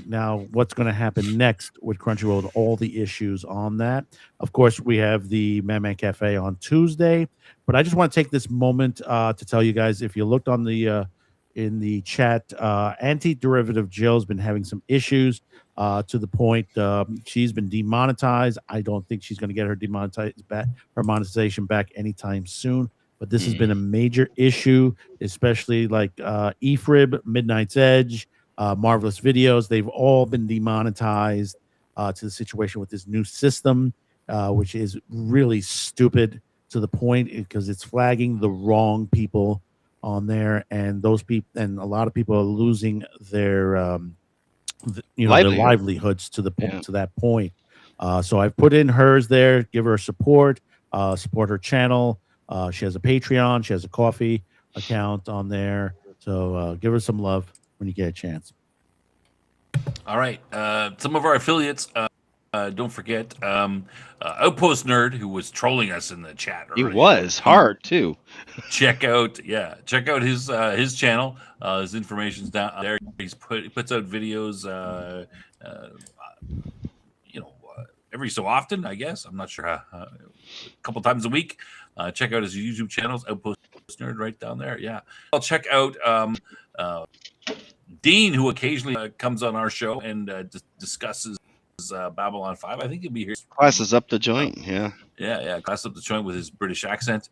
Now, what's going to happen next with Crunchyroll? All the issues on that. Of course, we have the Man Cafe on Tuesday, but I just want to take this moment to tell you guys, if you looked on the in the chat, anti-derivative Jill's been having some issues to the point she's been demonetized. I don't think she's going to get her monetization back anytime soon. But this has been a major issue, especially like eFrib, Midnight's Edge, Marvelous Videos. They've all been demonetized to the situation with this new system, which is really stupid to the point because it's flagging the wrong people on there, and those people, and a lot of people are losing their their livelihoods to the point to that point. So I've put in hers there. Give her support. Support her channel. She has a Patreon. She has a coffee account on there. So give her some love when you get a chance. All right. Some of our affiliates. Don't forget Outpost Nerd, who was trolling us in the chat earlier. He was hard too. Check out his channel. His information's down there. He puts out videos every so often, I guess. I'm not sure a couple times a week. Check out his YouTube channels, Outpost Nerd, right down there. Yeah. I'll check out Dean, who occasionally comes on our show and discusses Babylon 5. I think he'll be here. Classes up the joint. Yeah. Class up the joint with his British accent.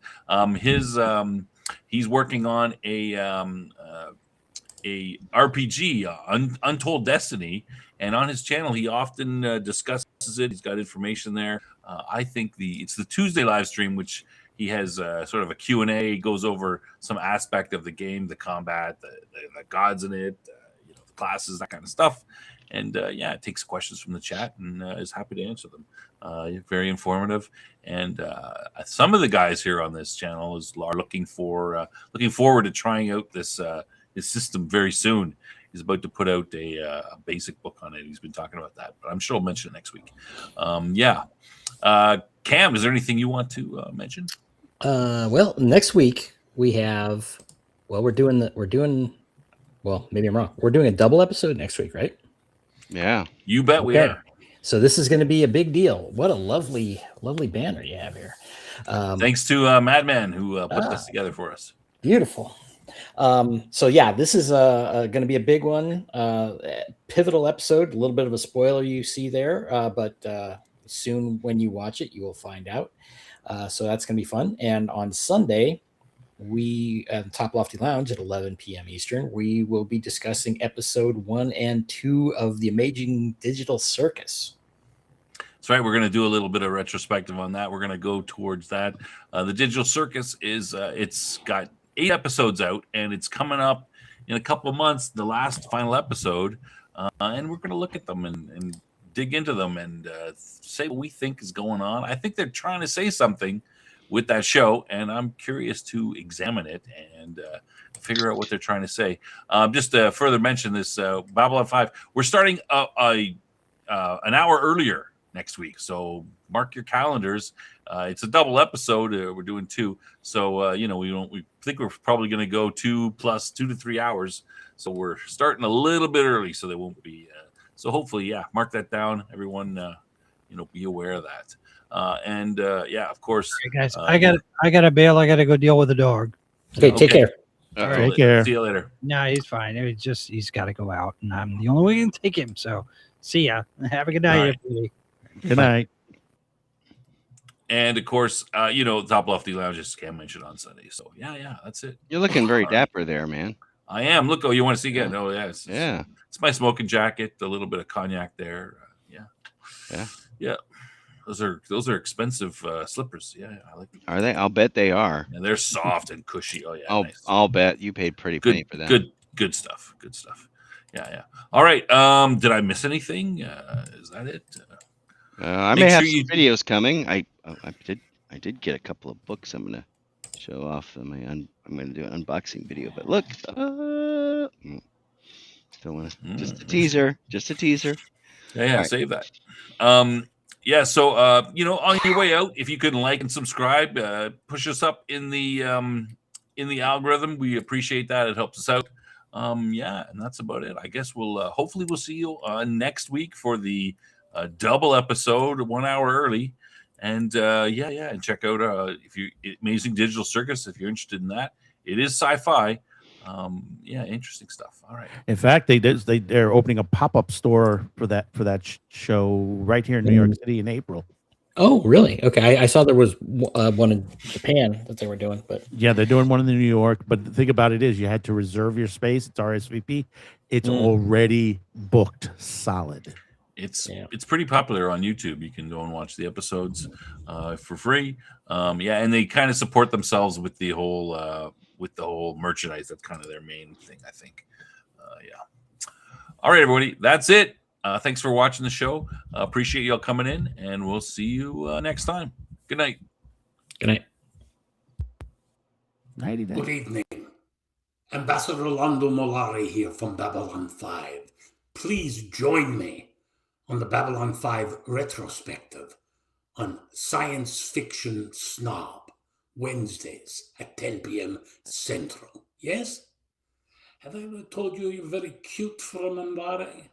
He's working on a RPG, Untold Destiny, and on his channel he often discusses it. He's got information there. I think it's the Tuesday live stream, which he has sort of a Q&A, goes over some aspect of the game, the combat, the gods in it, the classes, that kind of stuff. And takes questions from the chat and is happy to answer them. Very informative. And some of the guys here on this channel are looking forward to trying out this system very soon. He's about to put out a basic book on it. He's been talking about that, but I'm sure I'll mention it next week. Cam, is there anything you want to mention? Well, next week we have. Well, maybe I'm wrong. We're doing a double episode next week, right? Yeah, you bet we are. So this is going to be a big deal. What a lovely banner you have here. Thanks to Madman who put this together for us. Beautiful. This is going to be a big one. Pivotal episode. A little bit of a spoiler you see there, but soon when you watch it, you will find out. So that's going to be fun. And on Sunday, we at Top Lofty Lounge at 11 p.m. Eastern, we will be discussing episode 1 and 2 of the Amazing Digital Circus. That's right. We're going to do a little bit of retrospective on that. We're going to go towards that. The Digital Circus is it's got 8 episodes out, and it's coming up in a couple of months, the last final episode, and we're going to look at them and dig into them and say what we think is going on. I think they're trying to say something with that show, and I'm curious to examine it and figure out what they're trying to say. Just to further mention this, Babylon 5, we're starting an hour earlier next week, so mark your calendars. It's a double episode. We're doing 2, so we think we're probably going to go 2 plus 2 to 3 hours. So we're starting a little bit early, so they won't be. So hopefully, mark that down, everyone. Be aware of that. Of course. Hey guys, I got to bail. I got to go deal with the dog. Okay, take care. All right, Take care. See you later. No, he's fine. It was just he's got to go out, and I'm the only one who can take him. So, see ya. Have a good night, Right. everybody. Good night. And of course, Top Lofty Lounge, as Cam mentioned, on Sunday. So that's it. You're looking very All right. dapper there, man. I am. Look, you want to see again? Oh, yes. Yeah. It's my smoking jacket, a little bit of cognac there. Yeah. Those are expensive slippers. Yeah, I like them. Are they? I'll bet they are. And they're soft and cushy. Oh yeah. I'll Nice. I'll bet you paid pretty penny for them. Good stuff. Good stuff. Yeah. All right. Did I miss anything? Is that it? I Make may have sure some you- videos coming. I did get a couple of books. I'm gonna show off. I'm gonna do an unboxing video. But look, don't want to. Just a teaser. Just a teaser. Yeah, Right. save that. Yeah, so on your way out, if you could like and subscribe, push us up in the algorithm. We appreciate that. It helps us out. Yeah, and that's about it. I guess we'll hopefully we'll see you next week for the double episode, 1 hour early. And and check out if you Amazing Digital Circus if you're interested in that. It is sci-fi. Interesting stuff. All right. In fact, they're opening a pop-up store for that show right here in New York City in April. Oh, really? Okay. I saw there was one in Japan that they were doing, but yeah, they're doing one in New York. But the thing about it is, you had to reserve your space. It's RSVP. It's already booked solid. It's pretty popular on YouTube. You can go and watch the episodes for free. And they kind of support themselves with the whole merchandise. That's kind of their main thing, I think. All right, everybody, that's it. Thanks for watching the show. Appreciate y'all coming in, and we'll see you next time. Good night. Good night. Nighty night. Good evening. Ambassador Londo Molari here from Babylon 5. Please join me on the Babylon 5 retrospective on Science Fiction Snob, Wednesdays at 10 p.m. Central. Yes? Have I ever told you you're very cute for a Mambari?